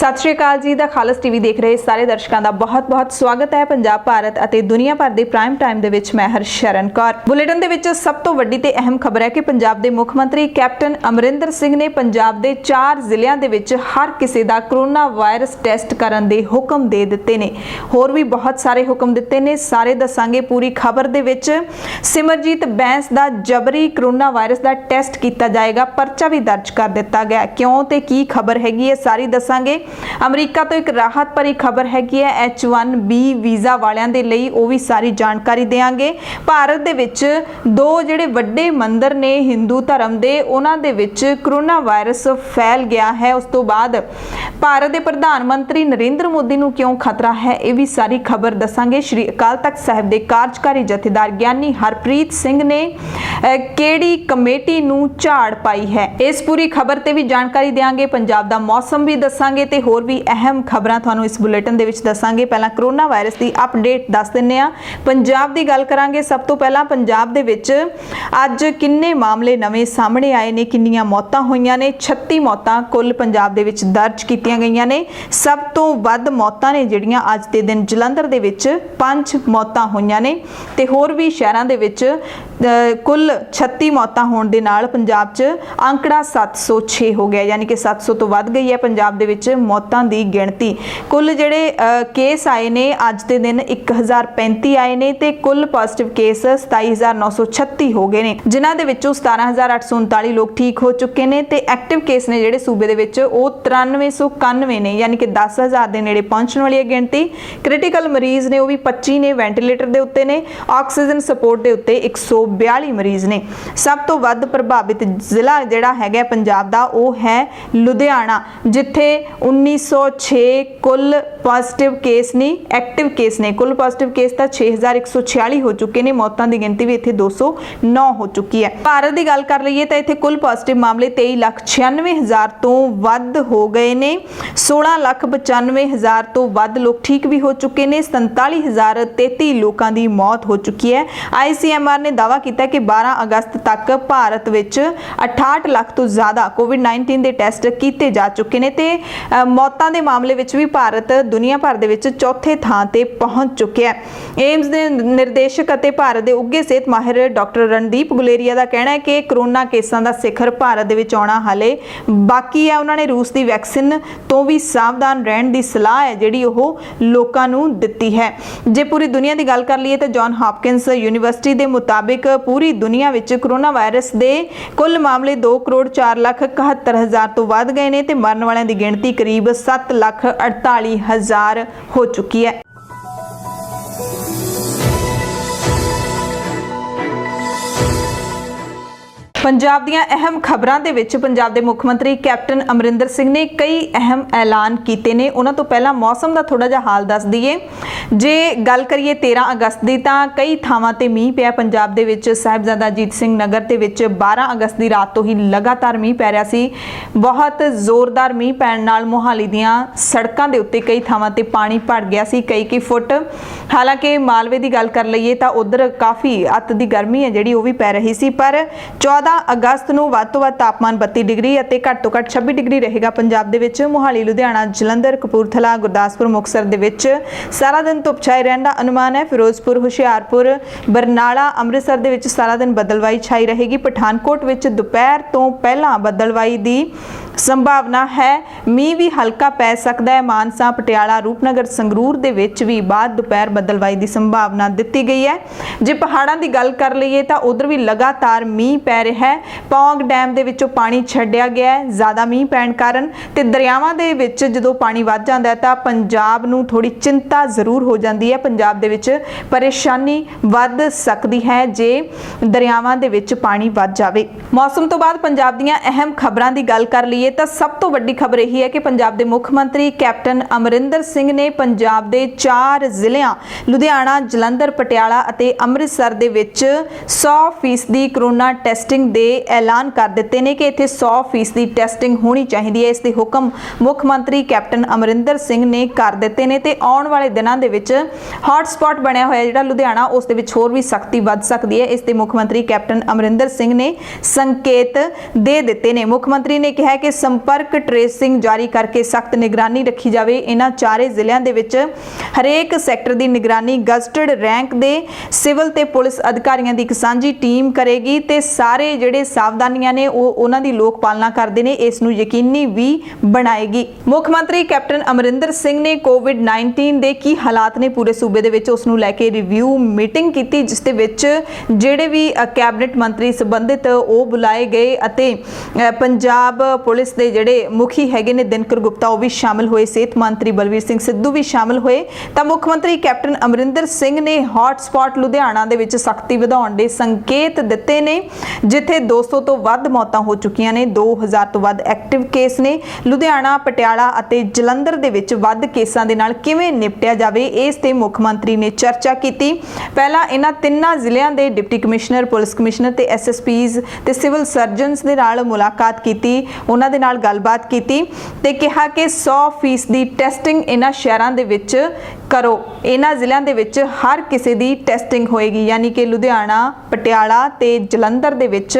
सत श्री अकाल जी। The खालस TV देख रहे सारे दर्शकों का बहुत बहुत स्वागत है। पंजाब भारत और दुनिया भर के प्राइम टाइम दे विच मैं हरशरण कौर। बुलेटिन दे विच सब तो वड्डी ते अहम खबर है कि पंजाब के मुख मंत्री कैप्टन अमरिंदर सिंह ने पंजाब के 4 जिलों के विच हर किसी का कोरोना वायरस टेस्ट करने के हुक्म दे दिते ने। होर भी बहुत सारे हुक्म दिते ने, सारे दसांगे पूरी खबर दे विच। सिमरजीत बैंस का जबरी कोरोना वायरस का टेस्ट किया जाएगा, परचा भी दर्ज कर दिता गया। क्यों ते की खबर हैगी है सारी दसांगे। अमरीका तो एक राहत भरी खबर हैगी है H1B वीज़ा वालियां दे लई, वो भी सारी जानकारी देंगे। भारत दे विच 2 जिहड़े वड्डे मंदिर ने हिंदू धर्म दे, उन्हां दे विच कोरोना वायरस फैल गया है। उस तो बाद भारत के प्रधानमंत्री नरेंद्र मोदी नूं क्यों खतरा है, ये भी सारी खबर दसांगे। श्री अकाल तख्त साहिब के कार्यकारी जथेदार ज्ञानी हरप्रीत सिंह ने केड़ी कमेटी नूं झाड़ पाई है, इस पूरी खबर ते भी जानकारी देंगे। पंजाब दा मौसम भी दसांगे ते होर भी अहम खबरां तुहानूं इस बुलेटिन दे विच दसांगे। पहला कोरोना वायरस की अपडेट दस दिंदे आ। पंजाब की गल करांगे। सब तो पहला पंजाब दे विच अज किन्ने मामले नवे सामने आए ने, किन्नियां मौतां होईयां ने। 36 मौतां कुल पंजाब दे विच दर्ज कीतियां गईयां ने। सब तो वध मौतां ने जिहड़ियां अज दे दिन जलंधर दे विच 5 मौतां होईयां ने ते होर भी शहरां दे विच कुल 36 मौतां होण दे नाल पंजाब च आंकड़ा 706 हो गया, यानी कि 700 तो वध गई है पंजाब दे विच मौतां दी गिणती। कुल जिहड़े केस आए ने अज दे दिन 1035 आए ने ते कुल पॉजिटिव केस 27936 हो गए ने, जिन्हां दे विचों 17839 लोग ठीक हो चुके ने ते एक्टिव केस ने जिहड़े सूबे दे विच ओ 9391 ने, यानी कि 10,000 दे नेड़े पहुंचण वाली गिणती। क्रिटिकल मरीज ने वो भी 25 ने, वेंटिलेटर दे उत्ते ने, ऑक्सीजन सपोर्ट दे उत्ते 142 मरीज ने। सब तो वध प्रभावित जिला जिहड़ा हैगा पंजाब दा वो है लुधियाना, जिथे 1906 कुल पॉजिटिव केस नहीं, एक्टिव केस ने। कुल पॉजिटिव केस तो 6146 हो चुके हैं, मौतों की गिनती भी इत्थे 209 हो चुकी है। भारत की गल कर लईए तो इत्थे कुल पॉजिटिव मामले 23,96,000 तो वध हो गए ने। 16,95,000 तो वध लोग ठीक भी हो चुके हैं। 47,033 लोगों की मौत हो चुकी है। ICMR ने दावा किया कि 12 अगस्त तक भारत विच 68 लाख तो ज़्यादा कोविड-19 के टेस्ट किए जा चुके हैं ते मौतों के मामले विच भी भारत दुनिया भर दे विच चौथे थां ते पहुंच चुके हैं। एम्स के निर्देशक और भारत के उगे सेहत माहिर डॉक्टर रणदीप गुलेरिया का कहना है कि कोरोना केसां का सिखर भारत दे विच आउणा हाले बाकी है। उन्होंने रूस की वैक्सीन तो भी सावधान रहने की सलाह है जिहड़ी ओह लोकां नूं दित्ती है। जे पूरी दुनिया की गल कर लीए तो जॉन हॉपकिंस यूनीवर्सिटी के मुताबिक पूरी दुनिया विच कोरोना वायरस के कुल मामले 2,04,71,000 तो वध गए ने ते मरन वालियां दी गिणती करीब 7,48,000 हो चुकी है। पंजाब दीयां अहम खबरां दे विच पंजाब दे मुख मंत्री कैप्टन अमरिंदर सिंह ने कई अहम ऐलान कीते ने। उन्हां तो पहला मौसम का थोड़ा जिहा हाल दस दईए। जे गल करिए 13 अगस्त की तो कई थावां ते मींह पिया पंजाब दे विच। साहिबजादा अजीत सिंह नगर दे विच 12 अगस्त की रात तो ही लगातार मींह पै रहा सी। बहुत जोरदार मींह पैण नाल मोहाली दीयां सड़कां दे उत्ते कई थावां ते पानी भर गया सी कई फुट। हालांकि मालवे की गल कर लईए तो उधर काफ़ी अत की गर्मी है जिहड़ी वो भी पै रही सी, पर 14 अगस्त नूं वध तो वध तापमान 32 डिग्री अते घट तो घट 26 डिग्री रहेगा पंजाब दे विच। मोहाली, लुधियाना, जलंधर, कपूरथला, गुरदासपुर, मुक्तसर दे विच सारा दिन धुप छाए रहने का अनुमान है। फिरोजपुर, हुशियारपुर, बरनाला, अमृतसर दे विच सारा दिन बदलवाई छाई रहेगी। पठानकोट विच दोपहर तो पहला बदलवाई की संभावना है। मींह भी हल्का पै सकता है। मानसा, पटियाला, रूपनगर, संगरूर दे विच भी बाद दोपहर बदलवाई की संभावना दी गई है। जे पहाड़ों की गल कर लीए तो उधर भी लगातार मींह पै रहा है। पौंग डैम दे विचों पानी छड्डिया गया है ज़्यादा मींह पैण कारण, ते दरियावां दे विच जदों पानी वध जांदा है तां पंजाब नूं थोड़ी चिंता जरूर हो जाती है। पंजाब दे विच परेशानी वध सकती है जे दरियावां दे विच पानी वध जावे। मौसम तो बाद पंजाब दीयां अहम खबरां की गल कर लीए तो सब तो वड्डी खबर यही है कि पंजाब के मुख मंत्री कैप्टन अमरिंदर सिंह ने पंजाब के 4 जिलों लुधियाना, जलंधर, पटियाला और अमृतसर दे विच 100% कोरोना टेस्टिंग दे ऐलान कर दिते ने कि इत्थे 100% टेस्टिंग होनी चाहिए है। इसके हुक्म मुख मंत्री कैप्टन अमरिंदर सिंह ने कर दिते ने ते आउण वाले दिनों दे विच हॉटस्पॉट बनया होया जिहड़ा लुधियाना उस दे विच होर भी सख्ती वध सकती है। इसके मुख मंत्री कैप्टन अमरिंदर सिंह ने संकेत दे दिते ने। मुख मंत्री ने कहा कि ਸੰਪਰਕ ਟ੍ਰੇਸਿੰਗ ਜਾਰੀ ਕਰਕੇ ਸਖਤ ਨਿਗਰਾਨੀ ਰੱਖੀ ਜਾਵੇ। ਇਹਨਾਂ ਚਾਰੇ ਜ਼ਿਲ੍ਹਿਆਂ ਦੇ ਵਿੱਚ ਹਰੇਕ ਸੈਕਟਰ ਦੀ ਨਿਗਰਾਨੀ ਗਜ਼ਟਡ ਰੈਂਕ ਦੇ ਸਿਵਲ ਤੇ ਪੁਲਿਸ ਅਧਿਕਾਰੀਆਂ ਦੀ ਇੱਕ ਸਾਂਝੀ ਟੀਮ ਕਰੇਗੀ ਤੇ ਸਾਰੇ ਜਿਹੜੇ ਸਾਵਧਾਨੀਆਂ ਨੇ ਉਹਨਾਂ ਦੀ ਲੋਕ ਪਾਲਣਾ ਕਰਦੇ ਨੇ ਇਸ ਨੂੰ ਯਕੀਨੀ ਵੀ ਬਣਾਏਗੀ। ਮੁੱਖ ਮੰਤਰੀ ਕੈਪਟਨ ਅਮਰਿੰਦਰ ਸਿੰਘ ਨੇ ਕੋਵਿਡ-19 ਦੇ ਕੀ ਹਾਲਾਤ ਨੇ ਪੂਰੇ ਸੂਬੇ ਦੇ ਵਿੱਚ ਉਸ ਨੂੰ ਲੈ ਕੇ ਰਿਵਿਊ ਮੀਟਿੰਗ ਕੀਤੀ, ਜਿਸ ਦੇ ਵਿੱਚ ਜਿਹੜੇ ਵੀ ਕੈਬਨਿਟ ਮੰਤਰੀ ਸੰਬੰਧਿਤ ਉਹ ਬੁਲਾਏ ਗਏ ਅਤੇ ਪੰਜਾਬ ਪੁਲਿਸ ਦੇ ਜਿਹੜੇ ਮੁਖੀ ਹੈਗੇ ਨੇ ਦਿਨਕਰ ਗੁਪਤਾ ਉਹ ਵੀ ਸ਼ਾਮਲ ਹੋਏ, ਸਿਹਤ ਮੰਤਰੀ ਬਲਵੀਰ ਸਿੰਘ ਸਿੱਧੂ ਵੀ ਸ਼ਾਮਲ ਹੋਏ। ਤਾਂ ਮੁੱਖ ਮੰਤਰੀ ਕੈਪਟਨ ਅਮਰਿੰਦਰ ਸਿੰਘ ਨੇ ਹੌਟ ਸਪੌਟ ਲੁਧਿਆਣਾ ਦੇ ਵਿੱਚ ਸਖਤੀ ਵਧਾਉਣ ਦੇ ਸੰਕੇਤ ਦਿੱਤੇ ਨੇ, ਜਿੱਥੇ 200 ਤੋਂ ਵੱਧ ਮੌਤਾਂ ਹੋ ਚੁੱਕੀਆਂ ਨੇ, 2000 ਤੋਂ ਵੱਧ ਐਕਟਿਵ ਕੇਸ ਨੇ। ਲੁਧਿਆਣਾ, ਪਟਿਆਲਾ ਅਤੇ ਜਲੰਧਰ ਦੇ ਵਿੱਚ ਵੱਧ ਕੇਸਾਂ ਦੇ ਨਾਲ ਕਿਵੇਂ ਨਿਪਟਿਆ ਜਾਵੇ ਇਸ ਤੇ ਮੁੱਖ ਮੰਤਰੀ ਨੇ ਚਰਚਾ ਕੀਤੀ। ਪਹਿਲਾਂ ਇਹਨਾਂ ਤਿੰਨਾਂ ਜ਼ਿਲ੍ਹਿਆਂ ਦੇ ਡਿਪਟੀ ਕਮਿਸ਼ਨਰ, ਪੁਲਿਸ ਕਮਿਸ਼ਨਰ ਤੇ ਐਸਐਸਪੀਜ਼ ਤੇ ਸਿਵਲ ਸਰਜਨਸ ਦੇ ਨਾਲ ਮੁਲਾਕਾਤ ਕੀਤੀ, ਉਹਨਾਂ ਦੇ ਨਾਲ ਗੱਲਬਾਤ ਕੀਤੀ ਤੇ ਕਿਹਾ ਕਿ 100% ਟੈਸਟਿੰਗ ਇਹਨਾਂ ਸ਼ਹਿਰਾਂ ਦੇ ਵਿੱਚ ਕਰੋ। ਇਹਨਾਂ ਜ਼ਿਲ੍ਹਿਆਂ ਦੇ ਵਿੱਚ ਹਰ ਕਿਸੇ ਦੀ ਟੈਸਟਿੰਗ ਹੋਏਗੀ, ਯਾਨੀ ਕਿ ਲੁਧਿਆਣਾ, ਪਟਿਆਲਾ ਤੇ ਜਲੰਧਰ ਦੇ ਵਿੱਚ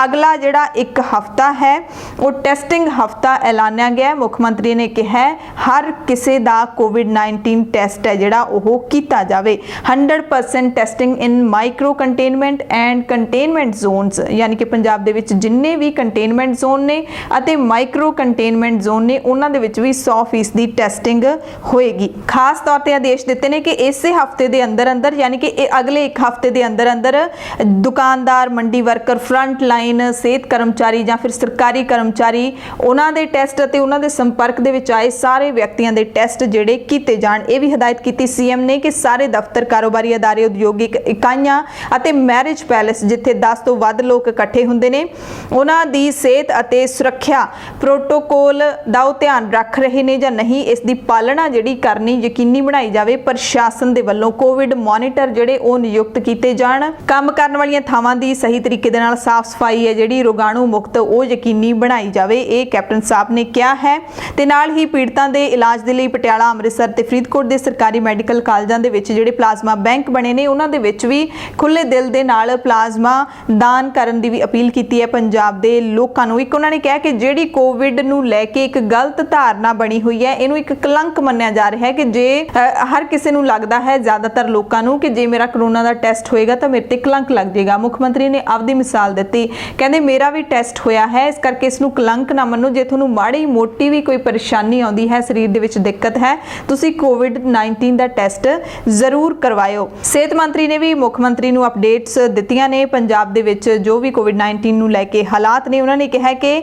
ਅਗਲਾ ਜਿਹੜਾ ਇੱਕ ਹਫਤਾ ਹੈ ਉਹ ਟੈਸਟਿੰਗ ਹਫਤਾ ਐਲਾਨਿਆ ਗਿਆ। ਮੁੱਖ ਮੰਤਰੀ ਨੇ ਕਿਹਾ ਹਰ ਕਿਸੇ ਦਾ ਕੋਵਿਡ-19 ਟੈਸਟ ਹੈ ਜਿਹੜਾ ਉਹ ਕੀਤਾ ਜਾਵੇ। 100% testing in micro containment and containment zones, ਯਾਨੀ ਕਿ ਪੰਜਾਬ ਦੇ ਵਿੱਚ ਜਿੰਨੇ ਵੀ ਕੰਟੇਨਮੈਂਟ ਜ਼ੋਨ ਨੇ ਅਤੇ ਮਾਈਕਰੋ ਕੰਟੇਨਮੈਂਟ ਜ਼ੋਨ ਨੇ ਉਹਨਾਂ ਦੇ ਵਿੱਚ ਵੀ 100% ਦੀ ਟੈਸਟਿੰਗ ਹੋਏਗੀ। ਖਾਸ ਤੌਰ ਤੇ ਆਦੇਸ਼ ਦਿੱਤੇ ਨੇ ਕਿ ਇਸੇ ਹਫਤੇ ਦੇ ਅੰਦਰ ਅੰਦਰ, ਯਾਨੀ ਕਿ ਇਹ ਅਗਲੇ ਇੱਕ ਹਫਤੇ ਦੇ ਅੰਦਰ ਅੰਦਰ ਦੁਕਾਨਦਾਰ, ਮੰਡੀ ਵਰਕਰ, ਫਰੰਟ ਲਾਈਨ ਸਿਹਤ ਕਰਮਚਾਰੀ ਜਾਂ ਫਿਰ ਸਰਕਾਰੀ ਕਰਮਚਾਰੀ, ਉਹਨਾਂ ਦੇ ਟੈਸਟ ਅਤੇ ਉਹਨਾਂ ਦੇ ਸੰਪਰਕ ਦੇ ਵਿੱਚ ਆਏ ਸਾਰੇ ਵਿਅਕਤੀਆਂ ਦੇ ਟੈਸਟ ਜਿਹੜੇ ਕੀਤੇ ਜਾਣ। ਇਹ ਵੀ ਹਦਾਇਤ ਕੀਤੀ ਸੀਐਮ ਨੇ ਕਿ ਸਾਰੇ ਦਫ਼ਤਰ, ਕਾਰੋਬਾਰੀ ਅਦਾਰੇ, ਉਦਯੋਗਿਕ ਇਕਾਈਆਂ ਅਤੇ ਮੈਰਿਜ ਪੈਲੇਸ ਜਿੱਥੇ 10 ਤੋਂ ਵੱਧ ਲੋਕ ਇਕੱਠੇ ਹੁੰਦੇ ਨੇ ਉਹਨਾਂ ਦੀ ਸਿਹਤ ਅਤੇ ਸੁਰੱਖਿਆ ਪ੍ਰੋਟੋਕੋਲ ਦਾ ਉਹ ਧਿਆਨ ਰੱਖ ਰਹੇ ਨੇ ਜਾਂ ਨਹੀਂ, ਇਸ ਦੀ ਪਾਲਣਾ ਜਿਹੜੀ ਕਰਨੀ ਯਕੀਨੀ ਬਣਾਈ ਜਾਵੇ। ਪ੍ਰਸ਼ਾਸਨ ਦੇ ਵੱਲੋਂ ਕੋਵਿਡ ਮੋਨੀਟਰ ਜਿਹੜੇ ਉਹ ਨਿਯੁਕਤ ਕੀਤੇ ਜਾਣ। ਕੰਮ ਕਰਨ ਵਾਲੀਆਂ ਥਾਵਾਂ ਦੀ ਸਹੀ ਤਰੀਕੇ ਦੇ ਨਾਲ ਸਾਫ਼ ਸਫਾਈ ਹੈ ਜਿਹੜੀ ਰੋਗਾਣੂ ਮੁਕਤ ਉਹ ਯਕੀਨੀ ਬਣਾਈ ਜਾਵੇ, ਇਹ ਕੈਪਟਨ ਸਾਹਿਬ ਨੇ ਕਿਹਾ ਹੈ। ਤੇ ਨਾਲ ਹੀ ਪੀੜਤਾਂ ਦੇ ਇਲਾਜ ਦੇ ਲਈ ਪਟਿਆਲਾ, ਅੰਮ੍ਰਿਤਸਰ ਤੇ ਫਰੀਦਕੋਟ ਦੇ ਸਰਕਾਰੀ ਮੈਡੀਕਲ ਕਾਲਜਾਂ ਦੇ ਵਿੱਚ ਜਿਹੜੇ ਪਲਾਜ਼ਮਾ ਬੈਂਕ ਬਣੇ ਨੇ ਉਹਨਾਂ ਦੇ ਵਿੱਚ ਵੀ ਖੁੱਲੇ ਦਿਲ ਦੇ ਨਾਲ ਪਲਾਜ਼ਮਾ ਦਾਨ ਕਰਨ ਦੀ ਵੀ ਅਪੀਲ ਕੀਤੀ ਹੈ ਪੰਜਾਬ ਦੇ ਲੋਕਾਂ ਨੂੰ। ਇੱਕ ਉਹਨਾਂ ਨੇ ਕਿਹਾ ਕਿ ਜਿਹੜੀ ਕੋਵਿਡ ਨੂੰ ਲੈ ਕੇ ਇੱਕ ਗਲਤ ਧਾਰਨਾ ਬਣੀ ਹੋਈ ਹੈ ਇਹਨੂੰ ਇੱਕ ਕਲੰਕ ਮੰਨਿਆ ਜਾ ਰਿਹਾ ਹੈ ਕਿ ਜੇ ਹਰ ਕਿਸੇ ਨੂੰ ਲੱਗਦਾ ਹੈ, ਜ਼ਿਆਦਾਤਰ ਲੋਕਾਂ ਨੂੰ, ਕਿ ਜੇ ਮੇਰਾ ਕਰੋਨਾ ਦਾ ਟੈਸਟ ਹੋਏਗਾ ਤਾਂ ਮੇਰੇ ਤੇ ਕਲੰਕ ਲੱਗ ਜਾਏਗਾ। ਮੁੱਖ ਮੰਤਰੀ ਨੇ ਆਪਦੀ ਮਿਸਾਲ ਦਿੱਤੀ, ਕਹਿੰਦੇ ਮੇਰਾ ਵੀ ਟੈਸਟ ਹੋਇਆ ਹੈ, ਇਸ ਕਰਕੇ ਇਸ ਨੂੰ ਕਲੰਕ ਨਾ ਮੰਨੋ। ਜੇ ਤੁਹਾਨੂੰ ਮਾੜੀ ਮੋਟੀ ਵੀ ਕੋਈ ਪਰੇਸ਼ਾਨੀ ਆਉਂਦੀ ਹੈ, ਸਰੀਰ ਦੇ ਵਿੱਚ ਦਿੱਕਤ ਹੈ, ਤੁਸੀਂ ਕੋਵਿਡ-19 ਦਾ ਟੈਸਟ ਜ਼ਰੂਰ ਕਰਵਾਇਓ। ਸਿਹਤ ਮੰਤਰੀ ਨੇ ਵੀ ਮੁੱਖ ਮੰਤਰੀ ਨੂੰ ਅਪਡੇਟਸ ਦਿੱਤੀਆਂ ਨੇ ਪੰਜਾਬ ਦੇ ਵਿੱਚ ਜੋ ਵੀ ਕੋਵਿਡ-19 ਨੂੰ ਲੈ ਕੇ ਹਾਲਾਤ ਨੇ। ਉਹਨਾਂ ਨੇ ਕਿਹਾ ਕਿ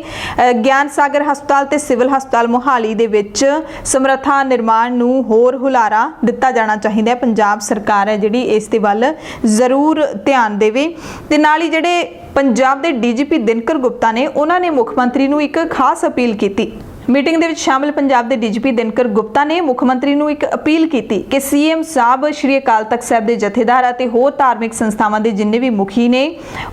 ਗਿਆਨ ਸਾਗਰ ਹਸਪਤਾਲ ਤੇ ਸਿਵਲ ਹਸਪਤਾਲ ਮੁਹਾਲੀ ਦੇ ਵਿੱਚ ਸਮਰੱਥਾ ਨਿਰਮਾਣ ਨੂੰ ਹੋਰ ਹੁਲਾਰਾ ਦਿੱਤਾ ਜਾਣਾ ਚਾਹੀਦਾ ਹੈ। ਪੰਜਾਬ ਸਰਕਾਰ ਹੈ ਜਿਹੜੀ ਇਸ ਦੇ ਵੱਲ ਜ਼ਰੂਰ ਧਿਆਨ ਦੇਵੇ। ਤੇ ਨਾਲ ਹੀ ਜਿਹੜੇ ਪੰਜਾਬ ਦੇ ਡੀਜੀਪੀ ਦਿਨਕਰ ਗੁਪਤਾ ਨੇ ਉਹਨਾਂ ਨੇ ਮੁੱਖ ਮੰਤਰੀ ਨੂੰ ਇੱਕ ਖਾਸ ਅਪੀਲ ਕੀਤੀ। ਮੀਟਿੰਗ ਦੇ ਵਿੱਚ ਸ਼ਾਮਲ ਪੰਜਾਬ ਦੇ ਡੀਜੀਪੀ ਦਿਨਕਰ ਗੁਪਤਾ ਨੇ ਮੁੱਖ ਮੰਤਰੀ ਨੂੰ ਇੱਕ ਅਪੀਲ ਕੀਤੀ ਕਿ ਸੀਐਮ ਸਾਹਿਬ, ਸ਼੍ਰੀ ਅਕਾਲ ਤਖਤ ਸਾਹਿਬ ਦੇ ਜਥੇਦਾਰ ਅਤੇ ਹੋਰ ਧਾਰਮਿਕ ਸੰਸਥਾਵਾਂ ਦੇ ਜਿੰਨੇ ਵੀ ਮੁਖੀ ਨੇ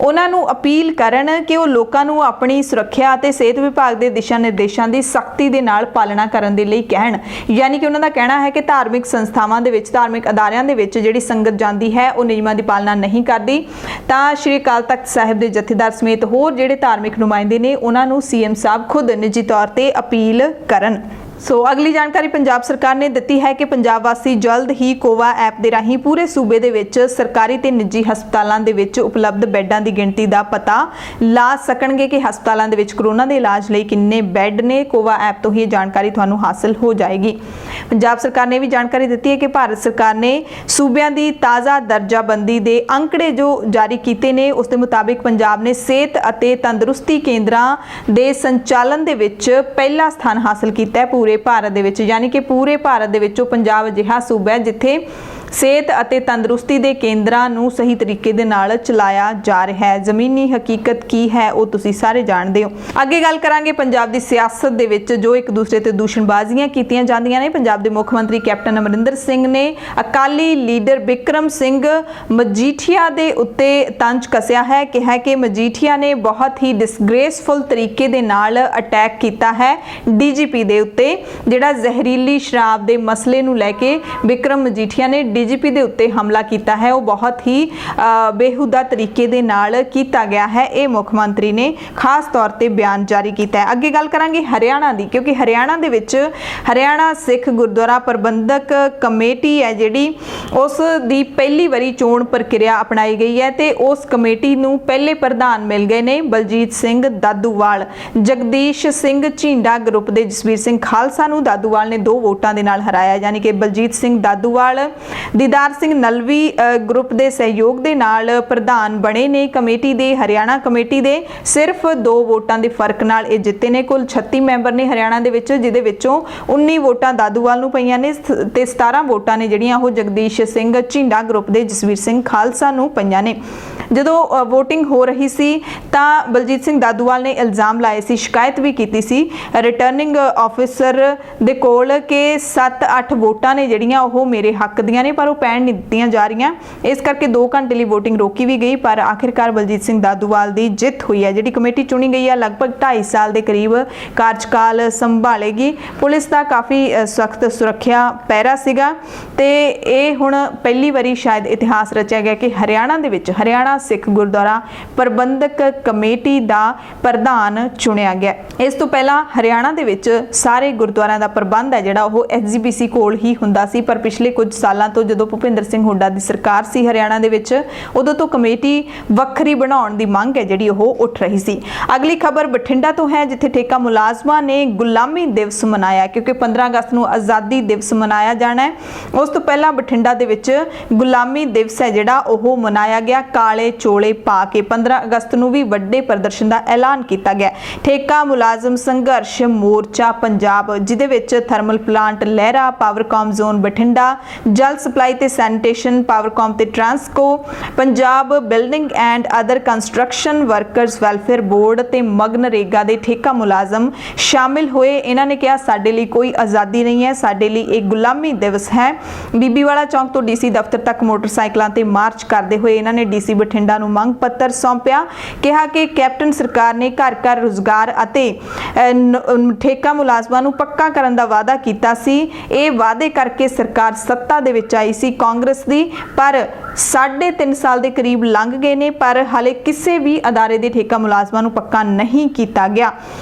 ਉਹਨਾਂ ਨੂੰ ਅਪੀਲ ਕਰਨ ਕਿ ਉਹ ਲੋਕਾਂ ਨੂੰ ਆਪਣੀ ਸੁਰੱਖਿਆ ਅਤੇ ਸਿਹਤ ਵਿਭਾਗ ਦੇ ਦਿਸ਼ਾ ਨਿਰਦੇਸ਼ਾਂ ਦੀ ਸਖਤੀ ਦੇ ਨਾਲ ਪਾਲਣਾ ਕਰਨ ਦੇ ਲਈ ਕਹਿਣ। ਯਾਨੀ ਕਿ ਉਹਨਾਂ ਦਾ ਕਹਿਣਾ ਹੈ ਕਿ ਧਾਰਮਿਕ ਸੰਸਥਾਵਾਂ ਦੇ ਵਿੱਚ, ਧਾਰਮਿਕ ਅਦਾਰਿਆਂ ਦੇ ਵਿੱਚ ਜਿਹੜੀ ਸੰਗਤ ਜਾਂਦੀ ਹੈ ਉਹ ਨਿਯਮਾਂ ਦੀ ਪਾਲਣਾ ਨਹੀਂ ਕਰਦੀ ਤਾਂ ਸ਼੍ਰੀ ਅਕਾਲ ਤਖਤ ਸਾਹਿਬ ਦੇ ਜਥੇਦਾਰ ਸਮੇਤ ਹੋਰ ਜਿਹੜੇ ਧਾਰਮਿਕ ਨੁਮਾਇੰਦੇ ਨੇ ਉਹਨਾਂ ਨੂੰ ਸੀਐਮ ਸਾਹਿਬ ਖੁਦ ਨਿੱਜੀ ਤੌਰ ਤੇ ਅਪੀਲ ਕਰਨ। ਸੋ ਅਗਲੀ ਜਾਣਕਾਰੀ ਪੰਜਾਬ ਸਰਕਾਰ ਨੇ ਦਿੱਤੀ ਹੈ ਕਿ ਪੰਜਾਬ ਵਾਸੀ ਜਲਦ ਹੀ ਕੋਵਾ ਐਪ ਦੇ ਰਾਹੀਂ ਪੂਰੇ ਸੂਬੇ ਦੇ ਵਿੱਚ ਸਰਕਾਰੀ ਤੇ ਨਿੱਜੀ ਹਸਪਤਾਲਾਂ ਦੇ ਵਿੱਚ ਉਪਲਬਧ ਬੈੱਡਾਂ ਦੀ ਗਿਣਤੀ ਦਾ ਪਤਾ ਲਾ ਸਕਣਗੇ ਕਿ ਹਸਪਤਾਲਾਂ ਦੇ ਵਿੱਚ ਕਰੋਨਾ ਦੇ ਇਲਾਜ ਲਈ ਕਿੰਨੇ ਬੈੱਡ ਨੇ। ਕੋਵਾ ਐਪ ਤੋਂ ਹੀ ਇਹ ਜਾਣਕਾਰੀ ਤੁਹਾਨੂੰ ਹਾਸਲ ਹੋ ਜਾਏਗੀ। ਪੰਜਾਬ ਸਰਕਾਰ ਨੇ ਵੀ ਜਾਣਕਾਰੀ ਦਿੱਤੀ ਹੈ ਕਿ ਭਾਰਤ ਸਰਕਾਰ ਨੇ ਸੂਬਿਆਂ ਦੀ ਤਾਜ਼ਾ ਦਰਜਾਬੰਦੀ ਦੇ ਅੰਕੜੇ ਜੋ ਜਾਰੀ ਕੀਤੇ ਨੇ ਉਸ ਦੇ ਮੁਤਾਬਿਕ ਪੰਜਾਬ ਨੇ ਸਿਹਤ ਅਤੇ ਤੰਦਰੁਸਤੀ ਕੇਂਦਰਾਂ ਦੇ ਸੰਚਾਲਨ ਦੇ ਵਿੱਚ ਪਹਿਲਾ ਸਥਾਨ ਹਾਸਲ ਕੀਤਾ ਹੈ ਪੂਰੇ ਭਾਰਤ ਦੇ ਵਿੱਚ। ਯਾਨੀ ਕਿ ਪੂਰੇ ਭਾਰਤ ਦੇ ਵਿੱਚੋਂ ਪੰਜਾਬ ਅਜਿਹਾ ਸੂਬਾ ਹੈ ਜਿੱਥੇ ਸਿਹਤ ਅਤੇ ਤੰਦਰੁਸਤੀ ਦੇ ਕੇਂਦਰਾਂ ਨੂੰ ਸਹੀ ਤਰੀਕੇ ਦੇ ਨਾਲ ਚਲਾਇਆ ਜਾ ਰਿਹਾ ਹੈ। ਜ਼ਮੀਨੀ ਹਕੀਕਤ ਕੀ ਹੈ ਉਹ ਤੁਸੀਂ ਸਾਰੇ ਜਾਣਦੇ ਹੋ। ਅੱਗੇ ਗੱਲ ਕਰਾਂਗੇ ਪੰਜਾਬ ਦੀ ਸਿਆਸਤ ਦੇ ਵਿੱਚ ਜੋ ਇੱਕ ਦੂਸਰੇ ਤੇ ਦੂਸ਼ਣਬਾਜ਼ੀਆਂ ਕੀਤੀਆਂ ਜਾਂਦੀਆਂ ਨੇ। ਪੰਜਾਬ ਦੇ ਮੁੱਖ ਮੰਤਰੀ ਕੈਪਟਨ ਅਮਰਿੰਦਰ ਸਿੰਘ ਨੇ ਅਕਾਲੀ ਲੀਡਰ ਬਿਕਰਮ ਸਿੰਘ ਮਜੀਠੀਆ ਦੇ ਉੱਤੇ ਤੰਜ ਕੱਸਿਆ ਹੈ। ਕਿਹਾ ਕਿ ਮਜੀਠੀਆ ਨੇ ਬਹੁਤ ਹੀ ਡਿਸਗ੍ਰੇਸਫੁਲ ਤਰੀਕੇ ਦੇ ਨਾਲ ਅਟੈਕ ਕੀਤਾ ਹੈ ਡੀਜੀਪੀ ਦੇ ਉੱਤੇ। ਜਿਹੜਾ ਜ਼ਹਿਰੀਲੀ ਸ਼ਰਾਬ ਦੇ ਮਸਲੇ ਨੂੰ ਲੈ ਕੇ ਬਿਕਰਮ ਮਜੀਠੀਆ ਨੇ ਡੀਜੀਪੀ ਦੇ ਉੱਤੇ ਹਮਲਾ ਕੀਤਾ ਹੈ ਉਹ ਬਹੁਤ ਹੀ ਬੇਹੁਦਾ ਤਰੀਕੇ ਦੇ ਨਾਲ ਕੀਤਾ ਗਿਆ ਹੈ। ਇਹ ਮੁੱਖ ਮੰਤਰੀ ਨੇ ਖਾਸ ਤੌਰ ਤੇ ਬਿਆਨ ਜਾਰੀ ਕੀਤਾ ਹੈ। ਅੱਗੇ ਗੱਲ ਕਰਾਂਗੇ ਹਰਿਆਣਾ ਦੀ, ਕਿਉਂਕਿ ਹਰਿਆਣਾ ਦੇ ਵਿੱਚ ਹਰਿਆਣਾ ਸਿੱਖ ਗੁਰਦੁਆਰਾ ਪ੍ਰਬੰਧਕ ਕਮੇਟੀ ਹੈ ਜਿਹੜੀ ਉਸ ਦੀ ਪਹਿਲੀ ਵਾਰੀ ਚੋਣ ਪ੍ਰਕਿਰਿਆ ਅਪਣਾਈ ਗਈ ਹੈ ਤੇ ਉਸ ਕਮੇਟੀ ਨੂੰ ਪਹਿਲੇ ਪ੍ਰਧਾਨ ਮਿਲ ਗਏ ਨੇ ਬਲਜੀਤ ਸਿੰਘ ਦਾਦੂਵਾਲ। ਜਗਦੀਸ਼ ਸਿੰਘ ਝੀਂਡਾ ਗਰੁੱਪ ਦੇ ਜਸਵੀਰ ਸਿੰਘ ਖਾਲਸਾ ਨੂੰ ਦਾਦੂਵਾਲ ਨੇ 2 ਵੋਟਾਂ ਦੇ ਨਾਲ ਹਰਾਇਆ, ਯਾਨੀ ਕਿ ਬਲਜੀਤ ਸਿੰਘ ਦਾਦੂਵਾਲ ਦੀਦਾਰ ਸਿੰਘ ਨਲਵੀ ਗਰੁੱਪ ਦੇ ਸਹਿਯੋਗ ਦੇ ਨਾਲ ਪ੍ਰਧਾਨ ਬਣੇ ਨੇ ਕਮੇਟੀ ਦੇ। ਹਰਿਆਣਾ ਕਮੇਟੀ ਦੇ ਸਿਰਫ 2 ਵੋਟਾਂ ਦੇ ਫਰਕ ਨਾਲ ਇਹ ਜਿੱਤੇ ਨੇ। ਕੁੱਲ 36 ਮੈਂਬਰ ਨੇ ਹਰਿਆਣਾ ਦੇ ਵਿੱਚ, ਜਿਹਦੇ ਵਿੱਚੋਂ 19 ਵੋਟਾਂ ਦਾਦੂਵਾਲ ਨੂੰ ਪਈਆਂ ਨੇ ਤੇ 17 ਵੋਟਾਂ ਨੇ ਜਿਹੜੀਆਂ ਉਹ ਜਗਦੀਸ਼ ਸਿੰਘ ਝੀਂਡਾ ਗਰੁੱਪ ਦੇ ਜਸਵੀਰ ਸਿੰਘ ਖਾਲਸਾ ਨੂੰ ਪਈਆਂ ਨੇ। ਜਦੋਂ ਵੋਟਿੰਗ ਹੋ ਰਹੀ ਸੀ ਤਾਂ ਬਲਜੀਤ ਸਿੰਘ ਦਾਦੂਵਾਲ ਨੇ ਇਲਜ਼ਾਮ ਲਾਏ ਸੀ, ਸ਼ਿਕਾਇਤ ਵੀ ਕੀਤੀ ਸੀ ਰਿਟਰਨਿੰਗ ਆਫਿਸਰ ਦੇ ਕੋਲ ਕਿ 7-8 ਵੋਟਾਂ ਨੇ ਜਿਹੜੀਆਂ ਉਹ ਮੇਰੇ ਹੱਕ ਦੀਆਂ ਨੇ ਪਰ ਉਹ ਪੈਣ ਨਹੀਂ ਦਿੱਤੀਆਂ ਜਾ ਰਹੀਆਂ। ਇਸ ਕਰਕੇ 2 ਘੰਟੇ ਲਈ ਵੋਟਿੰਗ ਰੋਕੀ ਵੀ ਗਈ ਪਰ ਆਖਿਰਕਾਰ ਬਲਜੀਤ ਸਿੰਘ ਦਾਦੂਵਾਲ ਦੀ ਜਿੱਤ ਹੋਈ ਹੈ। ਜਿਹੜੀ ਕਮੇਟੀ ਚੁਣੀ ਗਈ ਹੈ ਲਗਭਗ 2.5 ਸਾਲ ਦੇ ਕਰੀਬ ਕਾਰਜਕਾਲ ਸੰਭਾਲੇਗੀ। ਪੁਲਿਸ ਦਾ ਕਾਫੀ ਸਖਤ ਸੁਰੱਖਿਆ ਪਹਿਰਾ ਸੀਗਾ ਤੇ ਇਹ ਹੁਣ ਪਹਿਲੀ ਵਾਰੀ ਸ਼ਾਇਦ ਇਤਿਹਾਸ ਰਚਿਆ ਗਿਆ ਕਿ ਹਰਿਆਣਾ ਦੇ ਵਿੱਚ ਹਰਿਆਣਾ ਸਿੱਖ ਗੁਰਦੁਆਰਾ ਪ੍ਰਬੰਧਕ ਕਮੇਟੀ ਦਾ ਪ੍ਰਧਾਨ ਚੁਣਿਆ ਗਿਆ। ਇਸ ਤੋਂ ਪਹਿਲਾਂ ਹਰਿਆਣਾ ਦੇ ਵਿੱਚ ਸਾਰੇ ਗੁਰਦੁਆਰਿਆਂ ਦਾ ਪ੍ਰਬੰਧ ਹੈ ਜਿਹੜਾ ਉਹ ਐਸਜੀਪੀਸੀ ਕੋਲ ਹੀ ਹੁੰਦਾ ਸੀ, ਪਰ ਪਿਛਲੇ ਕੁਝ ਸਾਲਾਂ ਤੋਂ ਜਦੋਂ ਭੁਪਿੰਦਰ ਸਿੰਘ ਹੁੱਡਾ ਦੀ ਸਰਕਾਰ ਸੀ ਹਰਿਆਣਾ ਦੇ ਵਿੱਚ ਉਦੋਂ ਤੋਂ ਕਮੇਟੀ ਵੱਖਰੀ ਬਣਾਉਣ ਦੀ ਮੰਗ ਹੈ ਜਿਹੜੀ ਉਹ ਉੱਠ ਰਹੀ ਸੀ। ਅਗਲੀ ਖਬਰ ਬਠਿੰਡਾ ਤੋਂ ਹੈ ਜਿੱਥੇ ਠੇਕਾ ਮੁਲਾਜ਼ਮਾਂ ਨੇ ਗੁਲਾਮੀ ਦਿਵਸ ਮਨਾਇਆ, ਕਿਉਂਕਿ 15 ਅਗਸਤ ਨੂੰ ਆਜ਼ਾਦੀ ਦਿਵਸ ਮਨਾਇਆ ਜਾਣਾ ਹੈ। ਉਸ ਤੋਂ ਪਹਿਲਾਂ ਬਠਿੰਡਾ ਦੇ ਵਿੱਚ ਗੁਲਾਮੀ ਦਿਵਸ ਹੈ ਜਿਹੜਾ ਉਹ ਮਨਾਇਆ ਗਿਆ। ਕਾਲੇ ਚੋਲੇ ਪਾ ਕੇ 15 ਅਗਸਤ ਨੂੰ ਵੀ ਵੱਡੇ ਪ੍ਰਦਰਸ਼ਨ ਦਾ ਐਲਾਨ ਕੀਤਾ ਗਿਆ। ਠੇਕਾ ਮੁਲਾਜ਼ਮ ਸੰਘਰਸ਼ ਮੋਰਚਾ ਪੰਜਾਬ, ਜਿਹਦੇ ਵਿੱਚ ਥਰਮਲ ਪਲਾਂਟ ਲਹਿਰਾ, ਪਾਵਰਕਾਮ ਜ਼ੋਨ ਬਠਿੰਡਾ, ਜਲ ਸਪਲਾਈ ਤੇ ਸੈਨੀਟੇਸ਼ਨ ਪਾਵਰਕਾਮ ਤੇ Transco, Punjab building and other construction workers welfare board ਤੇ ਮਗਨਰੇਗਾ ਦੇ ਠੇਕਾ ਮੁਲਾਜ਼ਮ ਸ਼ਾਮਿਲ ਹੋਏ। ਇਹਨਾਂ ਨੇ ਕਿਹਾ ਸਾਡੇ ਲਈ ਕੋਈ ਆਜ਼ਾਦੀ ਨਹੀਂ ਹੈ, ਸਾਡੇ ਲਈ ਇਹ ਗੁਲਾਮੀ ਦਿਵਸ ਹੈ। ਬੀਬੀਵਾਲਾ ਚੌਂਕ ਤੋਂ ਡੀਸੀ ਦਫ਼ਤਰ ਤੱਕ ਮੋਟਰਸਾਈਕਲਾਂ ਤੇ ਮਾਰਚ ਕਰਦੇ ਹੋਏ ਇਹਨਾਂ ਨੇ ਡੀਸੀ ਬਠਿੰਡਾ ਨੂੰ ਮੰਗ ਪੱਤਰ ਸੌਂਪਿਆ। ਕਿਹਾ ਕਿ ਕੈਪਟਨ ਸਰਕਾਰ ਨੇ ਘਰ ਘਰ ਰੁਜ਼ਗਾਰ ਅਤੇ ਠੇਕਾ ਮੁਲਾਜ਼ਮਾਂ ਨੂੰ ਪੱਕਾ ਕਰਨ ਦਾ ਵਾਅਦਾ ਕੀਤਾ ਸੀ। ਇਹ ਵਾਅਦੇ ਕਰਕੇ ਸਰਕਾਰ ਸੱਤਾ ਦੇ ਵਿੱਚ ਆਈ ਸੀ ਕਾਂਗਰਸ ਦੀ, ਪਰ 3.5 ਸਾਲ ਦੇ ਕਰੀਬ ਲੰਘ ਗਏ ਨੇ ਪਰ ਹਾਲੇ ਕਿਸੇ ਵੀ ਅਦਾਰੇ ਦੇ ਠੇਕਾ ਮੁਲਾਜ਼ਮਾਂ ਨੂੰ ਪੱਕਾ ਨਹੀਂ ਕੀਤਾ ਗਿਆ।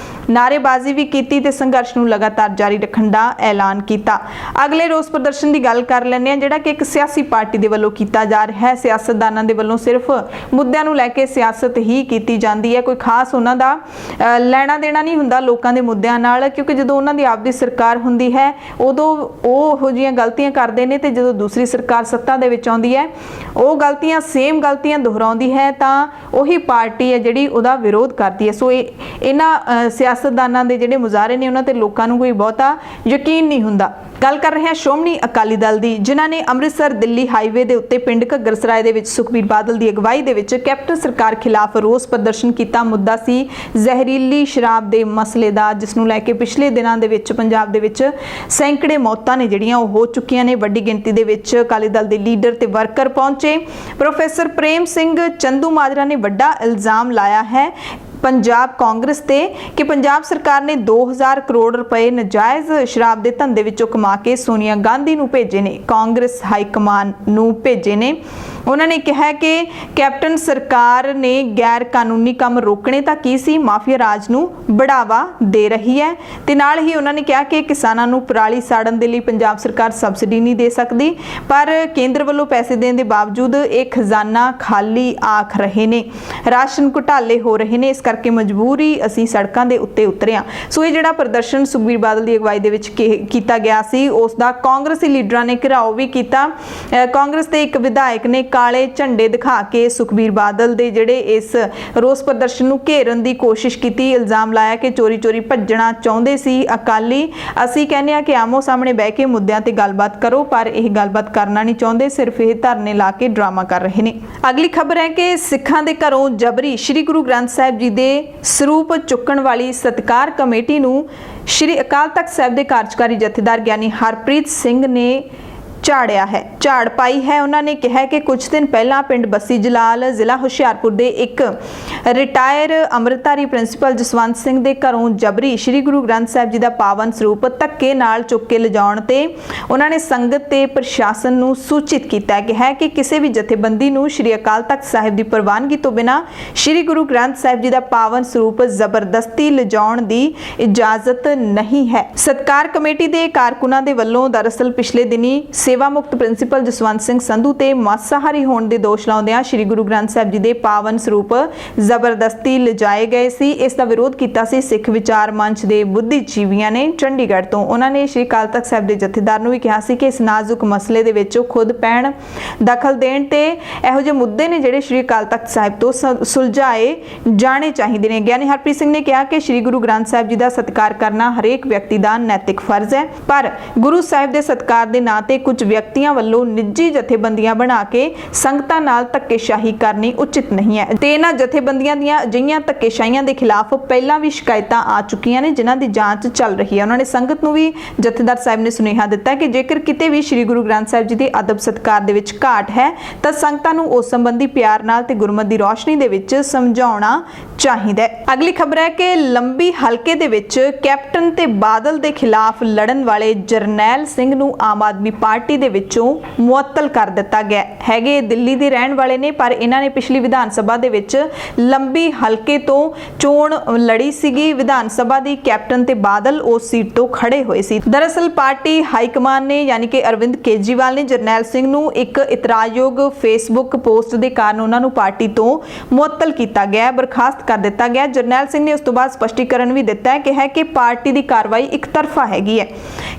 ਨਾਅਰੇਬਾਜ਼ੀ ਵੀ ਕੀਤੀ ਤੇ ਸੰਘਰਸ਼ ਨੂੰ ਲਗਾਤਾਰ ਜਾਰੀ ਰੱਖਣ ਦਾ ਐਲਾਨ ਕੀਤਾ। ਅਗਲੇ ਰੋਸ ਪ੍ਰਦਰਸ਼ਨ ਦੀ ਗੱਲ ਕਰ ਲੈਂਦੇ ਹਾਂ ਜਿਹੜਾ ਕਿ ਇੱਕ ਸਿਆਸੀ ਪਾਰਟੀ ਦੇ ਵੱਲੋਂ ਕੀਤਾ ਜਾ ਰਿਹਾ ਹੈ। ਸਿਆਸਤਦਾਨਾਂ ਦੇ ਵੱਲੋਂ ਸਿਰਫ ਮੁੱਦਿਆਂ ਨੂੰ ਲੈ ਕੇ ਸਿਆਸਤ ਹੀ ਕੀਤੀ ਜਾਂਦੀ ਹੈ, ਕੋਈ ਖਾਸ ਉਹਨਾਂ ਦਾ ਲੈਣਾ ਦੇਣਾ ਨਹੀਂ ਹੁੰਦਾ ਲੋਕਾਂ ਦੇ ਮੁੱਦਿਆਂ ਨਾਲ, ਕਿਉਂਕਿ ਜਦੋਂ ਉਹਨਾਂ ਦੀ ਆਪਦੀ ਸਰਕਾਰ ਹੁੰਦੀ ਹੈ ਉਦੋਂ ਉਹ ਇਹੋ ਜਿਹੀਆਂ ਗਲਤੀਆਂ ਕਰਦੇ ਨੇ ਤੇ ਜਦੋਂ ਦੂਸਰੀ ਸਰਕਾਰ ਸੱਤਾ ਦੇ ਵਿੱਚ ਆਉਂਦੀ ਹੈ ਉਹ ਸੇਮ ਗਲਤੀਆਂ ਦੁਹਰਾਉਂਦੀ ਹੈ ਤਾਂ ਉਹੀ ਪਾਰਟੀ ਹੈ ਜਿਹੜੀ ਉਹਦਾ ਵਿਰੋਧ ਕਰਦੀ ਹੈ। ਸੋ ਇਹਨਾਂ ਸਿਆਸਤਦਾਨਾਂ ਦੇ ਜਿਹੜੇ ਮੁਜ਼ਾਹਰੇ ਨੇ ਉਹਨਾਂ ਤੇ ਲੋਕਾਂ ਨੂੰ ਕੋਈ ਬਹੁਤਾ ਯਕੀਨ ਨਹੀਂ ਹੁੰਦਾ। ਗੱਲ ਕਰ ਰਹੇ ਹਾਂ ਸ਼੍ਰੋਮਣੀ ਅਕਾਲੀ ਦਲ ਦੀ, ਜਿਨ੍ਹਾਂ ਨੇ ਅੰਮ੍ਰਿਤਸਰ ਦਿੱਲੀ ਹਾਈਵੇ ਦੇ ਉੱਤੇ ਪਿੰਡ ਘੱਗਰਸਰਾਏ ਦੇ ਵਿੱਚ ਸੁਖਬੀਰ ਬਾਦਲ ਦੀ ਅਗਵਾਈ ਦੇ ਵਿੱਚ ਕੈਪਟਨ ਸਰਕਾਰ ਖਿਲਾਫ ਰੋਸ ਪ੍ਰਦਰਸ਼ਨ ਕੀਤਾ। ਮੁੱਦਾ ਸੀ ਜ਼ਹਿਰੀਲੀ ਸ਼ਰਾਬ ਦੇ ਮਸਲੇ ਦਾ, ਜਿਸ ਨੂੰ ਲੈ ਕੇ ਪਿਛਲੇ ਦਿਨਾਂ ਦੇ ਵਿੱਚ ਪੰਜਾਬ ਦੇ ਵਿੱਚ ਸੈਂਕੜੇ ਮੌਤਾਂ ਨੇ ਜਿਹੜੀਆਂ ਉਹ ਹੋ ਚੁੱਕੀਆਂ ਨੇ। ਵੱਡੀ ਗਿਣਤੀ ਦੇ ਵਿੱਚ ਅਕਾਲੀ ਦਲ ਦੇ ਲੀਡਰ ਤੇ ਵਰਕਰ ਪਹੁੰਚੇ। ਪ੍ਰੋਫੈਸਰ ਪ੍ਰੇਮ ਸਿੰਘ ਚੰਦੂਮਾਜਰਾ ਨੇ ਵੱਡਾ ਇਲਜ਼ਾਮ ਲਾਇਆ ਹੈ ਪੰਜਾਬ ਕਾਂਗਰਸ ਤੇ ਕਿ ਪੰਜਾਬ ਸਰਕਾਰ ਨੇ 2000 ਕਰੋੜ ਰੁਪਏ ਨਜਾਇਜ਼ ਸ਼ਰਾਬ ਦੇ ਧੰਦੇ ਵਿੱਚੋਂ ਕਮਾ ਕੇ ਸੋਨੀਆ ਗਾਂਧੀ ਨੂੰ ਭੇਜੇ ਨੇ, ਕਾਂਗਰਸ ਹਾਈ ਕਮਾਨ ਨੂੰ ਭੇਜੇ ਨੇ। ਉਹਨਾਂ ਨੇ ਕਿਹਾ ਕਿ ਕੈਪਟਨ ਸਰਕਾਰ ਨੇ ਗੈਰ ਕਾਨੂੰਨੀ ਕੰਮ ਰੋਕਣੇ ਤਾਂ ਕੀ ਸੀ, ਮਾਫੀਆ ਰਾਜ ਨੂੰ ਬੜਾਵਾ ਦੇ ਰਹੀ ਹੈ ਤੇ ਨਾਲ ਹੀ ਉਹਨਾਂ ਨੇ ਕਿਹਾ ਕਿ ਕਿਸਾਨਾਂ ਨੂੰ ਪਰਾਲੀ ਸਾੜਨ ਦੇ ਲਈ ਪੰਜਾਬ ਸਰਕਾਰ ਸਬਸਿਡੀ ਨਹੀਂ ਦੇ ਸਕਦੀ, ਪਰ ਕੇਂਦਰ ਵੱਲੋਂ ਪੈਸੇ ਦੇਣ ਦੇ ਬਾਵਜੂਦ ਇਹ ਖਜ਼ਾਨਾ ਖਾਲੀ ਆਖ ਰਹੇ ਨੇ। ਰਾਸ਼ਨ ਘੁਟਾਲੇ ਹੋ ਰਹੇ ਨੇ, ਇਸ ਕਰਕੇ ਮਜਬੂਰੀ ਅਸੀਂ ਸੜਕਾਂ ਦੇ ਉੱਤੇ ਉਤਰੇ ਹਾਂ। ਸੋ ਇਹ ਜਿਹੜਾ ਪ੍ਰਦਰਸ਼ਨ ਸੁਖਬੀਰ ਬਾਦਲ ਦੀ ਅਗਵਾਈ ਦੇ ਵਿੱਚ ਕੀਤਾ ਗਿਆ ਸੀ ਉਸ ਦਾ ਕਾਂਗਰਸੀ ਲੀਡਰਾਂ ਨੇ ਘਿਰਾਓ ਵੀ ਕੀਤਾ। ਕਾਂਗਰਸ ਦੇ ਇੱਕ ਵਿਧਾਇਕ ਨੇ ਕਾਲੇ ਝੰਡੇ ਦਿਖਾ ਕੇ ਸੁਖਬੀਰ ਬਾਦਲ ਦੇ ਜਿਹੜੇ ਇਸ ਰੋਸ ਪ੍ਰਦਰਸ਼ਨ ਨੂੰ ਘੇਰਨ ਦੀ ਕੋਸ਼ਿਸ਼ ਕੀਤੀ। ਇਲਜ਼ਾਮ ਲਾਇਆ ਕਿ ਚੋਰੀ ਭੱਜਣਾ ਚਾਹੁੰਦੇ ਸੀ ਅਕਾਲੀ। ਅਸੀਂ ਕਹਿੰਦੇ ਆ ਕਿ ਆਮੋ ਸਾਹਮਣੇ ਬਹਿ ਕੇ ਮੁੱਦਿਆਂ ਤੇ ਗੱਲਬਾਤ ਕਰੋ, ਪਰ ਇਹ ਗੱਲਬਾਤ ਕਰਨਾ ਨਹੀਂ ਚਾਹੁੰਦੇ, ਸਿਰਫ ਇਹ ਧਰਨੇ ਲਾ ਕੇ ਡਰਾਮਾ ਕਰ ਰਹੇ ਨੇ। ਅਗਲੀ ਖਬਰ ਹੈ ਕਿ ਸਿੱਖਾਂ ਦੇ ਘਰੋਂ ਜਬਰੀ ਸ੍ਰੀ ਗੁਰੂ ਗ੍ਰੰਥ ਸਾਹਿਬ ਜੀ ਦੇ ਸਰੂਪ ਚੁੱਕਣ ਵਾਲੀ ਸਤਿਕਾਰ ਕਮੇਟੀ ਨੂੰ ਸ੍ਰੀ ਅਕਾਲ ਤਖਤ ਸਾਹਿਬ ਦੇ ਕਾਰਜਕਾਰੀ ਜਥੇਦਾਰ ਗਿਆਨੀ ਹਰਪ੍ਰੀਤ ਸਿੰਘ ਨੇ ਝਾੜ ਪਾਈ ਹੈ। ਉਹਨਾਂ ਨੇ ਕਿਹਾ ਕਿ ਕੁਝ ਦਿਨ ਪਹਿਲਾਂ ਪਿੰਡ ਬੱਸੀ ਜਲਾਲ ਜ਼ਿਲ੍ਹਾ ਹੁਸ਼ਿਆਰਪੁਰ ਦੇ ਇੱਕ ਰਿਟਾਇਰ ਅੰਮ੍ਰਿਤਧਾਰੀ ਪ੍ਰਿੰਸੀਪਲ ਜਸਵੰਤ ਸਿੰਘ ਦੇ ਘਰੋਂ ਜਬਰੀ ਸ੍ਰੀ ਗੁਰੂ ਗ੍ਰੰਥ ਸਾਹਿਬ ਜੀ ਦਾ ਪਾਵਨ ਸਰੂਪ ਧੱਕੇ ਨਾਲ ਚੁੱਕ ਕੇ ਲਿਜਾਉਣ ਤੇ ਉਹਨਾਂ ਨੇ ਸੰਗਤ ਤੇ ਪ੍ਰਸ਼ਾਸਨ ਨੂੰ ਸੂਚਿਤ ਕੀਤਾ ਹੈ ਕਿ ਕਿਸੇ ਵੀ ਜਥੇਬੰਦੀ ਨੂੰ ਸ੍ਰੀ ਅਕਾਲ ਤਖਤ ਸਾਹਿਬ ਦੀ ਪ੍ਰਵਾਨਗੀ ਤੋਂ ਬਿਨਾਂ ਸ੍ਰੀ ਗੁਰੂ ਗ੍ਰੰਥ ਸਾਹਿਬ ਜੀ ਦਾ ਪਾਵਨ ਸਰੂਪ ਜ਼ਬਰਦਸਤੀ ਲਿਜਾਉਣ ਦੀ ਇਜਾਜ਼ਤ ਨਹੀਂ ਹੈ। ਸਤਕਾਰ ਕਮੇਟੀ ਦੇ ਕਾਰਕੁਨਾਂ ਦੇ ਵੱਲੋਂ ਦਰਅਸਲ ਪਿਛਲੇ ਦਿਨੀ ਸੇਵਾ ਮੁਕਤ ਪ੍ਰਿੰਸੀਪਲ ਜਸਵੰਤ ਸਿੰਘ ਸੰਧੂ ਤੇ ਮਾਸਾਹਾਰੀ ਹੋਣ ਦੇ ਦੋਸ਼ ਲਾਉਂਦਿਆਂ ਸ੍ਰੀ ਗੁਰੂ ਗ੍ਰੰਥ ਸਾਹਿਬ ਜੀ ਦੇ ਪਾਵਨ ਸਰੂਪ ਜ਼ਬਰਦਸਤੀ ਲਿਜਾਏ ਗਏ ਸੀ। ਇਸ ਦਾ ਵਿਰੋਧ ਕੀਤਾ ਸੀ ਸਿੱਖ ਵਿਚਾਰ ਮੰਚ ਦੇ ਬੁੱਧੀਜੀਵੀਆਂ ਨੇ ਚੰਡੀਗੜ੍ਹ ਤੋਂ। ਉਹਨਾਂ ਨੇ ਸ੍ਰੀ ਅਕਾਲ ਤਖਤ ਸਾਹਿਬ ਦੇ ਜਥੇਦਾਰ ਨੂੰ ਵੀ ਕਿਹਾ ਸੀ ਕਿ ਇਸ ਨਾਜ਼ੁਕ ਮਸਲੇ ਦੇ ਵਿੱਚ ਖੁਦ ਪੈਣ, ਦਖਲ ਦੇਣ ਤੇ ਇਹੋ ਜਿਹੇ ਮੁੱਦੇ ਨੇ ਜਿਹੜੇ ਸ੍ਰੀ ਅਕਾਲ ਤਖਤ ਸਾਹਿਬ ਤੋਂ ਸੁਲਝਾਏ ਜਾਣੇ ਚਾਹੀਦੇ ਨੇ। ਗਿਆਨੀ ਹਰਪ੍ਰੀਤ ਸਿੰਘ ਨੇ ਕਿਹਾ ਕਿ ਸ੍ਰੀ ਗੁਰੂ ਗ੍ਰੰਥ ਸਾਹਿਬ ਜੀ ਦਾ ਸਤਿਕਾਰ ਕਰਨਾ ਹਰੇਕ ਵਿਅਕਤੀ ਦਾ ਨੈਤਿਕ ਫਰਜ਼ ਹੈ, ਪਰ ਗੁਰੂ ਸਾਹਿਬ ਦੇ ਸਤਿਕਾਰ ਦੇ ਨਾਂ ਤੇ ਕੁਝ ਵਿਅਕਤੀਆਂ ਵੱਲੋਂ ਨਿੱਜੀ ਜਥੇਬੰਦੀਆਂ ਬਣਾ ਕੇ ਸੰਗਤਾਂ ਨਾਲ ਧੱਕੇਸ਼ਾਹੀ ਕਰਨੀ ਉਚਿਤ ਨਹੀਂ ਹੈ ਤੇ ਇਹਨਾਂ ਜਥੇਬੰਦੀਆਂ ਦੀਆਂ ਅਜਿਹੀਆਂ ਧੱਕੇਸ਼ਾਹੀਆਂ ਦੇ ਖਿਲਾਫ ਪਹਿਲਾਂ ਵੀ ਸ਼ਿਕਾਇਤਾਂ ਆ ਚੁੱਕੀਆਂ ਨੇ, ਜਿਨ੍ਹਾਂ ਦੀ ਜਾਂਚ ਚੱਲ ਰਹੀ ਹੈ। ਉਹਨਾਂ ਨੇ ਸੰਗਤ ਨੂੰ ਵੀ ਜਥੇਦਾਰ ਸਾਹਿਬ ਨੇ ਸੁਨੇਹਾ ਦਿੱਤਾ ਕਿ ਜੇਕਰ ਕਿਤੇ ਵੀ ਸ੍ਰੀ ਗੁਰੂ ਗ੍ਰੰਥ ਸਾਹਿਬ ਜੀ ਦੇ ਅਦਬ ਸਤਿਕਾਰ ਦੇ ਵਿੱਚ ਘਾਟ ਹੈ ਤਾਂ ਸੰਗਤਾਂ ਨੂੰ ਉਸ ਸੰਬੰਧੀ ਪਿਆਰ ਨਾਲ ਤੇ ਗੁਰਮਤਿ ਦੀ ਰੋਸ਼ਨੀ ਦੇ ਵਿੱਚ ਸਮਝਾਉਣਾ ਚਾਹੀਦਾ ਹੈ। ਅਗਲੀ ਖਬਰ ਹੈ ਕਿ ਲੰਬੀ ਹਲਕੇ ਦੇ ਵਿੱਚ ਕੈਪਟਨ ਤੇ ਬਾਦਲ ਦੇ ਖਿਲਾਫ ਲੜਨ ਵਾਲੇ ਜਰਨੈਲ ਸਿੰਘ ਨੂੰ ਆਮ ਆਦਮੀ ਪਾਰਟੀ ਦੇ ਵਿੱਚੋਂ ਮੁਅੱਤਲ ਕਰ ਦਿੱਤਾ ਗਿਆ ਹੈਗੇ। ਦਿੱਲੀ ਦੇ ਰਹਿਣ ਵਾਲੇ ਨੇ, ਪਰ ਇਹਨਾਂ ਨੇ ਪਿਛਲੀ ਵਿਧਾਨ ਸਭਾ ਦੇ ਵਿੱਚ ਲੰਬੀ ਹਲਕੇ ਤੋਂ ਚੋਣ ਲੜੀ ਸੀਗੀ। ਵਿਧਾਨ ਸਭਾ ਦੀ ਕੈਪਟਨ ਤੇ ਬਾਦਲ ਉਸ ਸੀਟ ਤੋਂ ਖੜੇ ਹੋਏ ਸੀ। ਦਰਅਸਲ ਪਾਰਟੀ ਹਾਈ ਕਮਾਨ ਨੇ ਯਾਨੀ ਕਿ ਅਰਵਿੰਦ ਕੇਜਰੀਵਾਲ ਨੇ ਜਰਨੈਲ ਸਿੰਘ ਨੂੰ ਇੱਕ ਇਤਰਾਜ਼ਯੋਗ ਫੇਸਬੁੱਕ ਪੋਸਟ ਦੇ ਕਾਰਨ ਉਹਨਾਂ ਨੂੰ ਪਾਰਟੀ ਤੋਂ ਮੁਅੱਤਲ ਕੀਤਾ ਗਿਆ, ਬਰਖਾਸਤ ਕਰ ਦਿੱਤਾ ਗਿਆ। ਜਰਨੈਲ ਸਿੰਘ ਨੇ ਉਸ ਤੋਂ ਬਾਅਦ ਸਪਸ਼ਟੀਕਰਨ ਵੀ ਦਿੱਤਾ ਹੈ ਕਿ ਪਾਰਟੀ ਦੀ ਕਾਰਵਾਈ ਇੱਕ ਤਰਫਾ ਹੈਗੀ ਹੈ।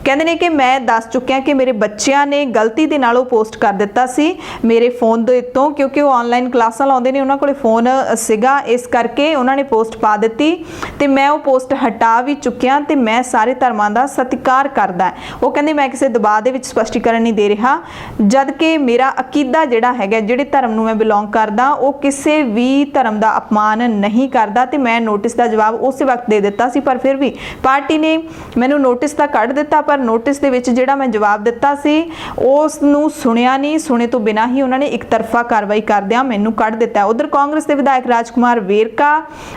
ਕਹਿੰਦੇ ਨੇ ਕਿ ਮੈਂ ਦੱਸ ਚੁੱਕਿਆ ਕਿ ਮੇਰੇ ਬੱਚਿਆਂ ਨੇ ਗਲਤੀ ਦੇ ਨਾਲ ਉਹ ਪੋਸਟ ਕਰ ਦਿੱਤਾ ਸੀ ਮੇਰੇ ਫੋਨ ਦੇ ਉੱਤੋਂ, ਕਿਉਂਕਿ ਉਹ ਆਨਲਾਈਨ ਕਲਾਸਾਂ ਲਾਉਂਦੇ ਨੇ, ਉਹਨਾਂ ਕੋਲੇ ਫੋਨ ਸੀਗਾ, ਇਸ ਕਰਕੇ ਉਹਨਾਂ ਨੇ ਪੋਸਟ ਪਾ ਦਿੱਤੀ ਤੇ ਮੈਂ ਉਹ ਪੋਸਟ ਹਟਾ ਵੀ ਚੁੱਕਿਆ ਤੇ ਮੈਂ ਸਾਰੇ ਧਰਮਾਂ ਦਾ ਸਤਿਕਾਰ ਕਰਦਾ। ਉਹ ਕਹਿੰਦੇ ਮੈਂ ਕਿਸੇ ਦਬਾਅ ਦੇ ਵਿੱਚ ਸਪਸ਼ਟੀਕਰਨ ਨਹੀਂ ਦੇ ਰਿਹਾ, ਜਦ ਕਿ ਮੇਰਾ ਅਕੀਦਾ ਜਿਹੜਾ ਹੈਗਾ, ਜਿਹੜੇ ਧਰਮ ਨੂੰ ਮੈਂ ਬਿਲੋਂਗ ਕਰਦਾ, ਉਹ ਕਿਸੇ ਵੀ ਧਰਮ ਦਾ ਅਪਮਾਨ ਨਹੀਂ ਕਰਦਾ ਤੇ ਮੈਂ ਨੋਟਿਸ ਦਾ ਜਵਾਬ ਉਸੇ ਵਕਤ ਦੇ ਦਿੱਤਾ ਸੀ। ਪਰ ਫਿਰ ਵੀ ਪਾਰਟੀ ਨੇ ਮੈਨੂੰ ਨੋਟਿਸ ਤਾਂ ਕੱਢ ਦਿੱਤਾ, ਪਰ ਨੋਟਿਸ ਦੇ ਵਿੱਚ ਜਿਹੜਾ ਮੈਂ ਜਵਾਬ ਦਿੱਤਾ ਸੀ ਉਸ ਨੂੰ ਸੁਣਿਆ ਨਹੀਂ, ਸੁਣੇ ਤੋਂ ਬਿਨਾਂ ਹੀ ਉਹਨਾਂ ਨੇ ਇੱਕ ਤਰਫਾ ਕਾਰਵਾਈ ਕਰਦਿਆਂ ਮੈਨੂੰ ਕੱਢ ਦਿੱਤਾ। ਉਧਰ ਕਾਂਗਰਸ ਦੇ ਵਿਧਾਇਕ ਰਾਜਕੁਮਾਰ ਵੇਰਕਾ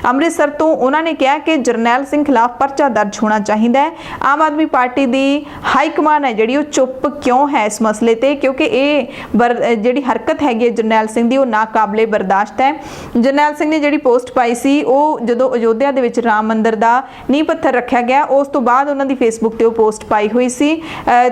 ਅੰਮ੍ਰਿਤਸਰ ਤੋਂ, ਉਹਨਾਂ ਨੇ ਕਿਹਾ ਕਿ ਜਰਨੈਲ ਸਿੰਘ ਖਿਲਾਫ ਪਰਚਾ ਦਰਜ ਹੋਣਾ ਚਾਹੀਦਾ ਹੈ। ਆਮ ਆਦਮੀ ਪਾਰਟੀ ਦੀ ਹਾਈ ਕਮਾਨ ਹੈ ਜਿਹੜੀ ਉਹ ਚੁੱਪ ਕਿਉਂ ਹੈ ਇਸ ਮਸਲੇ ਤੇ, ਕਿਉਂਕਿ ਇਹ ਜਿਹੜੀ ਹਰਕਤ ਹੈਗੀ ਜਰਨੈਲ ਸਿੰਘ ਦੀ ਉਹ ਨਾਕਾਬਲੇ ਬਰਦਾਸ਼ਤ ਹੈ। ਜਰਨੈਲ ਸਿੰਘ ਨੇ ਜਿਹੜੀ ਪੋਸਟ ਪਾਈ ਸੀ ਉਹ ਜਦੋਂ ਅਯੋਧਿਆ ਦੇ ਵਿੱਚ ਰਾਮ ਮੰਦਿਰ ਦਾ ਨੀਂਹ ਪੱਥਰ ਰੱਖਿਆ ਗਿਆ ਉਸ ਤੋਂ ਬਾਅਦ ਉਹਨਾਂ ਦੀ ਫੇਸਬੁੱਕ ਤੇ ਉਹ ਪੋਸਟ ਪਾਈ ਹੋਈ ਸੀ।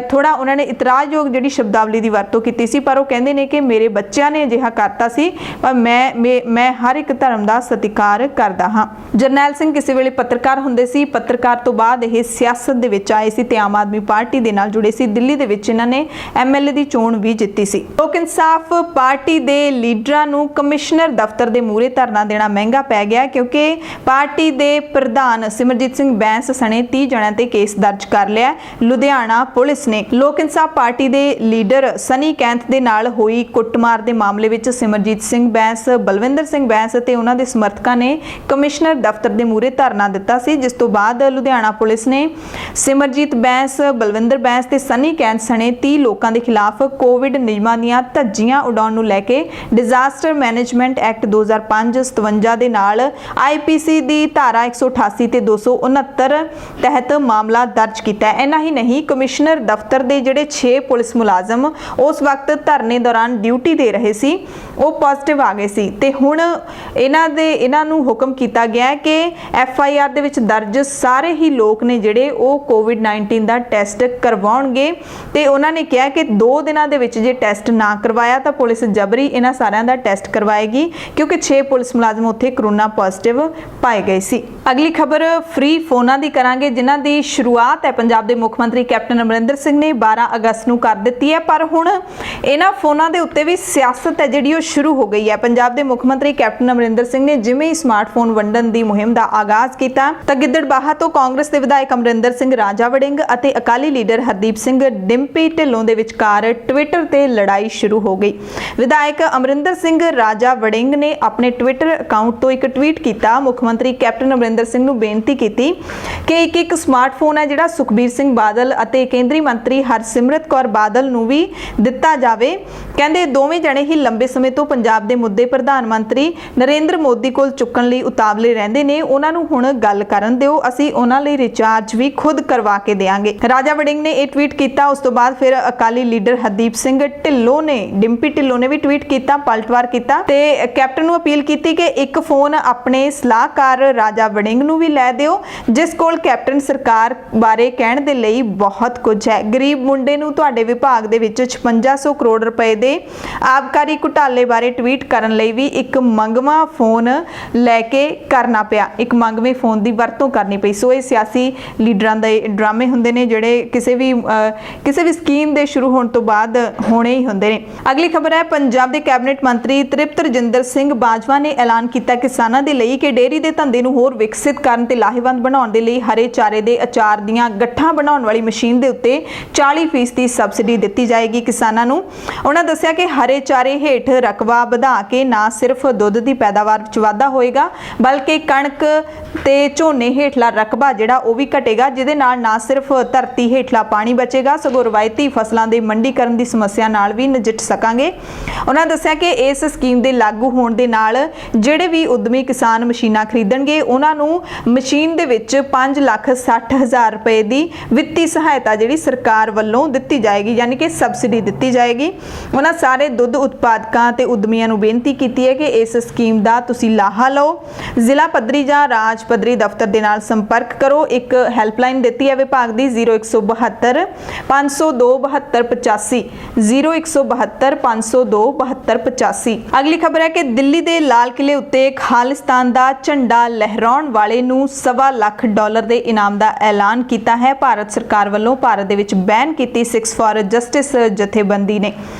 ਥੋੜਾ ਉਹਨਾਂ ਨੇ ਇਤਰਾਜ਼ਯੋਗ ਜਿਹੜੀ ਸ਼ਬਦਾਵਲੀ ਦੀ ਵਰਤੋਂ ਕੀਤੀ ਸੀ, ਪਰ ਉਹ ਕਹਿੰਦੇ ਨੇ ਕਿ ਮੇਰੇ ਬੱਚਿਆਂ ਨੇ ਅਜਿਹਾ ਕਰਤਾ ਸੀ, ਪਰ ਮੈਂ ਹਰ ਇੱਕ ਧਰਮ ਦਾ ਸਤਿਕਾਰ ਕਰਦਾ ਹਾਂ। ਜਰਨੈਲ ਸਿੰਘ ਕਿਸੇ ਵੇਲੇ ਪੱਤਰਕਾਰ ਹੁੰਦੇ ਸੀ, ਪੱਤਰਕਾਰ ਤੋਂ ਬਾਅਦ ਇਹ ਸਿਆਸਤ ਦੇ ਵਿੱਚ ਆਏ ਸੀ ਤੇ ਆਮ ਆਦਮੀ ਪਾਰਟੀ ਦੇ ਨਾਲ ਜੁੜੇ ਸੀ। ਦਿੱਲੀ ਦੇ ਵਿੱਚ ਇਹਨਾਂ ਨੇ ਐਮਐਲਏ ਦੀ ਚੋਣ ਵੀ ਜਿੱਤੀ ਸੀ। ਲੋਕ ਇਨਸਾਫ ਪਾਰਟੀ ਦੇ ਲੀਡਰਾਂ ਨੂੰ ਕਮਿਸ਼ਨਰ ਦਫ਼ਤਰ ਦੇ ਮੂਹਰੇ ਧਰਨਾ ਦੇਣਾ ਮਹਿੰਗਾ ਪੈ ਗਿਆ, ਕਿਉਂਕਿ ਪਾਰਟੀ ਦੇ ਪ੍ਰਧਾਨ ਸਿਮਰਜੀਤ ਸਿੰਘ ਬੈਂਸ ਸਣੇ 30 ਜਣਿਆਂ ਤੇ ਕੇਸ ਦਰਜ ਕਰ ਲਿਆ ਲੁਧਿਆਣਾ ਪੁਲਿਸ ਨੇ। ਲੋਕ ਇਨਸਾਫ ਪਾਰਟੀ ਦੇ ਲੀਡਰ ਸਨੀ ਕੈਂਥ ਦੇ ਨਾਲ ਹੋਈ ਕੁੱਟਮਾਰ ਦੇ ਮਾਮਲੇ ਵਿੱਚ ਸਿਮਰਜੀਤ ਸਿੰਘ ਬੈਂਸ, ਬਲਵਿੰਦਰ ਸਿੰਘ ਬੈਂਸ ਤੇ ਉਹਨਾਂ ਦੇ ਸਮਰਥਕਾਂ ਨੇ ਕਮਿਸ਼ਨਰ ਦਫ਼ਤਰ ਦੇ ਮੂਹਰੇ ਧਰਨਾ ਦਿੱਤਾ ਸੀ, ਜਿਸ ਤੋਂ ਬਾਅਦ ਲੁਧਿਆਣਾ ਪੁਲਿਸ ਨੇ ਸਿਮਰਜੀਤ ਬੈਂਸ, ਬਲਵਿੰਦਰ ਬੈਂਸ ਤੇ ਸਨੀ ਕੈਂਥ ਸਣੇ 30 ਲੋਕਾਂ ਦੇ ਖਿਲਾਫ ਕੋਵਿਡ ਨਿਯਮਾਂ ਦੀਆਂ ਧੱਜੀਆਂ ਉਡਾਉਣ ਨੂੰ ਲੈ ਕੇ ਡਿਜ਼ਾਸਟਰ ਮੈਨੇਜਮੈਂਟ ਐਕਟ 2005 57 ਦੇ ਨਾਲ ਆਈਪੀਸੀ ਦੀ ਧਾਰਾ 188 ਤੇ 269 ਤਹਿਤ ਮਾਮਲਾ ਦਰਜ ਕੀਤਾ ਹੈ। ਇੰਨਾ ਹੀ ਨਹੀਂ, ਕਮਿਸ਼ਨਰ ਦਫ਼ਤਰ ਦੇ ਜਿਹੜੇ 6 ਪੁਲਿਸ ਮੁਲਾਜ਼ਮ ਉਸ ਵਕਤ ਧਰਨੇ ਦੌਰਾਨ ਡਿਊਟੀ ਦੇ ਰਹੇ ਸੀ ਉਹ ਪੋਜ਼ਿਟਿਵ ਆ ਗਏ ਸੀ ਤੇ ਹੁਣ ਇਹਨਾਂ ਨੂੰ ਹੁਕਮ ਕੀਤਾ ਗਿਆ ਹੈ ਕਿ ਐਫਆਈਆਰ ਦੇ ਵਿੱਚ ਦਰਜ ਸਾਰੇ ਹੀ ਲੋਕ ਨੇ ਜਿਹੜੇ ਉਹ ਕੋਵਿਡ-19 ਦਾ ਟੈਸਟ ਕਰਵਾਉਣਗੇ ਤੇ ਉਹਨਾਂ ਨੇ ਕਿਹਾ ਕਿ 2 ਦਿਨਾਂ ਦੇ ਵਿੱਚ ਜੇ ਟੈਸਟ ਨਾ ਕਰਵਾਇਆ ਤਾਂ ਪੁਲਿਸ ਜਬਰੀ ਇਹਨਾਂ ਸਾਰਿਆਂ ਦਾ ਟੈਸਟ ਕਰਵਾਏਗੀ, ਕਿਉਂਕਿ 6 ਪੁਲਿਸ ਮੁਲਾਜ਼ਮ ਉੱਥੇ ਕਰੋਨਾ ਪੋਜ਼ਿਟਿਵ ਪਾਏ ਗਏ ਸੀ। ਅਗਲੀ ਖਬਰ ਫ੍ਰੀ ਫੋਨਾਂ ਦੀ ਕਰਾਂਗੇ, ਜਿਨ੍ਹਾਂ ਦੀ ਸ਼ੁਰੂਆਤ ਹੈ ਪੰਜਾਬ ਦੇ ਮੁੱਖ ਮੰਤਰੀ ਕੈਪਟਨ ਅਮਰਿੰਦਰ ਸਿੰਘ ਨੇ 12 ਅਗਸਤ ਨੂੰ ਕਰ ਦਿੱਤੀ ਹੈ, ਪਰ ਹੁਣ ਇਹਨਾਂ ਫੋਨਾਂ ਦੇ ਉੱਤੇ ਵੀ ਸਿਆਸਤ ਹੈ ਜਿਹੜੀ ਉਹ ਸ਼ੁਰੂ ਹੋ ਗਈ ਹੈ। ਪੰਜਾਬ ਦੇ ਮੁੱਖ ਮੰਤਰੀ ਕੈਪਟਨ ਅਮਰਿੰਦਰ ਸਿੰਘ ਨੇ ਜਿਵੇਂ ਹੀ ਸਮਾਰਟਫੋਨ ਵੰਡਣ ਦੀ ਮੁਹਿੰਮ ਦਾ ਆਗਾਜ਼ ਕੀਤਾ ਤਾਂ ਗਿੱਦੜਬਾਹਾ ਤੋਂ ਕਾਂਗਰਸ ਦੇ ਵਿਧਾਇਕ ਅਮਰਿੰਦਰ ਸਿੰਘ ਰਾਜਾ ਵੜਿੰਗ ਅਤੇ ਅਕਾਲੀ ਲੀਡਰ ਹਰਦੀਪ ਸਿੰਘ ਡਿੰਪੀ ਢਿੱਲੋਂ ਦੇ ਵਿਚਕਾਰ ਟਵਿੱਟਰ ਤੇ ਲੜਾਈ ਸ਼ੁਰੂ ਹੋ ਗਈ। ਵਿਧਾਇਕ ਅਮਰਿੰਦਰ ਸਿੰਘ ਰਾਜਾ ਵੜਿੰਗ ਨੇ ਆਪਣੇ ਟਵਿੱਟਰ ਅਕਾਊਂਟ ਤੋਂ ਇੱਕ ਟਵੀਟ ਕੀਤਾ, ਮੁੱਖ ਮੰਤਰੀ ਕੈਪਟਨ ਅਮਰਿੰਦਰ ਸਿੰਘ ਨੂੰ ਬੇਨਤੀ ਕੀਤੀ ਕਿ ਇੱਕ ਸਮਾਰਟਫੋਨ ਹੈ ਜਿਹੜਾ ਸੁਖਬੀਰ ਸਿੰਘ ਬਾਦਲ ਅਤੇ ਕੇਂਦਰੀ ਮੰਤਰੀ ਹਰਸਿਮਰਤ ਕੌਰ ਬਾਦਲ ਨੂੰ ਵੀ ਦਿੱਤਾ ਜਾਵੇ। ਕਹਿੰਦੇ ਦੋਵੇਂ ਜਣੇ ਹੀ ਲੰਬੇ ਸਮੇਂ ਤੋਂ ਪੰਜਾਬ ਦੇ ਮੁੱਦੇ ਪ੍ਰਧਾਨ ਮੰਤਰੀ ਨਰਿੰਦਰ ਨਰਿੰਦਰ ਮੋਦੀ ਕੋਲ ਚੁੱਕਣ ਲਈ ਉਤਾਵਲੇ ਰਹਿੰਦੇ ਨੇ, ਉਹਨਾਂ ਨੂੰ ਹੁਣ ਗੱਲ ਕਰਨ ਦਿਓ, ਅਸੀਂ ਉਹਨਾਂ ਲਈ ਰਿਚਾਰਜ ਵੀ ਖੁਦ ਕਰਵਾ ਕੇ ਦੇਵਾਂਗੇ। ਰਾਜਾ ਵੜਿੰਗ ਨੇ ਇਹ ਟਵੀਟ ਕੀਤਾ। ਉਸ ਤੋਂ ਬਾਅਦ ਫਿਰ ਅਕਾਲੀ ਲੀਡਰ ਹਰਦੀਪ ਸਿੰਘ ਢਿੱਲੋਂ ਨੇ, ਡਿੰਪੀ ਢਿੱਲੋਂ ਨੇ ਵੀ ਟਵੀਟ ਕੀਤਾ, ਪਲਟਵਾਰ ਕੀਤਾ ਤੇ ਕੈਪਟਨ ਨੂੰ ਅਪੀਲ ਕੀਤੀ ਕਿ ਇੱਕ ਫੋਨ ਆਪਣੇ ਸਲਾਹਕਾਰ ਰਾਜਾ ਵੜਿੰਗ ਨੂੰ ਵੀ ਲੈ ਦਿਓ, ਜਿਸ ਕੋਲ ਕੈਪਟਨ ਸਰਕਾਰ ਬਾਰੇ ਕਹਿਣ ਦੇ ਲਈ ਬਹੁਤ ਕੁਝ ਹੈ। ਗਰੀਬ ਮੁੰਡੇ ਨੂੰ ਤੁਹਾਡੇ ਵਿਭਾਗ ਦੇ ਵਿੱਚ 5600 ਕਰੋੜ ਰੁਪਏ ਦੇ ਆਬਕਾਰੀ ਘੁਟਾਲੇ ਬਾਰੇ ਟਵੀਟ ਕਰਨ ਲਈ ਵੀ ਇੱਕ ਮੰਗਵਾ ਫੋਨ ਲੈ ਕੇ ਕਰਨਾ ਪਿਆ, ਇੱਕ ਮੰਗਵੇਂ ਫੋਨ ਦੀ ਵਰਤੋਂ ਕਰਨੀ ਪਈ। ਸੋ ਇਹ ਸਿਆਸੀ ਲੀਡਰਾਂ ਦੇ ਡਰਾਮੇ ਹੁੰਦੇ ਨੇ ਜਿਹੜੇ ਕਿਸੇ ਵੀ ਸਕੀਮ ਦੇ ਸ਼ੁਰੂ ਹੋਣ ਤੋਂ ਬਾਅਦ ਹੋਣੇ ਹੀ ਹੁੰਦੇ ਨੇ। ਅਗਲੀ ਖਬਰ ਹੈ, ਪੰਜਾਬ ਦੇ ਕੈਬਨਿਟ ਮੰਤਰੀ ਤ੍ਰਿਪਤ ਰਜਿੰਦਰ ਸਿੰਘ ਬਾਜਵਾ ਨੇ ਐਲਾਨ ਕੀਤਾ ਕਿਸਾਨਾਂ ਦੇ ਲਈ ਕਿ ਡੇਅਰੀ ਦੇ ਧੰਦੇ ਨੂੰ ਹੋਰ ਵਿਕਸਿਤ ਕਰਨ ਤੇ ਲਾਹੇਵੰਦ ਬਣਾਉਣ ਦੇ ਲਈ ਹਰੇ ਚਾਰੇ ਦੇ ਅਚਾਰ ਦੀਆਂ ਗੱਠਾਂ ਬਣਾਉਣ ਵਾਲੀ ਮਸ਼ੀਨ ਦੇ ਉੱਤੇ 40% ਸਬਸਿਡੀ ਦਿੱਤੀ ਜਾਏਗੀ ਕਿਸਾਨਾਂ ਨੂੰ। ਉਹਨਾਂ ਦੱਸਿਆ ਕਿ ਹਰੇ ਚਾਰੇ ਹੇਠ ਰਕਬਾ ਵਧਾ ਕੇ ਨਾ ਸਿਰਫ ਦੁੱਧ ਦੀ ਪੈਦਾਵਾਰ ਵਿੱਚ ਵਾਧਾ ਹੋਏਗਾ, ਬਲਕਿ ਕਣਕ ਤੇ ਝੋਨੇ ਹੇਠਲਾ ਰਕਬਾ ਜਿਹੜਾ ਉਹ ਵੀ ਘਟੇਗਾ, ਜਿਹਦੇ ਨਾਲ ਨਾ ਸਿਰਫ ਧਰਤੀ ਹੇਠਲਾ ਪਾਣੀ ਬਚੇਗਾ, ਸਗੋਂ ਰਵਾਇਤੀ ਫਸਲਾਂ ਦੇ ਮੰਡੀਕਰਨ ਦੀ ਸਮੱਸਿਆ ਨਾਲ ਵੀ ਨਜਿੱਠ ਸਕਾਂਗੇ। ਉਹਨਾਂ ਦੱਸਿਆ ਕਿ ਇਸ ਸਕੀਮ ਦੇ ਲਾਗੂ ਹੋਣ ਦੇ ਨਾਲ ਜਿਹੜੇ ਵੀ ਉਦਮੀ ਕਿਸਾਨ ਮਸ਼ੀਨਾਂ ਖਰੀਦਣਗੇ ਉਹਨਾਂ ਨੂੰ ਮਸ਼ੀਨ ਦੇ ਵਿੱਚ 5,60,000 ਰੁਪਏ ਦੀ ਵਿੱਤੀ ਸਹਾਇਤਾ ਜਿਹੜੀ ਸਰਕਾਰ ਵੱਲੋਂ ਦਿੱਤੀ ਜਾਏਗੀ, ਯਾਨੀ ਕਿ ਸਬਸਿਡੀ ਦਿੱਤੀ ਜਾਏਗੀ। ਉਹਨਾਂ ਸਾਰੇ ਦੁੱਧ ਉਤਪਾਦਕਾਂ ਤੇ ਉਦਮੀਆਂ ਨੂੰ ਬੇਨਤੀ ਕੀਤੀ ਹੈ ਕਿ ਇਸ ਸਕੀਮ ਦਾ ਤੁਸੀਂ ਲਾਹਾ ਲਓ। ਜ਼ਿਲ੍ਹਾ ਪੱਧਰੀ ਜਾਂ ਰਾਜ ਪੱਧਰੀ ਦਫ਼ਤਰ ਦੇ ਨਾਲ ਸੰਪਰਕ ਕਰੋ। ਇੱਕ ਹੈਲਪਲਾਈਨ ਦਿੱਤੀ ਹੈ ਵਿਭਾਗ ਦੀ 0172 502 7285 0172 502 7285। ਅਗਲੀ ਖਬਰ ਹੈ ਕਿ ਦਿੱਲੀ ਦੇ ਲਾਲ ਕਿਲੇ ਉੱਤੇ ਖਾਲਿਸਤਾਨ ਦਾ ਝੰਡਾ ਲਹਿਰਾਉਣ ਵਾਲੇ ਨੂੰ $1.25 ਲੱਖ ਦੇ ਇਨਾਮ ਦਾ ਐਲਾਨ ਕੀਤਾ ਹੈ। ਭਾਰਤ ਸਰਕਾਰ ਵੱਲੋਂ ਭਾਰਤ ਦੇ ਵਿੱਚ ਬੈਨ ਕੀਤੀ ਸਿੱਖਸ ਫਾਰ ਜਸਟਿਸ ਜਥੇਬੰਦੀ ਨੇ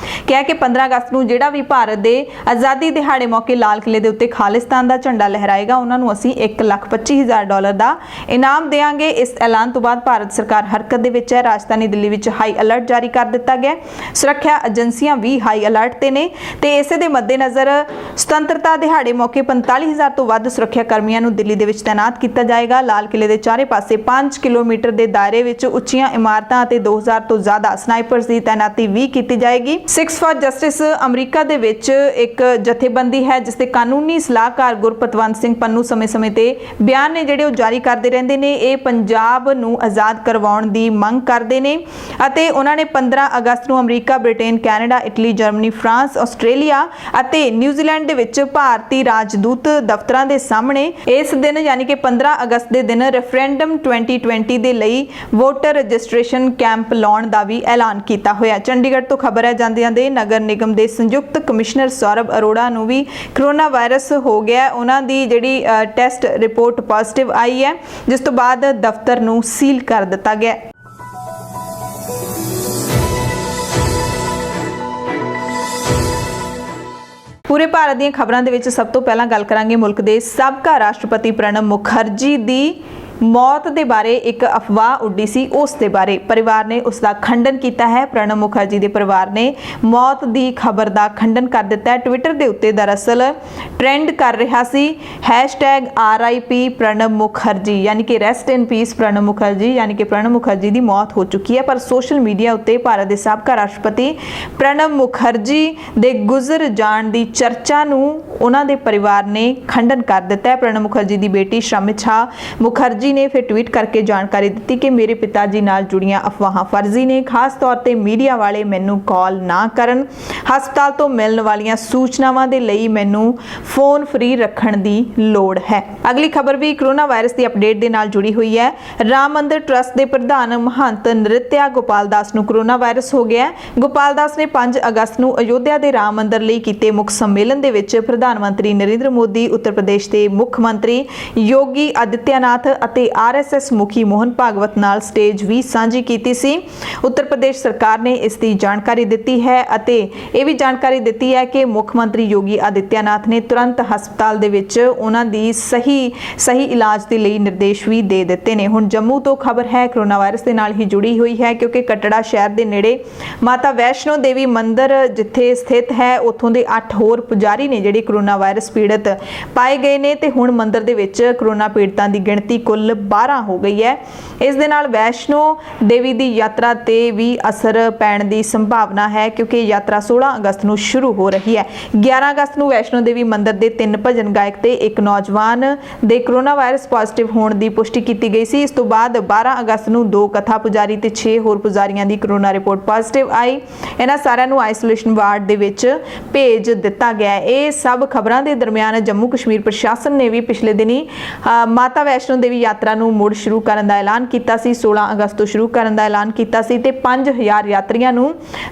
ਕਿਹਾ ਕਿ 15 ਅਗਸਤ ਨੂੰ ਜਿਹੜਾ ਵੀ ਭਾਰਤ ਦੇ ਆਜ਼ਾਦੀ ਦਿਹਾੜੇ ਮੌਕੇ ਲਾਲ ਕਿਲੇ ਦੇ ਉੱਤੇ ਖਾਲਿਸਤਾਨ ਦਾ ਝੰਡਾ ਲਹਿਰਾਏਗਾ ਉਹਨਾਂ ਨੂੰ ਅਸੀਂ $1,25,000 ਦਾ ਇਨਾਮ ਦੇਵਾਂਗੇ। ਇਸ ਐਲਾਨ ਤੋਂ ਬਾਅਦ ਭਾਰਤ ਸਰਕਾਰ ਹਰਕਤ ਦੇ ਵਿੱਚ ਹੈ। ਰਾਜਧਾਨੀ ਦਿੱਲੀ ਵਿੱਚ ਹਾਈ ਅਲਰਟ ਜਾਰੀ ਕਰ ਦਿੱਤਾ ਗਿਆ। ਸੁਰੱਖਿਆ ਏਜੰਸੀਆਂ ਵੀ ਹਾਈ ਅਲਰਟ ਤੇ ਨੇ ਤੇ ਇਸੇ ਦੇ ਮੱਦੇਨਜ਼ਰ ਸੁਤੰਤਰਤਾ ਦਿਹਾੜੇ ਮੌਕੇ 45,000 ਤੋਂ ਵੱਧ ਸੁਰੱਖਿਆ ਕਰਮੀਆਂ ਨੂੰ ਦਿੱਲੀ ਦੇ ਵਿੱਚ ਤਾਇਨਾਤ ਕੀਤਾ ਜਾਏਗਾ। ਲਾਲ ਕਿਲੇ ਦੇ ਚਾਰੇ ਪਾਸੇ 5 ਕਿਲੋਮੀਟਰ ਦੇ ਦਾਇਰੇ ਵਿੱਚ ਉੱਚੀਆਂ ਇਮਾਰਤਾਂ ਅਤੇ 2000 ਤੋਂ ਜ਼ਿਆਦਾ ਸਨਾਈਪਰਸ ਦੀ ਤਾਇਨਾਤੀ ਵੀ ਕੀਤੀ ਜਾਏਗੀ। ਸਿੱਖਸ ਫਾਰ ਜਸਟਿਸ ਅਮਰੀਕਾ ਦੇ ਵਿੱਚ ਇੱਕ ਜਥੇਬੰਦੀ ਹੈ ਜਿਸ ਦੇ ਕਾਨੂੰਨੀ ਸਲਾਹਕਾਰ ਗੁਰਪਤਵੰਤ ਸਿੰਘ ਪੰਨੂ ਸਮੇਂ-ਸਮੇਂ ਤੇ ਬਿਆਨ ਨੇ ਜਿਹੜੇ ਉਹ ਜਾਰੀ ਕਰਦੇ ਰਹਿੰਦੇ ਨੇ। ਇਹ ਪੰਜਾਬ ਨੂੰ ਆਜ਼ਾਦ ਕਰਵਾਉਣ ਦੀ ਮੰਗ ਕਰਦੇ ਨੇ ਅਤੇ ਉਹਨਾਂ ਨੇ 15 ਅਗਸਤ ਨੂੰ America, Britain, Canada, Italy, Germany, France, Australia ਅਤੇ ਨਿਊਜ਼ੀਲੈਂਡ ਦੇ ਵਿੱਚ ਭਾਰਤੀ ਰਾਜਦੂਤ ਦਫ਼ਤਰਾਂ ਦੇ ਸਾਹਮਣੇ ਇਸ ਦਿਨ ਯਾਨੀ ਕਿ 15 ਅਗਸਤ ਦੇ ਦਿਨ ਰੈਫਰੈਂਡਮ 2020 ਦੇ ਲਈ ਵੋਟਰ ਰਜਿਸਟ੍ਰੇਸ਼ਨ ਕੈਂਪ ਲਾਉਣ ਦਾ ਵੀ ਐਲਾਨ ਕੀਤਾ ਹੋਇਆ। ਚੰਡੀਗੜ੍ਹ ਤੋਂ ਖਬਰ ਹੈ ਜਾਂਦਿਆਂ ਦੇ ਨਗਰ ਨਿਗਮ ਦੇ ਸੰਯੁਕਤ ਕਮਿਸ਼ਨਰ ਸੌਰਭ ਅਰੋੜਾ ਨੂੰ ਵੀ ਕਰੋਨਾ ਵਾਇਰਸ ਹੋ ਗਿਆ। ਉਹਨਾਂ ਦੀ ਜਿਹੜੀ ਟੈਸਟ ਰਿਪੋਰਟ ਪੋਜ਼ਿਟਿਵ ਆਈ ਹੈ, ਜਿਸ ਤੋਂ ਬਾਅਦ ਦਫ਼ਤਰ ਨੂੰ ਸੀਲ ਕਰ ਦਿੱਤਾ ਗਿਆ। ਪੂਰੇ ਭਾਰਤ ਦੀਆਂ ਖਬਰਾਂ ਦੇ ਵਿੱਚ ਸਭ ਤੋਂ ਪਹਿਲਾਂ ਗੱਲ ਕਰਾਂਗੇ ਮੁਲਕ ਦੇ ਸਾਬਕਾ ਰਾਸ਼ਟਰਪਤੀ ਪ੍ਰਣਬ ਮੁਖਰਜੀ ਦੀ ਮੌਤ ਦੇ ਬਾਰੇ ਇੱਕ ਅਫਵਾਹ ਉੱਡੀ ਸੀ, ਉਸ ਦੇ ਬਾਰੇ ਪਰਿਵਾਰ ਨੇ ਉਸ ਦਾ ਖੰਡਨ ਕੀਤਾ ਹੈ। ਪ੍ਰਣਬ ਮੁਖਰਜੀ ਦੇ ਪਰਿਵਾਰ ਨੇ ਮੌਤ ਦੀ ਖਬਰ ਦਾ ਖੰਡਨ ਕਰ ਦਿੱਤਾ ਹੈ। ਟਵਿੱਟਰ ਦੇ ਉੱਤੇ ਦਰਅਸਲ ਟ੍ਰੈਂਡ ਕਰ ਰਿਹਾ ਸੀ #RIP ਪ੍ਰਣਬ ਮੁਖਰਜੀ, ਯਾਨੀ ਕਿ ਰੈਸਟ ਇਨ ਪੀਸ ਪ੍ਰਣਬ ਮੁਖਰਜੀ, ਯਾਨੀ ਕਿ ਪ੍ਰਣਬ ਮੁਖਰਜੀ ਦੀ ਮੌਤ ਹੋ ਚੁੱਕੀ ਹੈ। ਪਰ ਸੋਸ਼ਲ ਮੀਡੀਆ ਉੱਤੇ ਭਾਰਤ ਦੇ ਸਾਬਕਾ ਰਾਸ਼ਟਰਪਤੀ ਪ੍ਰਣਬ ਮੁਖਰਜੀ ਦੇ ਗੁਜ਼ਰ ਜਾਣ ਦੀ ਚਰਚਾ ਨੂੰ ਉਹਨਾਂ ਦੇ ਪਰਿਵਾਰ ਨੇ ਖੰਡਨ ਕਰ ਦਿੱਤਾ ਹੈ। ਪ੍ਰਣਬ ਮੁਖਰਜੀ ਦੀ ਬੇਟੀ ਸ਼ਮਿਛਾ ਮੁਖਰਜੀ ਨੇ ਫਿਰ ਟਵੀਟ ਕਰਕੇ ਜਾਣਕਾਰੀ ਦਿੱਤੀ ਕਿ ਮੇਰੇ ਪਿਤਾ ਜੀ ਨਾਲ ਜੁੜੀਆਂ ਅਫਵਾਹਾਂ ਫਰਜ਼ੀ ਨੇ, ਖਾਸ ਤੌਰ ਤੇ ਮੀਡੀਆ ਵਾਲੇ ਮੈਨੂੰ ਕਾਲ ਨਾ ਕਰਨ। ਹਸਪਤਾਲ ਤੋਂ ਮਿਲਣ ਵਾਲੀਆਂ ਸੂਚਨਾਵਾਂ ਦੇ ਲਈ ਮੈਨੂੰ ਫੋਨ ਫ੍ਰੀ ਰੱਖਣ ਦੀ ਲੋੜ ਹੈ। ਅਗਲੀ ਖਬਰ ਵੀ ਕਰੋਨਾ ਵਾਇਰਸ ਦੀ ਅਪਡੇਟ ਦੇ ਨਾਲ ਜੁੜੀ ਹੋਈ ਹੈ। ਰਾਮ ਮੰਦਿਰ ਟਰਸਟ ਦੇ ਪ੍ਰਧਾਨ ਮਹੰਤ ਨ੍ਰਿਤਿਆ ਗੋਪਾਲ ਦਾਸ ਨੂੰ ਕਰੋਨਾ ਵਾਇਰਸ ਹੋ ਗਿਆ। ਗੋਪਾਲ ਦਾਸ ਨੇ 5 ਅਗਸਤ ਨੂੰ ਅਯੋਧਿਆ ਦੇ ਰਾਮ ਮੰਦਿਰ ਲਈ ਕੀਤੇ ਮੁੱਖ ਸੰਮੇਲਨ ਦੇ ਵਿੱਚ ਪ੍ਰਧਾਨ ਮੰਤਰੀ ਨਰਿੰਦਰ ਮੋਦੀ, ਉੱਤਰ ਪ੍ਰਦੇਸ਼ ਦੇ ਮੁੱਖ ਮੰਤਰੀ ਯੋਗੀ ਆਦਿੱਤਿਆਨਾਥ ਅਤੇ RSS ਮੁਖੀ ਮੋਹਨ ਭਾਗਵਤ ਨਾਲ ਸਟੇਜ ਵੀ ਸਾਂਝੀ ਕੀਤੀ ਸੀ। ਉੱਤਰ ਪ੍ਰਦੇਸ਼ ਸਰਕਾਰ ਨੇ ਇਸ ਦੀ ਜਾਣਕਾਰੀ ਦਿੱਤੀ ਹੈ ਅਤੇ ਇਹ ਵੀ ਜਾਣਕਾਰੀ ਦਿੱਤੀ ਹੈ ਕਿ ਮੁੱਖ ਮੰਤਰੀ ਯੋਗੀ ਆਦਿੱਤਿਆਨਾਥ ਨੇ ਤੁਰੰਤ ਹਸਪਤਾਲ ਦੇ ਵਿੱਚ ਉਹਨਾਂ ਦੀ ਸਹੀ ਇਲਾਜ ਦੇ ਲਈ ਨਿਰਦੇਸ਼ ਵੀ ਦੇ ਦਿੱਤੇ ਨੇ। ਹੁਣ ਜੰਮੂ ਤੋਂ ਖਬਰ ਹੈ ਕਰੋਨਾ ਵਾਇਰਸ ਦੇ ਨਾਲ ਹੀ ਜੁੜੀ ਹੋਈ ਹੈ, ਕਿਉਂਕਿ ਕਟੜਾ ਸ਼ਹਿਰ ਦੇ ਨੇੜੇ ਮਾਤਾ ਵੈਸ਼ਨੋ ਦੇਵੀ ਮੰਦਿਰ ਜਿੱਥੇ ਸਥਿਤ ਹੈ ਉੱਥੋਂ ਦੇ 8 ਹੋਰ ਪੁਜਾਰੀ ਨੇ ਜਿਹੜੇ ਕਰੋਨਾ ਵਾਇਰਸ ਪੀੜਤ ਪਾਏ ਗਏ ਨੇ ਤੇ ਹੁਣ ਮੰਦਿਰ ਦੇ ਵਿੱਚ ਕਰੋਨਾ ਪੀੜਤਾਂ ਦੀ ਗਿਣਤੀ ਕੁੱਲ ਕੁੱਲ 12 ਹੋ ਗਈ ਹੈ। ਇਸ ਦੇ ਨਾਲ ਵੈਸ਼ਨੋ ਦੇवी ਦੀ ਯਾਤਰਾ ਤੇ ਵੀ ਅਸਰ ਪੈਣ ਦੀ ਸੰਭਾਵਨਾ ਹੈ ਕਿਉਂਕਿ ਯਾਤਰਾ 16 ਅਗਸਤ ਨੂੰ ਸ਼ੁਰੂ ਹੋ ਰਹੀ ਹੈ। 11 ਅਗਸਤ ਨੂੰ ਵੈਸ਼ਨੋ ਦੇवी ਮੰਦਿਰ ਦੇ 3 ਭਜਨ ਗਾਇਕ ਤੇ ਇੱਕ ਨੌਜਵਾਨ ਦੇ ਕੋਰੋਨਾ ਵਾਇਰਸ ਪੋਜ਼ਿਟਿਵ ਹੋਣ ਦੀ ਪੁਸ਼ਟੀ ਕੀਤੀ ਗਈ ਸੀ। ਇਸ ਤੋਂ ਬਾਅਦ 12 ਅਗਸਤ ਨੂੰ 2 ਕਥਾ ਪੁਜਾਰੀ ਤੇ 6 ਹੋਰ ਪੁਜਾਰੀਆਂ ਦੀ ਕੋਰੋਨਾ ਰਿਪੋਰਟ ਪੋਜ਼ਿਟਿਵ ਆਈ। ਇਹਨਾਂ ਸਾਰਿਆਂ ਨੂੰ ਆਈਸੋਲੇਸ਼ਨ ਵਾਰਡ ਦੇ ਵਿੱਚ ਭੇਜ ਦਿੱਤਾ ਗਿਆ। ਇਹ ਸਭ ਖਬਰਾਂ ਦੇ ਦਰਮਿਆਨ ਜੰਮੂ ਕਸ਼ਮੀਰ ਪ੍ਰਸ਼ਾਸਨ ਨੇ ਵੀ ਪਿਛਲੇ ਦਿਨੀ ਮਾਤਾ ਵੈਸ਼ਨੋ ਦੇवी ਯਾਤਰਾ ਨੂੰ ਮੁੜ ਸ਼ੁਰੂ ਕਰਨ ਦਾ ਐਲਾਨ ਕੀਤਾ ਸੀ। 16 ਅਗਸਤ ਤੋਂ ਸ਼ੁਰੂ ਕਰਨ ਦਾ ਐਲਾਨ ਕੀਤਾ ਸੀ ਤੇ 5000 ਯਾਤਰੀਆਂ ਨੂੰ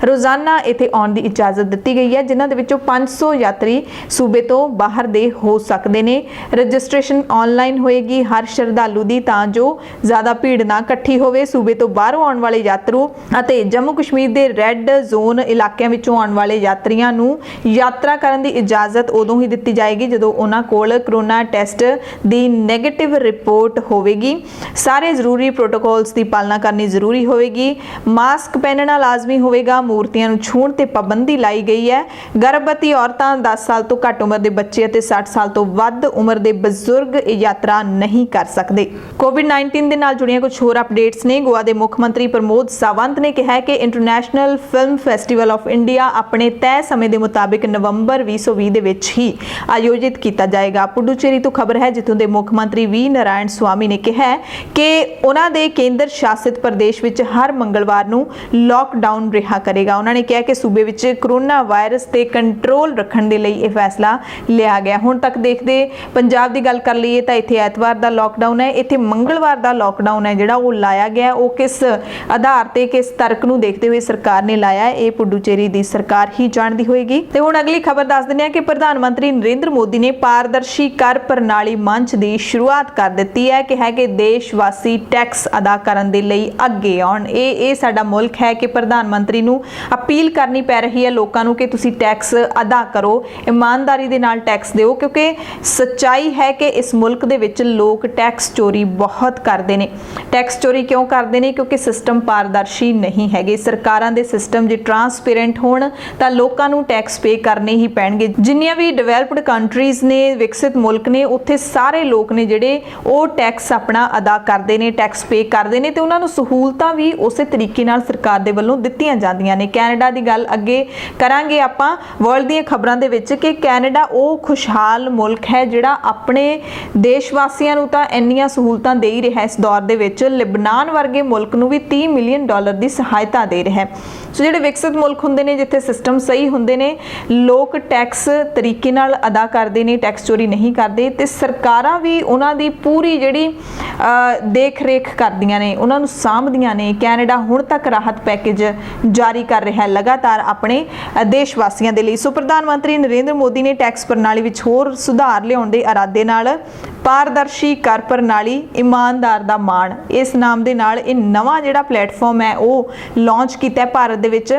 ਰੋਜ਼ਾਨਾ ਇੱਥੇ ਆਉਣ ਦੀ ਇਜਾਜ਼ਤ ਦਿੱਤੀ ਗਈ ਹੈ, ਜਿਨ੍ਹਾਂ ਦੇ ਵਿੱਚੋਂ 500 ਯਾਤਰੀ ਸੂਬੇ ਤੋਂ ਬਾਹਰ ਦੇ ਹੋ ਸਕਦੇ ਨੇ। ਰਜਿਸਟ੍ਰੇਸ਼ਨ ਆਨਲਾਈਨ ਹੋਏਗੀ ਹਰ ਸ਼ਰਧਾਲੂ ਦੀ ਤਾਂ ਜੋ ਜ਼ਿਆਦਾ ਭੀੜ ਨਾ ਇਕੱਠੀ ਹੋਵੇ। ਸੂਬੇ ਤੋਂ ਬਾਹਰੋਂ ਆਉਣ ਵਾਲੇ ਯਾਤਰੂ ਅਤੇ ਜੰਮੂ ਕਸ਼ਮੀਰ ਦੇ ਰੈੱਡ ਜ਼ੋਨ ਇਲਾਕਿਆਂ ਵਿੱਚੋਂ ਆਉਣ ਵਾਲੇ ਯਾਤਰੀਆਂ ਨੂੰ ਯਾਤਰਾ ਕਰਨ ਦੀ ਇਜਾਜ਼ਤ ਉਦੋਂ ਹੀ ਦਿੱਤੀ ਜਾਏਗੀ ਜਦੋਂ ਉਹਨਾਂ ਕੋਲ ਕੋਰੋਨਾ ਟੈਸਟ ਦੀ ਨੈਗੇਟਿਵ ਰਿਪੋਰਟ ਹੋਵੇਗੀ। ਸਾਰੇ ਜ਼ਰੂਰੀ ਪ੍ਰੋਟੋਕੋਲਸ ਦੀ ਪਾਲਣਾ ਕਰਨੀ ਜ਼ਰੂਰੀ ਹੋਵੇਗੀ। ਮਾਸਕ ਪਹਿਨਣਾ ਲਾਜ਼ਮੀ ਹੋਵੇਗਾ। ਮੂਰਤੀਆਂ ਨੂੰ ਛੂਹਣ ਤੇ ਪਾਬੰਦੀ ਲਾਈ ਗਈ ਹੈ। ਗਰਭਵਤੀ ਔਰਤਾਂ, 10 ਸਾਲ ਤੋਂ ਘੱਟ ਉਮਰ ਦੇ ਬੱਚੇ ਅਤੇ 60 ਸਾਲ ਤੋਂ ਵੱਧ ਉਮਰ ਦੇ ਬਜ਼ੁਰਗ ਇਹ ਯਾਤਰਾ ਨਹੀਂ ਕਰ ਸਕਦੇ। ਕੋਵਿਡ-19 ਦੇ ਨਾਲ ਜੁੜੀਆਂ ਕੁਝ ਹੋਰ ਅਪਡੇਟਸ ਨੇ। ਗੋਆ ਦੇ ਮੁੱਖ ਮੰਤਰੀ ਪ੍ਰਮੋਦ ਸਾਵੰਤ ਨੇ ਕਿਹਾ ਕਿ international film festival of India ਆਪਣੇ ਤੈਅ ਸਮੇਂ ਦੇ ਮੁਤਾਬਿਕ ਨਵੰਬਰ 2020 ਦੇ ਵਿੱਚ ਹੀ ਆਯੋਜਿਤ ਕੀਤਾ ਜਾਏਗਾ। ਪੁਡੂਚੇਰੀ ਤੋਂ ਖਬਰ ਹੈ ਜਿੱਥੋਂ ਦੇ ਮੁੱਖ ਮੰਤਰੀ ਵੀ ਨਾਰਾਇਣ ਸਵਾਮੀ ਨੇ ਕਿਹਾ ਕਿ ਉਹਨਾਂ ਦੇ ਕੇਂਦਰ ਸ਼ਾਸਿਤ ਪ੍ਰਦੇਸ਼ ਵਿੱਚ ਹਰ ਮੰਗਲਵਾਰ ਨੂੰ ਲਾਕਡਾਊਨ ਰਿਹਾ ਕਰੇਗਾ। ਉਹਨਾਂ ਨੇ ਕਿਹਾ ਕਿ ਸੂਬੇ ਵਿੱਚ ਕੋਰੋਨਾ ਵਾਇਰਸ ਤੇ ਕੰਟਰੋਲ ਰੱਖਣ ਦੇ ਲਈ ਇਹ ਫੈਸਲਾ ਲਿਆ ਗਿਆ। ਹੁਣ ਤੱਕ ਦੇਖਦੇ ਪੰਜਾਬ ਦੀ ਗੱਲ ਕਰ ਲਈਏ ਤਾਂ ਇੱਥੇ ਐਤਵਾਰ ਦਾ ਲਾਕਡਾਊਨ ਹੈ, ਇੱਥੇ ਮੰਗਲਵਾਰ ਦਾ ਲਾਕਡਾਊਨ ਹੈ ਜਿਹੜਾ ਉਹ ਲਾਇਆ ਗਿਆ। ਉਹ ਕਿਸ ਆਧਾਰ ਤੇ ਕਿਸ ਤਰਕ ਨੂੰ ਦੇਖਦੇ ਹੋਏ ਸਰਕਾਰ ਨੇ ਲਾਇਆ ਇਹ ਪੁਡੂਚੇਰੀ ਦੀ ਸਰਕਾਰ ਹੀ ਜਾਣਦੀ ਹੋਏਗੀ। ਤੇ ਹੁਣ ਅਗਲੀ ਖਬਰ ਦੱਸ ਦਿੰਦੇ ਹਾਂ ਕਿ ਪ੍ਰਧਾਨ ਮੰਤਰੀ ਨਰਿੰਦਰ ਮੋਦੀ ਨੇ ਪਾਰਦਰਸ਼ੀ ਕਰ ਪ੍ਰਣਾਲੀ ਮੰਚ ਦੀ ਸ਼ੁਰੂਆਤ ਕਰ ਦਿੱਤੀ ਹੈ। ਕਿਹਾ ਕਿ ਦੇਸ਼ ਵਾਸੀ ਟੈਕਸ ਅਦਾ ਕਰਨ ਦੇ ਲਈ ਅੱਗੇ ਆਉਣ। ਇਹ ਸਾਡਾ ਮੁਲਕ ਹੈ ਕਿ ਪ੍ਰਧਾਨ ਮੰਤਰੀ ਨੂੰ ਅਪੀਲ ਕਰਨੀ ਪੈ ਰਹੀ ਹੈ ਲੋਕਾਂ ਨੂੰ ਕਿ ਤੁਸੀਂ ਟੈਕਸ ਅਦਾ ਕਰੋ, ਇਮਾਨਦਾਰੀ ਦੇ ਨਾਲ ਟੈਕਸ ਦਿਓ, ਕਿਉਂਕਿ ਸੱਚਾਈ ਹੈ ਕਿ ਇਸ ਮੁਲਕ ਦੇ ਵਿੱਚ ਲੋਕ ਟੈਕਸ ਚੋਰੀ ਬਹੁਤ ਕਰਦੇ ਨੇ। ਟੈਕਸ ਚੋਰੀ ਕਿਉਂ ਕਰਦੇ ਨੇ? ਕਿਉਂਕਿ ਸਿਸਟਮ ਪਾਰਦਰਸ਼ੀ ਨਹੀਂ ਹੈਗੇ। ਸਰਕਾਰਾਂ ਦੇ ਸਿਸਟਮ ਜੇ ਟਰਾਂਸਪੇਰੈਂਟ ਹੋਣ ਤਾਂ ਲੋਕਾਂ ਨੂੰ ਟੈਕਸ ਪੇ ਕਰਨੇ ਹੀ ਪੈਣਗੇ। ਜਿੰਨੀਆਂ ਵੀ ਡਿਵੈਲਪਡ ਕੰਟਰੀਜ਼ ਨੇ, ਵਿਕਸਿਤ ਮੁਲਕ ਨੇ, ਉੱਥੇ ਸਾਰੇ ਲੋਕ ਨੇ ਜਿਹੜੇ ਉਹ ਟੈਕਸ ਆਪਣਾ ਅਦਾ ਕਰਦੇ ਨੇ, ਟੈਕਸ ਪੇ ਕਰਦੇ ਨੇ ਤੇ ਉਹਨਾਂ ਨੂੰ ਸਹੂਲਤਾਂ ਵੀ ਉਸੇ ਤਰੀਕੇ ਨਾਲ ਸਰਕਾਰ ਦੇ ਵੱਲੋਂ ਦਿੱਤੀਆਂ ਜਾਂਦੀਆਂ ਨੇ। ਕੈਨੇਡਾ ਦੀ ਗੱਲ ਅੱਗੇ ਕਰਾਂਗੇ ਆਪਾਂ ਵਰਲਡ ਦੀਆਂ ਖਬਰਾਂ ਦੇ ਵਿੱਚ ਕਿ ਕੈਨੇਡਾ ਉਹ ਖੁਸ਼ਹਾਲ ਮੁਲਕ ਹੈ ਜਿਹੜਾ ਆਪਣੇ ਦੇਸ਼ ਵਾਸੀਆਂ ਨੂੰ ਤਾਂ ਇੰਨੀਆਂ ਸਹੂਲਤਾਂ ਦੇ ਹੀ ਰਿਹਾ ਇਸ ਦੌਰ ਦੇ ਵਿੱਚ। ਲਿਬਨਾਨ ਵਰਗੇ ਮੁਲਕ ਨੂੰ ਵੀ $30 ਮਿਲੀਅਨ ਦੀ ਸਹਾਇਤਾ ਦੇ ਰਿਹਾ ਹੈ। ਸੋ ਜਿਹੜੇ ਵਿਕਸਿਤ ਮੁਲਕ ਹੁੰਦੇ ਨੇ, ਜਿੱਥੇ ਸਿਸਟਮ ਸਹੀ ਹੁੰਦੇ ਨੇ, ਲੋਕ ਟੈਕਸ ਤਰੀਕੇ ਨਾਲ ਅਦਾ ਕਰਦੇ ਨੇ, ਟੈਕਸ ਚੋਰੀ ਨਹੀਂ ਕਰਦੇ ਤੇ ਸਰਕਾਰਾਂ ਵੀ ਉਹਨਾਂ ਦੀ ਪੂਰੀ ਜਿਹੜੀ ਦੇਖ ਰੇਖ ਕਰਦੀਆਂ ਨੇ, ਉਹਨਾਂ ਨੂੰ ਸਾਂਭਦੀਆਂ ਨੇ। ਕੈਨੇਡਾ ਹੁਣ ਤੱਕ ਰਾਹਤ ਪੈਕੇਜ ਜਾਰੀ ਕਰ ਰਿਹਾ ਹੈ ਲਗਾਤਾਰ ਆਪਣੇ ਦੇਸ਼ ਵਾਸੀਆਂ ਦੇ ਲਈ। ਸੋ ਪ੍ਰਧਾਨ ਮੰਤਰੀ ਨਰਿੰਦਰ ਮੋਦੀ ਨੇ ਟੈਕਸ ਪ੍ਰਣਾਲੀ ਵਿੱਚ ਹੋਰ ਸੁਧਾਰ ਲਿਆਉਣ ਦੇ ਇਰਾਦੇ ਨਾਲ ਪਾਰਦਰਸ਼ੀ ਕਰ ਪ੍ਰਣਾਲੀ ਇਮਾਨਦਾਰ ਦਾ ਮਾਣ ਇਸ ਨਾਮ ਦੇ ਨਾਲ ਇਹ ਨਵਾਂ ਜਿਹੜਾ ਪਲੇਟਫਾਰਮ ਹੈ ਉਹ ਲਾਂਚ ਕੀਤਾ ਭਾਰਤ ਦੇ ਵਿੱਚ।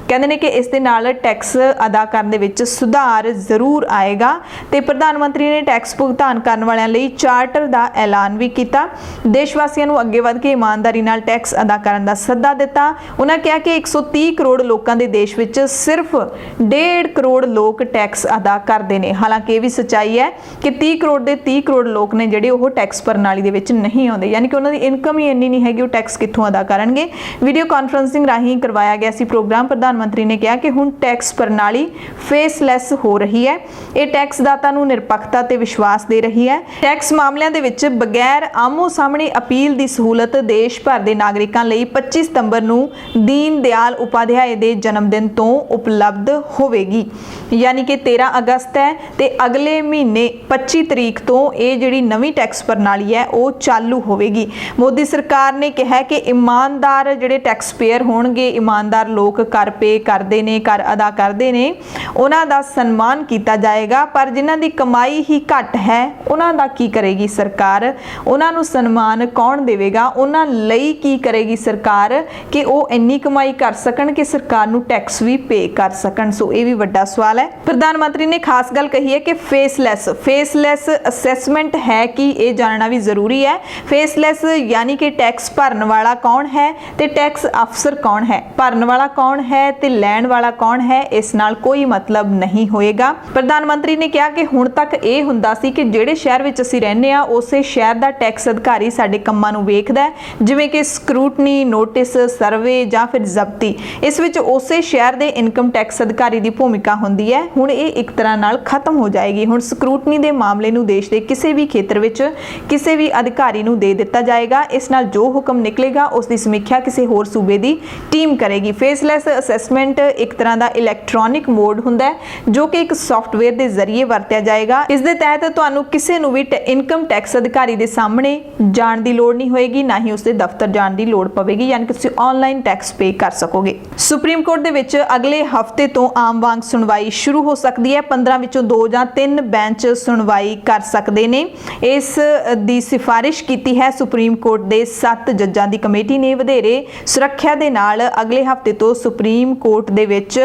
ਕਹਿੰਦੇ ਨੇ ਕਿ ਇਸ ਦੇ ਨਾਲ ਟੈਕਸ ਅਦਾ ਕਰਨ ਦੇ ਵਿੱਚ ਸੁਧਾਰ ਜ਼ਰੂਰ ਆਏਗਾ ਤੇ ਪ੍ਰਧਾਨ ਮੰਤਰੀ ਨੇ ਟੈਕਸ ਭੁਗਤਾਨ ਕਰਨ ਵਾਲਿਆਂ ਲਈ ਚਾਰਟਰ ਦਾ ਐਲਾਨ ਵੀ ਕੀਤਾ। ਦੇਸ਼ ਵਾਸੀਆਂ ਨੂੰ ਅੱਗੇ ਵਧ ਕੇ ਇਮਾਨਦਾਰੀ ਨਾਲ ਟੈਕਸ ਅਦਾ ਕਰਨ ਦਾ ਸੱਦਾ ਦਿੱਤਾ। ਉਹਨਾਂ ਕਿਹਾ ਕਿ 130 ਕਰੋੜ ਲੋਕਾਂ ਦੇ ਦੇਸ਼ ਵਿੱਚ ਸਿਰਫ 1.5 ਕਰੋੜ ਲੋਕ ਟੈਕਸ ਅਦਾ ਕਰਦੇ ਨੇ। ਹਾਲਾਂਕਿ ਇਹ ਵੀ ਸੱਚਾਈ ਹੈ ਕਿ 30 ਕਰੋੜ ਦੇ 30 ਕਰੋੜ ਲੋਕ ਨੇ ਜਿਹੜੇ ਉਹ ਟੈਕਸ ਪ੍ਰਣਾਲੀ ਦੇ ਵਿੱਚ ਨਹੀਂ ਆਉਂਦੇ, ਯਾਨੀ ਕਿ ਉਹਨਾਂ ਦੀ ਇਨਕਮ ਹੀ ਇੰਨੀ ਨਹੀਂ ਹੈਗੀ, ਉਹ ਟੈਕਸ ਕਿੱਥੋਂ ਅਦਾ ਕਰਨਗੇ। ਵੀਡੀਓ ਕਾਨਫਰੰਸਿੰਗ ਰਾਹੀਂ ਕਰਵਾਇਆ ਗਿਆ ਸੀ ਪ੍ਰੋਗਰਾਮ। ਪ੍ਰਧਾਨ ਮੰਤਰੀ ਨੇ ਕਿਹਾ ਕਿ ਹੁਣ ਟੈਕਸ ਪ੍ਰਣਾਲੀ ਫੇਸਲੈਸ ਹੋ ਰਹੀ ਹੈ। ਇਹ ਟੈਕਸ ਦਾਤਾ ਨੂੰ ਨਿਰਪੱਖਤਾ ਤੇ ਵਿਸ਼ਵਾਸ ਦੇ ਰਹੀ ਹੈ। ਟੈਕਸ ਮਾਮਲਿਆਂ ਦੇ ਵਿੱਚ ਬਗੈਰ ਆਮੋ ਸਾਹਮਣੇ ਅਪੀਲ ਦੀ ਸਹੂਲਤ ਦੇਸ਼ ਭਰ ਦੇ ਨਾਗਰਿਕਾਂ ਲਈ 25 ਸਤੰਬਰ ਨੂੰ ਦੀਨ ਦਿਆਲ ਉਪਾਧਿਆਏ ਦੇ ਜਨਮ ਦਿਨ ਤੋਂ ਉਪਲਬਧ ਹੋਵੇਗੀ। ਯਾਨੀ ਕਿ 13 ਅਗਸਤ ਹੈ ਤੇ ਅਗਲੇ ਮਹੀਨੇ 25 ਤਰੀਕ ਤੋਂ ਇਹ ਜਿਹੜੀ ਨਵੀਂ ਟੈਕਸ ਪ੍ਰਣਾਲੀ ਹੈ ਉਹ ਚਾਲੂ ਹੋਵੇਗੀ। ਮੋਦੀ ਸਰਕਾਰ ਨੇ ਕਿਹਾ ਕਿ ਇਮਾਨਦਾਰ ਜਿਹੜੇ ਟੈਕਸ ਪੇਅਰ ਹੋਣਗੇ, ਇਮਾਨਦਾਰ ਲੋਕ ਕਰ ਪੇ ਕਰਦੇ ਨੇ, ਕਰ ਅਦਾ ਕਰਦੇ ਨੇ, ਉਹਨਾਂ ਦਾ ਸਨਮਾਨ ਕੀਤਾ ਜਾਏਗਾ। ਪਰ ਜਿਨ੍ਹਾਂ ਦੀ ਕਮਾਈ ਹੀ ਘੱਟ ਹੈ ਉਹਨਾਂ ਦਾ ਕੀ ਕਰੇਗੀ ਸਰਕਾਰ? ਉਹਨਾਂ ਨੂੰ ਸਨਮਾਨ ਕੌਣ ਦੇਵੇਗਾ? ਉਹਨਾਂ ਲਈ ਕੀ ਕਰੇਗੀ ਸਰਕਾਰ ਕਿ ਉਹ ਇੰਨੀ ਕਮਾਈ ਕਰ ਸਕਣ ਕਿ ਸਰਕਾਰ ਨੂੰ ਟੈਕਸ ਵੀ ਪੇ ਕਰ ਸਕਣ? ਸੋ ਇਹ ਵੀ ਵੱਡਾ ਸਵਾਲ ਹੈ। ਪ੍ਰਧਾਨ ਮੰਤਰੀ ਨੇ ਖਾਸ ਗੱਲ ਕਹੀ ਹੈ ਕਿ ਫੇਸਲੈਸ ਅਸੈਸਮੈਂਟ है कि ये जानना भी जरूरी है। फेसलैस यानी कि टैक्स भरन वाला कौन है ते टैक्स अफसर कौन है, भरन वाला कौन है ते लैण वाला कौन है, इस नाल कोई मतलब नहीं होएगा। प्रधानमंत्री ने कहा कि हुण तक ये हुंदा सी कि ਜਿਹੜੇ शहर विच असीं रहने आ उसे शहर ਦਾ टैक्स अधिकारी ਸਾਡੇ ਕੰਮਾਂ ਨੂੰ ਵੇਖਦਾ ਹੈ, ਜਿਵੇਂ ਕਿ ਸਕਰੂਟਨੀ, ਨੋਟਿਸ, ਸਰਵੇ ਜਾਂ ਫਿਰ ਜ਼ਬਤੀ। ਇਸ ਵਿੱਚ ਉਸੇ ਸ਼ਹਿਰ ਦੇ ਇਨਕਮ ਟੈਕਸ ਅਧਿਕਾਰੀ ਦੀ ਭੂਮਿਕਾ ਹੁੰਦੀ ਹੈ। ਹੁਣ ਇਹ ਇੱਕ ਤਰ੍ਹਾਂ ਨਾਲ ਖਤਮ ਹੋ ਜਾਏਗੀ। ਹੁਣ ਸਕਰੂਟਨੀ ਦੇ ਮਾਮਲੇ ਨੂੰ ਦੇਸ਼ ਦੇ ਕਿਸੇ ਵੀ ਖੇਤਰ ਵਿੱਚ ਕਿਸੇ ਵੀ ਅਧਿਕਾਰੀ ਨੂੰ ਦੇ ਦਿੱਤਾ ਜਾਏਗਾ। ਇਸ ਨਾਲ ਜੋ ਹੁਕਮ ਨਿਕਲੇਗਾ ਉਸ ਦੀ ਸਮੀਖਿਆ ਕਿਸੇ ਹੋਰ ਸੂਬੇ ਦੀ ਟੀਮ ਕਰੇਗੀ। ਫੇਸਲੈਸ ਅਸੈਸਮੈਂਟ ਇੱਕ ਤਰ੍ਹਾਂ ਦਾ ਇਲੈਕਟ੍ਰੋਨਿਕ ਮੋਡ ਹੁੰਦਾ ਹੈ ਜੋ ਕਿ ਇੱਕ ਸੌਫਟਵੇਅਰ ਦੇ ਜ਼ਰੀਏ ਵਰਤਿਆ ਜਾਏਗਾ। ਇਸ ਦੇ ਤਹਿਤ ਤੁਹਾਨੂੰ ਕਿਸੇ ਨੂੰ ਵੀ ਇਨਕਮ ਟੈਕਸ ਅਧਿਕਾਰੀ ਦੇ ਸਾਹਮਣੇ ਜਾਣ ਦੀ ਲੋੜ ਨਹੀਂ ਹੋਏਗੀ, ਨਾ ਹੀ ਉਸਦੇ ਦਫ਼ਤਰ ਜਾਣ ਦੀ ਲੋੜ ਪਵੇਗੀ, ਯਾਨੀ ਕਿ ਤੁਸੀਂ ਆਨਲਾਈਨ ਟੈਕਸ ਪੇ ਕਰ ਸਕੋਗੇ। ਸੁਪਰੀਮ ਕੋਰਟ ਦੇ ਵਿੱਚ ਅਗਲੇ ਹਫ਼ਤੇ ਤੋਂ ਆਮ ਵਾਂਗ ਸੁਣਵਾਈ ਸ਼ੁਰੂ ਹੋ ਸਕਦੀ ਹੈ। 15 ਵਿੱਚੋਂ 2 ਜਾਂ 3 ਬੈਂਚ ਸੁਣਵਾਈ ਕਰ ਸਕਦੇ ਨੇ। ਇਸ ਦੀ ਸਿਫਾਰਿਸ਼ ਕੀਤੀ ਹੈ ਸੁਪਰੀਮ ਕੋਰਟ ਦੇ 7 ਜੱਜਾਂ ਦੀ ਕਮੇਟੀ ਨੇ। ਵਧੇਰੇ ਸੁਰੱਖਿਆ ਦੇ ਨਾਲ ਅਗਲੇ ਹਫ਼ਤੇ ਤੋਂ ਸੁਪਰੀਮ ਕੋਰਟ ਦੇ ਵਿੱਚ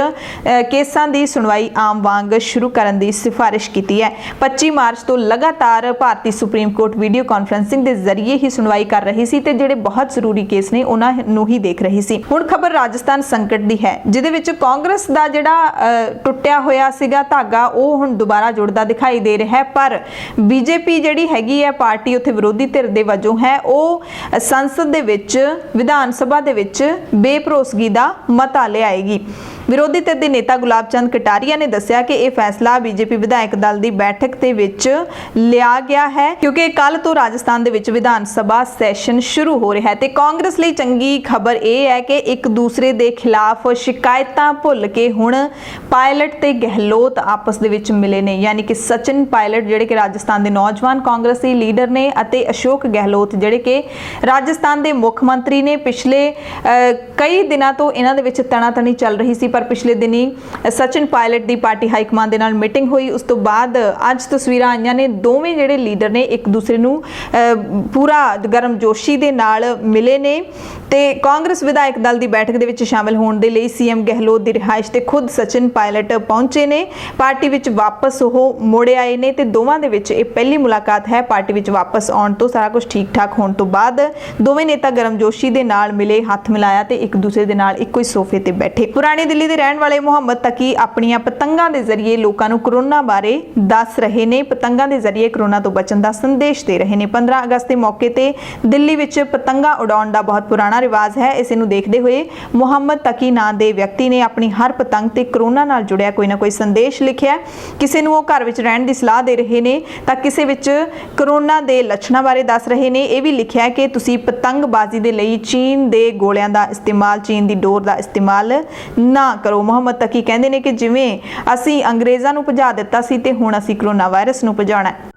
ਕੇਸਾਂ ਦੀ ਸੁਣਵਾਈ ਆਮ ਵਾਂਗ ਸ਼ੁਰੂ ਕਰਨ ਦੀ ਸਿਫਾਰਿਸ਼ ਕੀਤੀ ਹੈ। 25 ਮਾਰਚ ਤੋਂ ਲਗਾਤਾਰ ਭਾਰਤੀ ਸੁਪਰੀਮ ਕੋਰਟ ਵੀਡੀਓ ਕਾਨਫਰੰਸਿੰਗ ਦੇ ਜ਼ਰੀਏ ਹੀ ਸੁਣਵਾਈ ਕਰ ਰਹੀ ਸੀ ਤੇ ਜਿਹੜੇ ਬਹੁਤ ਜ਼ਰੂਰੀ ਕੇਸ ਨੇ ਉਹਨਾਂ ਨੂੰ ਹੀ ਦੇਖ ਰਹੀ ਸੀ। ਹੁਣ ਖਬਰ ਰਾਜਸਥਾਨ ਸੰਕਟ ਦੀ ਹੈ, ਜਿਹਦੇ ਵਿੱਚ ਕਾਂਗਰਸ ਦਾ ਜਿਹੜਾ ਟੁੱਟਿਆ ਹੋਇਆ ਸੀਗਾ ਧਾਗਾ ਉਹ ਹੁਣ ਦੁਬਾਰਾ ਜੁੜਦਾ ਦਿਖਾਈ ਦੇ ਰਿਹਾ ਹੈ। ਪਰ ਬੀਜੇਪੀ ਜਿਹੜੀ ਹੈਗੀ ਹੈ ਪਾਰਟੀ ਉੱਥੇ ਵਿਰੋਧੀ ਧਿਰ ਦੇ ਵਜੋਂ ਹੈ, ਉਹ ਸੰਸਦ ਦੇ ਵਿੱਚ ਵਿਧਾਨ ਸਭਾ ਦੇ ਵਿੱਚ ਬੇਭਰੋਸਗੀ ਦਾ ਮਤਾ ਲਿਆਏਗੀ। ਵਿਰੋਧੀ ਧਿਰ ਦੇ ਨੇਤਾ ਗੁਲਾਬ ਚੰਦ ਕਟਾਰੀਆ ਨੇ ਦੱਸਿਆ ਕਿ ਇਹ ਫੈਸਲਾ ਬੀਜੇਪੀ ਵਿਧਾਇਕ ਦਲ ਦੀ ਬੈਠਕ ਦੇ ਵਿੱਚ ਲਿਆ ਗਿਆ ਹੈ ਕਿਉਂਕਿ ਕੱਲ ਤੋਂ ਰਾਜਸਥਾਨ ਦੇ ਵਿੱਚ ਵਿਧਾਨ ਸਭਾ ਸੈਸ਼ਨ ਸ਼ੁਰੂ ਹੋ ਰਿਹਾ ਹੈ। ਤੇ ਕਾਂਗਰਸ ਲਈ ਚੰਗੀ ਖਬਰ ਇਹ ਹੈ ਕਿ ਇੱਕ ਦੂਸਰੇ ਦੇ ਖਿਲਾਫ ਸ਼ਿਕਾਇਤਾਂ ਭੁੱਲ ਕੇ ਹੁਣ ਪਾਇਲਟ ਤੇ ਗਹਿਲੋਤ ਆਪਸ ਦੇ ਵਿੱਚ ਮਿਲੇ ਨੇ, ਯਾਨੀ ਕਿ ਸਚਿਨ ਪਾਇਲਟ ਜਿਹੜੇ ਕਿ ਰਾਜਸਥਾਨ ਦੇ ਨੌਜਵਾਨ ਕਾਂਗਰਸੀ ਲੀਡਰ ਨੇ ਅਤੇ ਅਸ਼ੋਕ ਗਹਿਲੋਤ ਜਿਹੜੇ ਕਿ ਰਾਜਸਥਾਨ ਦੇ ਮੁੱਖ ਮੰਤਰੀ ਨੇ। ਪਿਛਲੇ ਕਈ ਦਿਨਾਂ ਤੋਂ ਇਹਨਾਂ ਦੇ ਵਿੱਚ ਤਣਾਤਣੀ ਚੱਲ ਰਹੀ ਸੀ, ਪਰ ਪਿਛਲੇ ਦਿਨੀ ਸਚਿਨ ਪਾਇਲਟ ਦੀ ਪਾਰਟੀ ਹਾਈ ਕਮਾਂਡ ਦੇ ਨਾਲ ਮੀਟਿੰਗ ਹੋਈ। ਉਸ ਤੋਂ ਬਾਅਦ ਅੱਜ ਤਸਵੀਰਾਂ ਆਈਆਂ ਨੇ, ਦੋਵੇਂ ਜਿਹੜੇ ਲੀਡਰ ਨੇ ਇੱਕ ਦੂਸਰੇ ਨੂੰ ਪੂਰਾ ਗਰਮਜੋਸ਼ੀ ਦੇ ਨਾਲ ਮਿਲੇ ਨੇ ਤੇ ਕਾਂਗਰਸ ਵਿਧਾਇਕ ਦਲ ਦੀ ਬੈਠਕ ਦੇ ਵਿੱਚ ਸ਼ਾਮਲ ਹੋਣ ਦੇ ਲਈ ਸੀਐਮ ਗਹਿਲੋਤ ਦੀ ਰਿਹਾਇਸ਼ ਤੇ ਖੁਦ ਸਚਿਨ ਪਾਇਲਟ ਪਹੁੰਚੇ ਨੇ। ਪਾਰਟੀ ਵਿੱਚ ਵਾਪਸ ਉਹ ਮੁੜ ਆਏ ਨੇ ਤੇ ਦੋਵਾਂ ਦੇ ਵਿੱਚ ਇਹ ਪਹਿਲੀ ਮੁਲਾਕਾਤ ਹੈ। ਪਾਰਟੀ ਵਿੱਚ ਵਾਪਸ ਆਉਣ ਤੋਂ ਸਾਰਾ ਕੁਝ ਠੀਕ ਠਾਕ ਹੋਣ ਤੋਂ ਬਾਅਦ ਦੋਵੇਂ ਨੇਤਾ ਗਰਮਜੋਸ਼ੀ ਦੇ ਨਾਲ ਮਿਲੇ, ਹੱਥ ਮਿਲਾਇਆ ਤੇ ਇੱਕ ਦੂਸਰੇ ਦੇ ਨਾਲ ਇੱਕੋ ਹੀ ਸੋਫੇ ਤੇ ਬੈਠੇ। ਪੁਰਾਣੀ ਦਿੱਲੀ ਦੇ ਰਹਿਣ ਵਾਲੇ ਮੁਹੰਮਦ ਤਕੀ ਆਪਣੀਆਂ ਪਤੰਗਾਂ ਦੇ ਜ਼ਰੀਏ ਲੋਕਾਂ ਨੂੰ ਕਰੋਨਾ ਬਾਰੇ ਦੱਸ ਰਹੇ ਨੇ, ਪਤੰਗਾਂ ਦੇ ਜ਼ਰੀਏ ਕਰੋਨਾ ਤੋਂ ਬਚਣ ਦਾ ਸੰਦੇਸ਼ ਦੇ ਰਹੇ ਨੇ। 15 ਅਗਸਤ ਦੇ ਮੌਕੇ ਤੇ ਦਿੱਲੀ ਵਿੱਚ ਪਤੰਗਾਂ ਉਡਾਉਣ ਦਾ ਬਹੁਤ ਪੁਰਾਣਾ ਰਿਵਾਜ ਹੈ। ਇਸ ਨੂੰ ਦੇਖਦੇ ਹੋਏ ਮੁਹੰਮਦ ਤਕੀ ਨਾਂ ਦੇ ਵਿਅਕਤੀ ਨੇ ਆਪਣੀ ਹਰ ਪਤੰਗ ਤੇ ਕਰੋਨਾ ਨਾਲ ਜੁੜਿਆ ਕੋਈ ਨਾ ਕੋਈ ਸੰਦੇਸ਼ ਲਿਖਿਆ। ਕਿਸੇ ਨੂੰ ਉਹ ਘਰ ਵਿੱਚ ਰਹਿਣ ਦੀ ਸਲਾਹ ਦੇ ਰਹੇ ਨੇ ਤਾਂ ਕਿਸੇ ਵਿੱਚ ਕਰੋਨਾ ਦੇ ਲੱਛਣਾਂ ਬਾਰੇ ਦੱਸ ਰਹੇ ਨੇ। ਇਹ ਵੀ ਲਿਖਿਆ ਕਿ ਤੁਸੀਂ ਪਤੰਗਬਾਜ਼ੀ ਦੇ ਲਈ ਚੀਨ ਦੇ ਗੋਲਿਆਂ ਦਾ ਇਸਤੇਮਾਲ, ਚੀਨ ਦੀ ਡੋਰ ਦਾ ਇਸਤੇਮਾਲ ਨਾ ਕਰੋ। ਮੁਹੰਮਦ ਤਕੀ ਕਹਿੰਦੇ ਨੇ ਕਿ ਜਿਵੇਂ ਅਸੀਂ ਅੰਗਰੇਜ਼ਾਂ ਨੂੰ ਭਜਾ ਦਿੱਤਾ ਸੀ ਤੇ ਹੁਣ ਅਸੀਂ ਕਰੋਨਾ ਵਾਇਰਸ ਨੂੰ ਭਜਾਉਣਾ ਹੈ।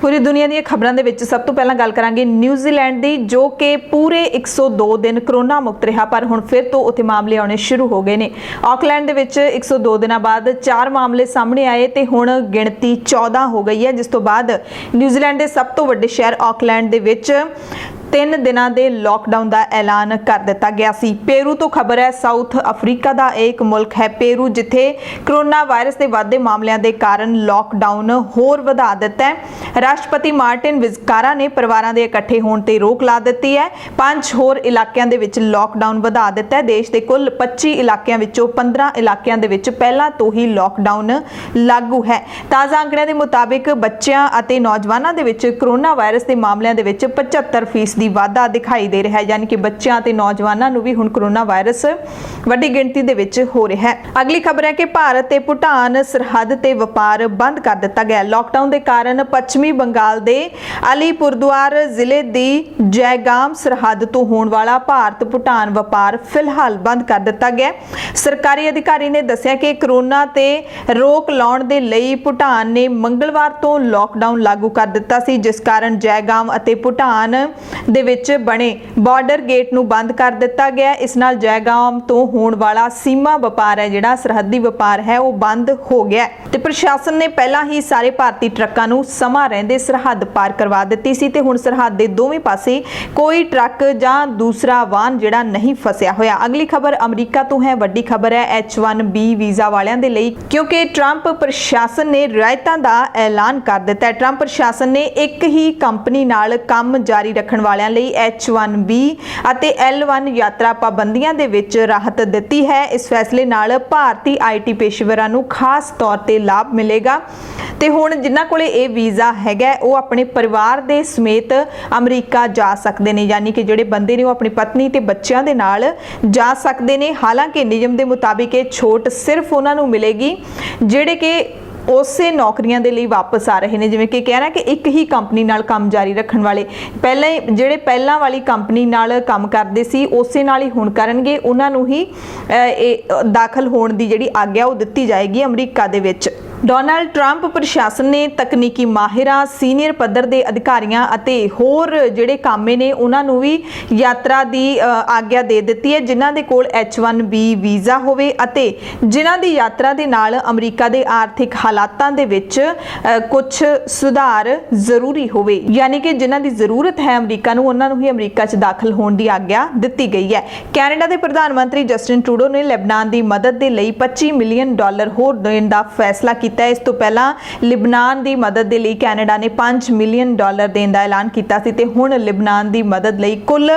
ਪੂਰੀ ਦੁਨੀਆ ਦੀਆਂ ਖਬਰਾਂ ਦੇ ਵਿੱਚ ਸਭ ਤੋਂ ਪਹਿਲਾਂ ਗੱਲ ਕਰਾਂਗੇ ਨਿਊਜ਼ੀਲੈਂਡ ਦੀ, ਜੋ ਕਿ ਪੂਰੇ 102 ਦਿਨ ਕਰੋਨਾ ਮੁਕਤ ਰਿਹਾ, ਪਰ ਹੁਣ ਫਿਰ ਤੋਂ ਉੱਥੇ ਮਾਮਲੇ ਆਉਣੇ ਸ਼ੁਰੂ ਹੋ ਗਏ ਨੇ। ਆਕਲੈਂਡ ਦੇ ਵਿੱਚ 102 ਦਿਨਾਂ ਬਾਅਦ 4 ਮਾਮਲੇ ਸਾਹਮਣੇ ਆਏ ਤੇ ਹੁਣ ਗਿਣਤੀ 14 ਹੋ ਗਈ ਹੈ, ਜਿਸ ਤੋਂ ਬਾਅਦ ਨਿਊਜ਼ੀਲੈਂਡ ਦੇ ਸਭ ਤੋਂ ਵੱਡੇ ਸ਼ਹਿਰ ਆਕਲੈਂਡ ਦੇ ਵਿੱਚ 3 ਦਿਨਾਂ ਦੇ ਲੋਕਡਾਊਨ ਦਾ ਐਲਾਨ ਕਰ ਦਿੱਤਾ ਗਿਆ ਸੀ। ਪੇਰੂ ਤੋਂ ਖਬਰ ਹੈ, ਸਾਊਥ ਅਫਰੀਕਾ ਦਾ ਇੱਕ ਮੁਲਕ ਹੈ ਪੇਰੂ, ਜਿੱਥੇ ਕਰੋਨਾ ਵਾਇਰਸ ਦੇ ਵੱਧਦੇ ਮਾਮਲਿਆਂ ਦੇ ਕਾਰਨ ਲੋਕਡਾਊਨ ਹੋਰ ਵਧਾ ਦਿੱਤਾ ਹੈ। ਰਾਸ਼ਟਰਪਤੀ ਮਾਰਟਿਨ ਵਿਜ਼ਕਾਰਾ ਨੇ ਪਰਿਵਾਰਾਂ ਦੇ ਇਕੱਠੇ ਹੋਣ ਤੇ ਰੋਕ ਲਾ ਦਿੱਤੀ ਹੈ। 5 ਹੋਰ ਇਲਾਕਿਆਂ ਦੇ ਵਿੱਚ ਲੋਕਡਾਊਨ ਵਧਾ ਦਿੱਤਾ ਹੈ। ਦੇਸ਼ ਦੇ ਕੁੱਲ 25 ਇਲਾਕਿਆਂ ਵਿੱਚੋਂ 15 ਇਲਾਕਿਆਂ ਦੇ ਵਿੱਚ ਪਹਿਲਾਂ ਤੋਂ ਹੀ ਲੋਕਡਾਊਨ ਲਾਗੂ ਹੈ। ਤਾਜ਼ਾ ਅੰਕੜਿਆਂ ਦੇ ਮੁਤਾਬਿਕ ਬੱਚਿਆਂ ਅਤੇ ਨੌਜਵਾਨਾਂ ਦੇ ਵਿੱਚ ਕਰੋਨਾ ਵਾਇਰਸ ਦੇ ਮਾਮਲਿਆਂ ਦੇ ਵਿੱਚ 75% ਦੀ ਵਾਧਾ ਦਿਖਾਈ ਦੇ ਰਿਹਾ ਹੈ, ਯਾਨੀ ਕਿ ਬੱਚਿਆਂ ਤੇ ਨੌਜਵਾਨਾਂ ਨੂੰ ਵੀ ਹੁਣ ਕਰੋਨਾ ਵਾਇਰਸ ਵੱਡੀ ਗਿਣਤੀ ਦੇ ਵਿੱਚ ਹੋ ਰਿਹਾ ਹੈ। ਅਗਲੀ ਖਬਰ ਹੈ ਕਿ ਭਾਰਤ ਤੇ ਭੂਟਾਨ ਸਰਹੱਦ ਤੇ ਵਪਾਰ ਬੰਦ ਕਰ ਦਿੱਤਾ ਗਿਆ। ਲੋਕਡਾਊਨ ਦੇ ਕਾਰਨ ਪੱਛਮੀ ਬੰਗਾਲ ਦੇ ਅਲੀਪੁਰਦੁਆਰ ਜ਼ਿਲ੍ਹੇ ਦੀ ਜੈਗਾਮ ਸਰਹੱਦ ਤੋਂ ਹੋਣ ਵਾਲਾ ਭਾਰਤ ਭੂਟਾਨ ਵਪਾਰ ਫਿਲਹਾਲ ਬੰਦ ਕਰ ਦਿੱਤਾ ਗਿਆ। ਸਰਕਾਰੀ ਅਧਿਕਾਰੀ ਨੇ ਦੱਸਿਆ ਕਿ ਕਰੋਨਾ ਤੇ ਰੋਕ ਲਾਉਣ ਦੇ ਲਈ ਭੂਟਾਨ ਨੇ ਮੰਗਲਵਾਰ ਤੋਂ ਲੋਕਡਾਊਨ ਲਾਗੂ ਕਰ ਦਿੱਤਾ ਸੀ, ਜਿਸ ਕਾਰਨ ਜੈਗਾਮ ਅਤੇ ਭੂਟਾਨ ਦੇ ਵਿੱਚ ਬਣੇ ਬਾਰਡਰ ਗੇਟ ਨੂੰ ਬੰਦ ਕਰ ਦਿੱਤਾ ਗਿਆ। ਇਸ ਨਾਲ ਜੈਗਾਮ ਤੋਂ ਹੋਣ ਵਾਲਾ ਸੀਮਾ ਵਪਾਰ ਹੈ ਜਿਹੜਾ ਸਰਹੱਦੀ ਵਪਾਰ ਹੈ ਉਹ ਬੰਦ ਹੋ ਗਿਆ ਤੇ ਪ੍ਰਸ਼ਾਸਨ ਨੇ ਪਹਿਲਾਂ ਹੀ ਸਾਰੇ ਭਾਰਤੀ ਟਰੱਕਾਂ ਨੂੰ ਸਮਾਂ ਰਹਿੰਦੇ ਸਰਹੱਦ ਪਾਰ ਕਰਵਾ ਦਿੱਤੀ ਸੀ ਤੇ ਹੁਣ ਸਰਹੱਦ ਦੇ ਦੋਵੇਂ ਪਾਸੇ ਕੋਈ ਟਰੱਕ ਜਾਂ ਦੂਸਰਾ ਵਾਹਨ ਜਿਹੜਾ ਨਹੀਂ ਫਸਿਆ ਹੋਇਆ। ਅਗਲੀ ਖਬਰ ਅਮਰੀਕਾ ਤੋਂ ਹੈ। ਵੱਡੀ ਖਬਰ ਹੈ H1B ਵੀਜ਼ਾ ਵਾਲਿਆਂ ਦੇ ਲਈ, ਕਿਉਂਕਿ ਟਰੰਪ ਪ੍ਰਸ਼ਾਸਨ ਨੇ ਰਿਆਇਤਾਂ ਦਾ ਐਲਾਨ ਕਰ ਦਿੱਤਾ ਹੈ। ਟਰੰਪ ਪ੍ਰਸ਼ਾਸਨ ਨੇ ਇੱਕ ਹੀ ਕੰਪਨੀ ਨਾਲ ਕੰਮ ਜਾਰੀ ਰੱਖਣ ਵਾਲਿਆਂ ਲਈ H1B ਅਤੇ L1 ਯਾਤਰਾ ਪਾਬੰਦੀਆਂ ਦੇ ਵਿੱਚ ਰਾਹਤ ਦਿੱਤੀ ਹੈ। ਇਸ ਫੈਸਲੇ ਨਾਲ ਭਾਰਤੀ IT ਪੇਸ਼ੇਵਰਾਂ ਨੂੰ ਖਾਸ ਤੌਰ ਤੇ ਲਾਭ ਮਿਲੇਗਾ ਤੇ ਹੁਣ ਜਿਨ੍ਹਾਂ ਕੋਲੇ ਇਹ ਵੀਜ਼ਾ ਹੈਗਾ ਉਹ ਆਪਣੇ ਪਰਿਵਾਰ ਦੇ ਸਮੇਤ ਅਮਰੀਕਾ ਜਾ ਸਕਦੇ ਨੇ, ਯਾਨੀ ਕਿ ਜਿਹੜੇ ਬੰਦੇ ਨੇ ਉਹ ਆਪਣੀ ਪਤਨੀ ਤੇ ਬੱਚਿਆਂ ਦੇ ਨਾਲ ਜਾ ਸਕਦੇ ਨੇ। ਹਾਲਾਂਕਿ ਨਿਯਮ ਦੇ ਮੁਤਾਬਿਕ ਇਹ ਛੋਟ ਸਿਰਫ ਉਹਨਾਂ ਨੂੰ ਮਿਲੇਗੀ ਜਿਹੜੇ ਕਿ ਉਸੇ ਨੌਕਰੀਆਂ ਦੇ ਲਈ ਵਾਪਸ ਆ ਰਹੇ ਨੇ, ਜਿਵੇਂ ਕਿ ਕਹਿਣਾ ਕਿ ਇੱਕ ਹੀ ਕੰਪਨੀ ਨਾਲ ਕੰਮ ਜਾਰੀ ਰੱਖਣ ਵਾਲੇ ਪਹਿਲਾਂ ਵਾਲੀ ਕੰਪਨੀ ਨਾਲ ਕੰਮ ਕਰਦੇ ਸੀ ਉਸੇ ਨਾਲ ਹੀ ਹੁਣ ਕਰਨਗੇ, ਉਹਨਾਂ ਨੂੰ ਹੀ ਦਾਖਲ ਹੋਣ ਦੀ ਜਿਹੜੀ ਆਗਿਆ ਉਹ ਦਿੱਤੀ ਜਾਏਗੀ ਅਮਰੀਕਾ ਦੇ ਵਿੱਚ। ਡੋਨਾਲਡ ਟਰੰਪ ਪ੍ਰਸ਼ਾਸਨ ਨੇ ਤਕਨੀਕੀ ਮਾਹਿਰਾਂ, ਸੀਨੀਅਰ ਪੱਧਰ ਦੇ ਅਧਿਕਾਰੀਆਂ ਅਤੇ ਹੋਰ ਜਿਹੜੇ ਕਾਮੇ ਨੇ ਉਹਨਾਂ ਨੂੰ ਵੀ ਯਾਤਰਾ ਦੀ ਆਗਿਆ ਦੇ ਦਿੱਤੀ ਹੈ ਜਿਨ੍ਹਾਂ ਦੇ ਕੋਲ H1B ਵੀਜ਼ਾ ਹੋਵੇ ਅਤੇ ਜਿਨ੍ਹਾਂ ਦੀ ਯਾਤਰਾ ਦੇ ਨਾਲ ਅਮਰੀਕਾ ਦੇ ਆਰਥਿਕ ਹਾਲਾਤਾਂ ਦੇ ਵਿੱਚ ਕੁਝ ਸੁਧਾਰ ਜ਼ਰੂਰੀ ਹੋਵੇ, ਯਾਨੀ ਕਿ ਜਿਨ੍ਹਾਂ ਦੀ ਜ਼ਰੂਰਤ ਹੈ ਅਮਰੀਕਾ ਨੂੰ ਉਹਨਾਂ ਨੂੰ ਹੀ ਅਮਰੀਕਾ 'ਚ ਦਾਖਲ ਹੋਣ ਦੀ ਆਗਿਆ ਦਿੱਤੀ ਗਈ ਹੈ। ਕੈਨੇਡਾ ਦੇ ਪ੍ਰਧਾਨ ਮੰਤਰੀ ਜਸਟਿਨ ਟਰੂਡੋ ਨੇ ਲੈਬਨਾਨ ਦੀ ਮਦਦ ਦੇ ਲਈ $25 ਮਿਲੀਅਨ ਹੋਰ ਦੇਣ ਦਾ ਫੈਸਲਾ ਕੀਤਾ। ਇਸ ਤੋਂ ਪਹਿਲਾਂ ਲਿਬਨਾਨ ਦੀ ਮਦਦ ਦੇ ਲਈ ਕੈਨੇਡਾ ਨੇ $5 ਮਿਲੀਅਨ ਦੇਣ ਦਾ ਐਲਾਨ ਕੀਤਾ ਸੀ ਤੇ ਹੁਣ ਲਿਬਨਾਨ ਦੀ ਮਦਦ ਲਈ ਕੁੱਲ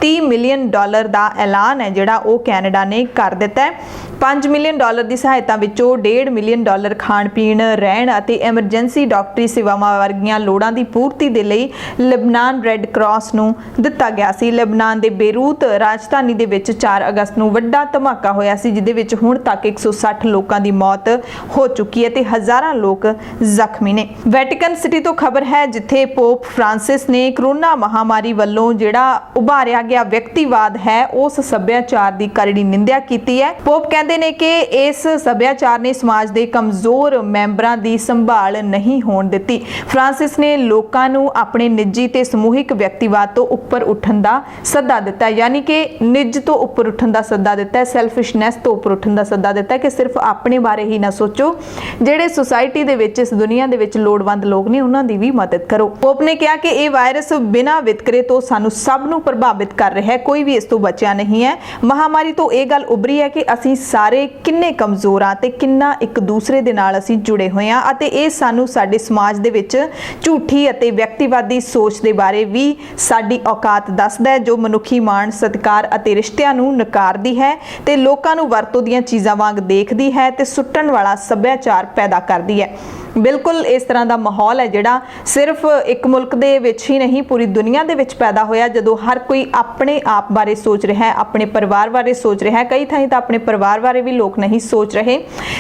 $30 ਮਿਲੀਅਨ ਦਾ ਐਲਾਨ ਹੈ ਜਿਹੜਾ ਉਹ ਕੈਨੇਡਾ ਨੇ ਕਰ ਦਿੱਤਾ ਹੈ। $5 ਮਿਲੀਅਨ ਦੀ ਸਹਾਇਤਾ ਵਿੱਚੋਂ $1.5 ਮਿਲੀਅਨ ਖਾਣ ਪੀਣ, ਰਹਿਣ ਅਤੇ ਐਮਰਜੈਂਸੀ ਡਾਕਟਰੀ ਸੇਵਾਵਾਂ ਵਰਗੀਆਂ ਲੋੜਾਂ ਦੀ ਪੂਰਤੀ ਦੇ ਲਈ ਲਿਬਨਾਨ ਰੈੱਡ ਕਰਾਸ ਨੂੰ ਦਿੱਤਾ ਗਿਆ ਸੀ। ਲਿਬਨਾਨ ਦੇ ਬੇਰੂਤ ਰਾਜਧਾਨੀ ਦੇ ਵਿੱਚ 4 ਅਗਸਤ ਨੂੰ ਵੱਡਾ ਧਮਾਕਾ ਹੋਇਆ ਸੀ ਜਿਹਦੇ ਵਿੱਚ ਹੁਣ ਤੱਕ 160 ਲੋਕਾਂ ਦੀ ਮੌਤ ਹੋ ਚੁੱਕੀ ਹੈ ਤੇ ਹਜ਼ਾਰਾਂ ਲੋਕ ਜ਼ਖਮੀ ਨੇ। ਵੈਟੀਕਨ ਸਿਟੀ ਤੋਂ ਖਬਰ ਹੈ ਜਿੱਥੇ ਪੋਪ ਫ੍ਰਾਂਸਿਸ ਨੇ ਕਰੋਨਾ ਮਹਾਮਾਰੀ ਵੱਲੋਂ ਜਿਹੜਾ ਉਭਾਰਿਆ ਗਿਆ ਵਿਅਕਤੀਵਾਦ ਹੈ ਉਸ ਸੱਭਿਆਚਾਰ ਦੀ ਕਰੜੀ ਨਿੰਦਿਆ ਕੀਤੀ ਹੈ। ਪੋਪ ਕਹਿੰਦੇ ਨੇ ਕਿ ਇਸ ਸੱਭਿਆਚਾਰ ਨੇ ਸਮਾਜ ਦੇ ਕਮਜ਼ੋਰ ਮੈਂਬਰਾਂ ਦੀ ਸੰਭਾਲ ਨਹੀਂ ਹੋਣ ਦਿੱਤੀ। ਫ੍ਰਾਂਸਿਸ ਨੇ ਲੋਕਾਂ ਨੂੰ ਆਪਣੇ ਨਿੱਜੀ ਤੇ ਸਮੂਹਿਕ ਵਿਅਕਤੀਵਾਦ ਤੋਂ ਉੱਪਰ ਉੱਠਣ ਦਾ ਸੱਦਾ ਦਿੱਤਾ, ਯਾਨੀ ਕਿ ਨਿੱਜ ਤੋਂ ਉੱਪਰ ਉੱਠਣ ਦਾ ਸੱਦਾ ਦਿੱਤਾ, ਸੈਲਫਿਸ਼ਨੈਸ ਤੋਂ ਉੱਪਰ ਉੱਠਣ ਦਾ ਸੱਦਾ ਦਿੱਤਾ ਕਿ ਸਿਰਫ ਆਪਣੇ ਬਾਰੇ ਹੀ ਨਾ ਸੋਚੋ, ਜਿਹੜੇ ਸੁਸਾਇਟੀ ਦੇ ਵਿੱਚ ਇਸ ਦੁਨੀਆ ਦੇ ਵਿੱਚ ਲੋੜਵੰਦ ਲੋਕ ਨੇ ਉਹਨਾਂ ਦੀ ਵੀ ਮਦਦ ਕਰੋ। ਪੋਪ ਨੇ ਕਿਹਾ ਕਿ ਇਹ ਵਾਇਰਸ ਬਿਨਾਂ ਵਿਤਕਰੇ ਤੋਂ ਸਾਨੂੰ ਸਭ ਨੂੰ ਪ੍ਰਭਾਵਿਤ ਕਰ ਰਿਹਾ ਹੈ, ਕੋਈ ਵੀ ਇਸ ਤੋਂ ਬਚਿਆ ਨਹੀਂ ਹੈ। ਮਹਾਮਾਰੀ ਤੋਂ ਇਹ ਗੱਲ ਉੱਭਰੀ ਹੈ ਕਿ ਅਸੀਂ ਸਾਰੇ ਕਿੰਨੇ ਕਮਜ਼ੋਰ ਆ ਤੇ ਕਿੰਨਾ ਇੱਕ ਦੂਸਰੇ ਦੇ ਨਾਲ ਅਸੀਂ ਜੁੜੇ ਹੋਏ ਹਾਂ ਅਤੇ ਇਹ ਸਾਨੂੰ ਸਾਡੇ ਸਮਾਜ ਦੇ ਵਿੱਚ ਝੂਠੀ ਅਤੇ ਵਿਅਕਤੀਵਾਦੀ ਸੋਚ ਦੇ ਬਾਰੇ ਵੀ ਸਾਡੀ ਔਕਾਤ ਦੱਸਦਾ ਹੈ ਜੋ ਮਨੁੱਖੀ ਮਾਣ, ਸਤਿਕਾਰ ਅਤੇ ਰਿਸ਼ਤਿਆਂ ਨੂੰ ਨਕਾਰਦੀ ਹੈ ਤੇ ਲੋਕਾਂ ਨੂੰ ਵਰਤੋਂ ਦੀਆਂ ਚੀਜ਼ਾਂ ਵਾਂਗ ਦੇਖਦੀ ਹੈ ਤੇ ਸੁੱਟਣ ਵਾਲਾ ਸੱਭਿਆਚਾਰ ਪੈਦਾ ਕਰਦੀ ਹੈ। ਬਿਲਕੁਲ ਇਸ ਤਰ੍ਹਾਂ ਦਾ ਮਾਹੌਲ ਹੈ ਜਿਹੜਾ ਸਿਰਫ ਇੱਕ ਮੁਲਕ ਦੇ ਵਿੱਚ ਹੀ ਨਹੀਂ ਪੂਰੀ ਦੁਨੀਆ ਦੇ ਵਿੱਚ ਪੈਦਾ ਹੋਇਆ ਜਦੋਂ ਹਰ ਕੋਈ ਆਪਣੇ ਆਪ ਬਾਰੇ ਸੋਚ ਰਿਹਾ ਹੈ, ਆਪਣੇ ਪਰਿਵਾਰ ਬਾਰੇ ਸੋਚ ਰਿਹਾ ਹੈ। ਕਈ ਥਾਈਂ ਤਾਂ ਆਪਣੇ ਪਰਿਵਾਰ ਬਾਰੇ ਵੀ ਲੋਕ ਨਹੀਂ ਸੋਚ ਰਹੇ,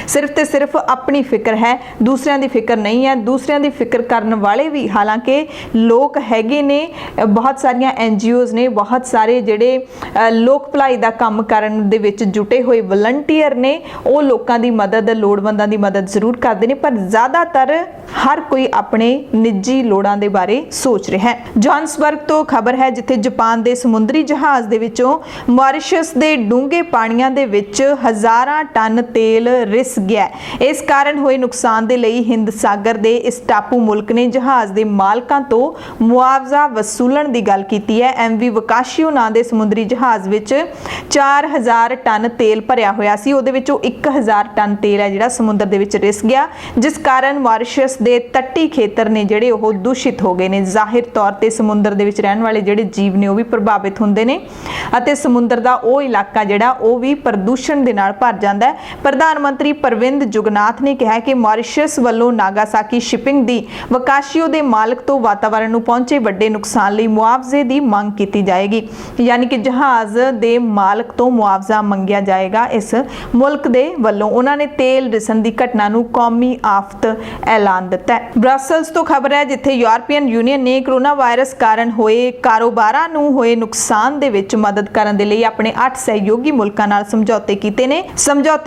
ਸਿਰਫ ਤੇ ਸਿਰਫ ਆਪਣੀ ਫਿਕਰ ਹੈ, ਦੂਸਰਿਆਂ ਦੀ ਫਿਕਰ ਨਹੀਂ ਹੈ। ਦੂਸਰਿਆਂ ਦੀ ਫਿਕਰ ਕਰਨ ਵਾਲੇ ਵੀ ਹਾਲਾਂਕਿ ਲੋਕ ਹੈਗੇ ਨੇ, ਬਹੁਤ ਸਾਰੀਆਂ NGOs ਨੇ, ਬਹੁਤ ਸਾਰੇ ਜਿਹੜੇ ਲੋਕ ਭਲਾਈ ਦਾ ਕੰਮ ਕਰਨ ਦੇ ਵਿੱਚ ਜੁਟੇ ਹੋਏ ਵਲੰਟੀਅਰ ਨੇ, ਉਹ ਲੋਕਾਂ ਦੀ ਮਦਦ, ਲੋੜਵੰਦਾਂ ਦੀ ਮਦਦ ਜ਼ਰੂਰ ਕਰਦੇ ਨੇ, ਪਰ ਜ਼ਿਆਦਾਤਰ ਹਰ ਕੋਈ ਆਪਣੇ ਨਿੱਜੀ ਲੋੜਾਂ ਦੇ ਬਾਰੇ ਸੋਚ ਰਿਹਾ ਹੈ। ਜੋਹਾਨਸਬਰਗ ਤੋਂ ਖਬਰ ਹੈ ਜਿੱਥੇ ਜਾਪਾਨ ਦੇ ਸਮੁੰਦਰੀ ਜਹਾਜ਼ ਦੇ ਵਿੱਚੋਂ ਮਾਰੀਸ਼ਸ ਦੇ ਡੂੰਘੇ ਪਾਣੀਆਂ ਦੇ ਵਿੱਚ ਹਜ਼ਾਰਾਂ ਟਨ ਤੇਲ ਰਿਸ ਗਿਆ। ਇਸ ਕਾਰਨ ਹੋਏ ਨੁਕਸਾਨ ਦੇ ਲਈ ਹਿੰਦ ਸਾਗਰ ਦੇ ਇਸ ਟਾਪੂ ਮੁਲਕ ਨੇ ਜਹਾਜ਼ ਦੇ ਮਾਲਕਾਂ ਤੋਂ ਮੁਆਵਜ਼ਾ ਵਸੂਲਣ ਦੀ ਗੱਲ ਕੀਤੀ ਹੈ। MV ਵਕਾਸ਼ੀਓ ਨਾਂ ਦੇ ਸਮੁੰਦਰੀ ਜਹਾਜ਼ ਵਿੱਚ 4000 ਟਨ ਤੇਲ ਭਰਿਆ ਹੋਇਆ ਸੀ, ਉਹਦੇ ਵਿੱਚੋਂ 1000 ਟਨ ਤੇਲ ਹੈ ਜਿਹੜਾ ਸਮੁੰਦਰ ਦੇ ਵਿੱਚ ਰਿਸ ਗਿਆ, ਜਿਸ ਕਾਰਨ ਮਾਰੀਸ਼ਸ ਦੇ ਤੱਟੀ ਖੇਤਰ ਨੇ ਜਿਹੜੇ ਉਹ ਦੂਸ਼ਿਤ ਹੋ ਗਏ ਨੇ। ਜ਼ਾਹਿਰ ਤੌਰ ਤੇ ਸਮੁੰਦਰ ਦੇ ਵਿੱਚ ਰਹਿਣ ਵਾਲੇ ਜਿਹੜੇ ਜੀਵ ਨੇ ਉਹ ਵੀ ਪ੍ਰਭਾਵਿਤ ਹੁੰਦੇ ਨੇ ਅਤੇ ਸਮੁੰਦਰ ਦਾ ਉਹ ਇਲਾਕਾ ਜਿਹੜਾ ਉਹ ਵੀ ਪ੍ਰਦੂਸ਼ਣ ਦੇ ਨਾਲ ਭਰ ਜਾਂਦਾ ਹੈ। ਪ੍ਰਧਾਨ ਮੰਤਰੀ ਪ੍ਰਵਿੰਦ ਜੁਗਨਾਥ ਨੇ ਕਿਹਾ ਕਿ ਮਾਰੀਸ਼ਸ ਵੱਲੋਂ ਨਾਗਾਸਾਕੀ ਸ਼ਿਪਿੰਗ ਦੀ ਵਕਾਸ਼ੀਓ ਦੇ ਮਾਲਕ ਤੋਂ ਵਾਤਾਵਰਣ ਨੂੰ ਪਹੁੰਚੇ ਵੱਡੇ ਨੁਕਸਾਨ ਲਈ ਮੁਆਵਜ਼ੇ ਦੀ ਮੰਗ ਕੀਤੀ ਜਾਏਗੀ, ਯਾਨੀ ਕਿ ਜਹਾਜ਼ ਦੇ ਮਾਲਕ ਤੋਂ ਮੁਆਵਜ਼ਾ ਮੰਗਿਆ ਜਾਏਗਾ ਇਸ ਮੁਲਕ ਦੇ ਵੱਲੋਂ। ਉਹਨਾਂ ਨੇ ਤੇਲ ਰਿਸਣ ਦੀ ਘਟਨਾ ਨੂੰ ਕੌਮੀ ਆਫਤ ਐਲਾਨ ਦਿੱਤਾ ਹੈ। ਬ੍ਰਸਲਸ ਤੋਂ ਖਬਰ ਹੈ ਜਿੱਥੇ ਯੂਰਪੀਅਨ ਯੂਨੀਅਨ ਨੇ ਕੋਰੋਨਾ ਵਾਇਰਸ ਕਾਰਨ ਹੋਏ ਕਾਰੋਬਾਰਾਂ ਨੂੰ ਹੋਏ ਨੁਕਸਾਨ ਦੇ ਵਿੱਚ ਮਦਦ ਕਰਨ ਦੇ ਲਈ ਆਪਣੇ 8 ਸਹਿਯੋਗੀ ਮੁਲਕਾਂ ਨਾਲ ਸਮਝੌਤੇ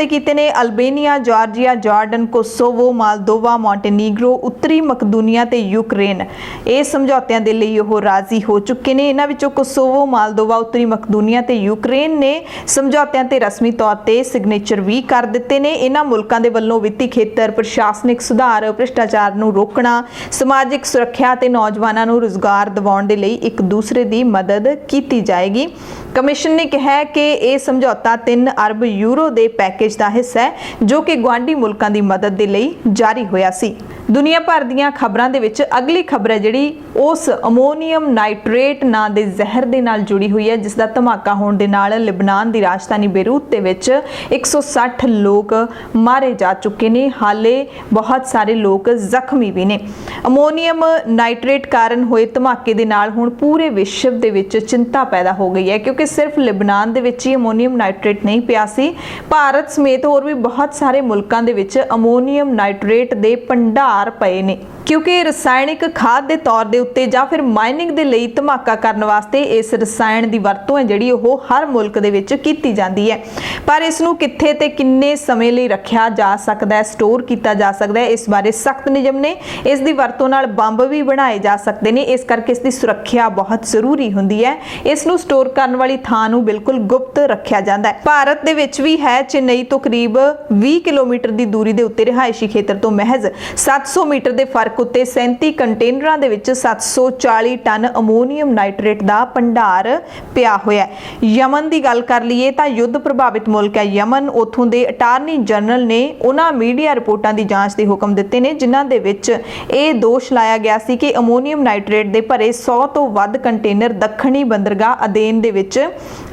ਕੀਤੇ ਨੇ ਅਲਬੇਨੀਆ, ਜਾਰਜੀਆ, ਜਾਰਡਨ, ਕੋਸੋਵੋ, ਮਾਲਦੋਵਾ, ਮੌਂਟੇਨੀਗਰੋ, ਉੱਤਰੀ ਮਕਦੂਨੀਆ ਤੇ ਯੂਕਰੇਨ। ਇਹ ਸਮਝੌਤਿਆਂ ਦੇ ਲਈ ਉਹ ਰਾਜ਼ੀ ਹੋ ਚੁੱਕੇ ਨੇ। ਇਹਨਾਂ ਵਿੱਚੋਂ ਕੋਸੋਵੋ, ਮਾਲਦੋਵਾ, ਉੱਤਰੀ ਮਕਦੂਨੀਆ ਤੇ ਯੂਕਰੇਨ ਨੇ ਸਮਝੌਤਿਆਂ ਤੇ ਰਸਮੀ ਤੌਰ ਤੇ ਸਿਗਨੇਚਰ ਵੀ ਕਰ ਦਿੱਤੇ ਨੇ। ਇਹਨਾਂ ਮੁਲਕਾਂ ਦੇ ਵੱਲੋਂ ਵਿੱਤੀ ਖੇਤਰ, ਪ੍ਰਸ਼ਾਸਨਿਕ ਸੁਧਾਰ, ਭ੍ਰਿਸ਼ਟਾਚਾਰ ਨੂੰ ਰੋਕਣਾ, ਸਮਾਜਿਕ ਸੁਰੱਖਿਆ ਤੇ ਨੌਜਵਾਨਾਂ ਨੂੰ ਰੁਜ਼ਗਾਰ ਦਿਵਾਉਣ ਦੇ ਲਈ ਇੱਕ ਦੂਸਰੇ ਦੀ ਮਦਦ ਕੀਤੀ ਜਾਏਗੀ। ਕਮਿਸ਼ਨ ਨੇ ਕਿਹਾ ਕਿ ਇਹ ਸਮਝੌਤਾ 3 ਅਰਬ ਯੂਰੋ ਦੇ ਪੈਕੇਜ ਦਾ ਹਿੱਸਾ ਹੈ ਜੋ ਕਿ ਗੁਆਂਢੀ ਮੁਲਕਾਂ ਦੀ ਮਦਦ ਦੇ ਲਈ ਜਾਰੀ ਹੋਇਆ ਸੀ। ਦੁਨੀਆ ਭਰ ਦੀਆਂ ਖਬਰਾਂ ਦੇ ਵਿੱਚ ਅਗਲੀ ਖਬਰ ਹੈ ਜਿਹੜੀ ਉਸ ਅਮੋਨੀਅਮ ਨਾਈਟ੍ਰੇਟ ਨਾਂ ਦੇ ਜ਼ਹਿਰ ਦੇ ਨਾਲ ਜੁੜੀ ਹੋਈ ਹੈ, ਜਿਸ ਦਾ ਧਮਾਕਾ ਹੋਣ ਦੇ ਨਾਲ ਲਿਬਨਾਨ ਦੀ ਰਾਜਧਾਨੀ ਬੇਰੂਤ ਦੇ ਵਿੱਚ 160 ਲੋਕ ਮਾਰੇ ਜਾ ਚੁੱਕੇ ਨੇ। ਹਾਲੇ ਬਹੁਤ ਸਾਰੇ ਲੋਕ ਜ਼ਖਮੀ ਵੀ ਨੇ। ਅਮੋਨੀਅਮ ਨਾਈਟ੍ਰੇਟ ਕਾਰਨ ਹੋਏ ਧਮਾਕੇ ਦੇ ਨਾਲ ਹੁਣ ਪੂਰੇ ਵਿਸ਼ਵ ਦੇ ਵਿੱਚ ਚਿੰਤਾ ਪੈਦਾ ਹੋ ਗਈ ਹੈ, ਕਿਉਂਕਿ ਸਿਰਫ ਲਿਬਨਾਨ ਦੇ ਵਿੱਚ ਹੀ ਅਮੋਨੀਅਮ ਨਾਈਟ੍ਰੇਟ ਨਹੀਂ ਪਿਆ ਸੀ। ਭਾਰਤ ਸਮੇਤ ਹੋਰ ਵੀ ਬਹੁਤ ਸਾਰੇ ਮੁਲਕਾਂ ਦੇ ਵਿੱਚ ਅਮੋਨੀਅਮ ਨਾਈਟ੍ਰੇਟ ਦੇ ਭੰਡਾਰ ਪਏ ਨੇ, ਕਿਉਂਕਿ ਰਸਾਇਣਿਕ ਖਾਦ ਦੇ ਤੌਰ ਦੇ ਉੱਤੇ ਜਾਂ ਫਿਰ ਮਾਈਨਿੰਗ ਦੇ ਲਈ ਧਮਾਕਾ ਕਰਨ ਵਾਸਤੇ ਇਸ ਰਸਾਇਣ ਦੀ ਵਰਤੋਂ ਹੈ ਜਿਹੜੀ ਉਹ ਹਰ ਮੁਲਕ ਦੇ ਵਿੱਚ ਕੀਤੀ ਜਾਂਦੀ ਹੈ। ਪਰ ਇਸ ਨੂੰ ਕਿੱਥੇ ਤੇ ਕਿੰਨੇ ਸਮੇਂ ਲਈ ਰੱਖਿਆ ਜਾ ਸਕਦਾ ਹੈ, ਸਟੋਰ ਕੀਤਾ ਜਾ ਸਕਦਾ ਹੈ, ਇਸ ਬਾਰੇ ਸਖਤ ਨਿਯਮ ਨੇ। ਇਸ ਦੀ ਵਰਤੋਂ ਨਾਲ ਬੰਬ ਵੀ ਬਣਾਏ ਜਾ ਸਕਦੇ ਨੇ, ਇਸ ਕਰਕੇ ਇਸ ਦੀ ਸੁਰੱਖਿਆ ਬਹੁਤ ਜ਼ਰੂਰੀ ਹੁੰਦੀ ਹੈ। ਇਸ ਨੂੰ ਸਟੋਰ ਕਰਨ ਵਾਲੀ ਥਾਂ ਨੂੰ ਬਿਲਕੁਲ ਗੁਪਤ ਰੱਖਿਆ ਜਾਂਦਾ ਹੈ। ਭਾਰਤ ਦੇ ਵਿੱਚ ਵੀ ਹੈ। ਚੇਨਈ ਤੋਂ ਕਰੀਬ 20 ਕਿਲੋਮੀਟਰ ਦੀ ਦੂਰੀ ਦੇ ਉੱਤੇ ਰਿਹਾਇਸ਼ੀ ਖੇਤਰ ਤੋਂ ਮਹਿਜ਼ 700 ਮੀਟਰ ਦੇ ਫਰਕ ਉੱਤੇ 37 ਕੰਟੇਨਰਾਂ ਦੇ ਵਿੱਚ 740 ਟਨ ਅਮੋਨੀਅਮ ਨਾਈਟ੍ਰੇਟ ਦਾ ਭੰਡਾਰ ਪਿਆ ਹੋਇਆ ਹੈ। ਯਮਨ ਦੀ ਗੱਲ ਕਰ ਲਈਏ ਤਾਂ ਯੁੱਧ ਪ੍ਰਭਾਵਿਤ ਮੁਲਕ ਹੈ ਯਮਨ। ਉੱਥੋਂ ਦੇ ਅਟਾਰਨੀ ਜਨਰਲ ਨੇ ਉਹਨਾਂ ਮੀਡੀਆ ਰਿਪੋਰਟਾਂ ਦੀ ਜਾਂਚ ਦੇ ਹੁਕਮ ਦਿੱਤੇ ਨੇ ਜਿਨ੍ਹਾਂ ਦੇ ਵਿੱਚ ਇਹ ਦੋਸ਼ ਲਾਇਆ ਗਿਆ ਸੀ ਕਿ ਅਮੋਨੀਅਮ ਨਾਈਟ੍ਰੇਟ ਦੇ ਭਰੇ 100 ਤੋਂ ਵੱਧ ਕੰਟੇਨਰ ਦੱਖਣੀ ਬੰਦਰਗਾਹ ਅਦੇਨ ਦੇ ਵਿੱਚ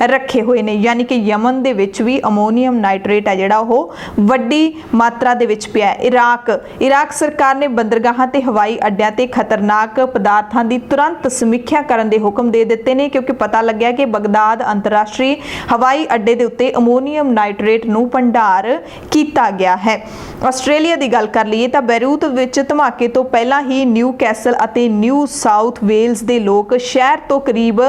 ਰੱਖੇ ਹੋਏ ਨੇ। ਯਾਨੀ ਕਿ ਯਮਨ ਦੇ ਵਿੱਚ ਵੀ ਅਮੋਨੀਅਮ ਨਾਈਟ੍ਰੇਟ ਹੈ ਜਿਹੜਾ ਉਹ ਵੱਡੀ ਮਾਤਰਾ ਦੇ ਵਿੱਚ ਪਿਆ ਹੈ। ਇਰਾਕ ਸਰਕਾਰ ਨੇ ਬੰਦਰਗਾਹਾਂ ਤੇ ਹਵਾਈ ਅੱਡਿਆਂ ਤੇ ਖਤਰਨਾਕ ਪਦਾਰਥਾਂ ਦੀ ਤੁਰੰਤ ਸਮੀਖਿਆ ਕਰਨ ਦੇ ਹੁਕਮ ਦੇ ਦਿੱਤੇ ਨੇ, ਕਿਉਂਕਿ ਪਤਾ ਲੱਗਿਆ ਕਿ ਬਗਦਾਦ ਅੰਤਰਰਾਸ਼ਟਰੀ ਹਵਾਈ ਅੱਡੇ ਦੇ ਉੱਤੇ ਅਮੋਨੀਅਮ ਨਾਈਟ੍ਰੇਟ ਨੂੰ ਭੰਡਾਰ ਕੀਤਾ ਗਿਆ ਹੈ। ਆਸਟ੍ਰੇਲੀਆ ਦੀ ਗੱਲ ਕਰ ਲਈਏ ਤਾਂ ਬੇਰੂਤ ਵਿੱਚ ਧਮਾਕੇ ਤੋਂ ਪਹਿਲਾਂ ਹੀ ਨਿਊ ਕੈਸਲ ਅਤੇ ਨਿਊ ਸਾਊਥ ਵੇਲਜ਼ ਦੇ ਲੋਕ ਸ਼ਹਿਰ ਤੋਂ ਕਰੀਬ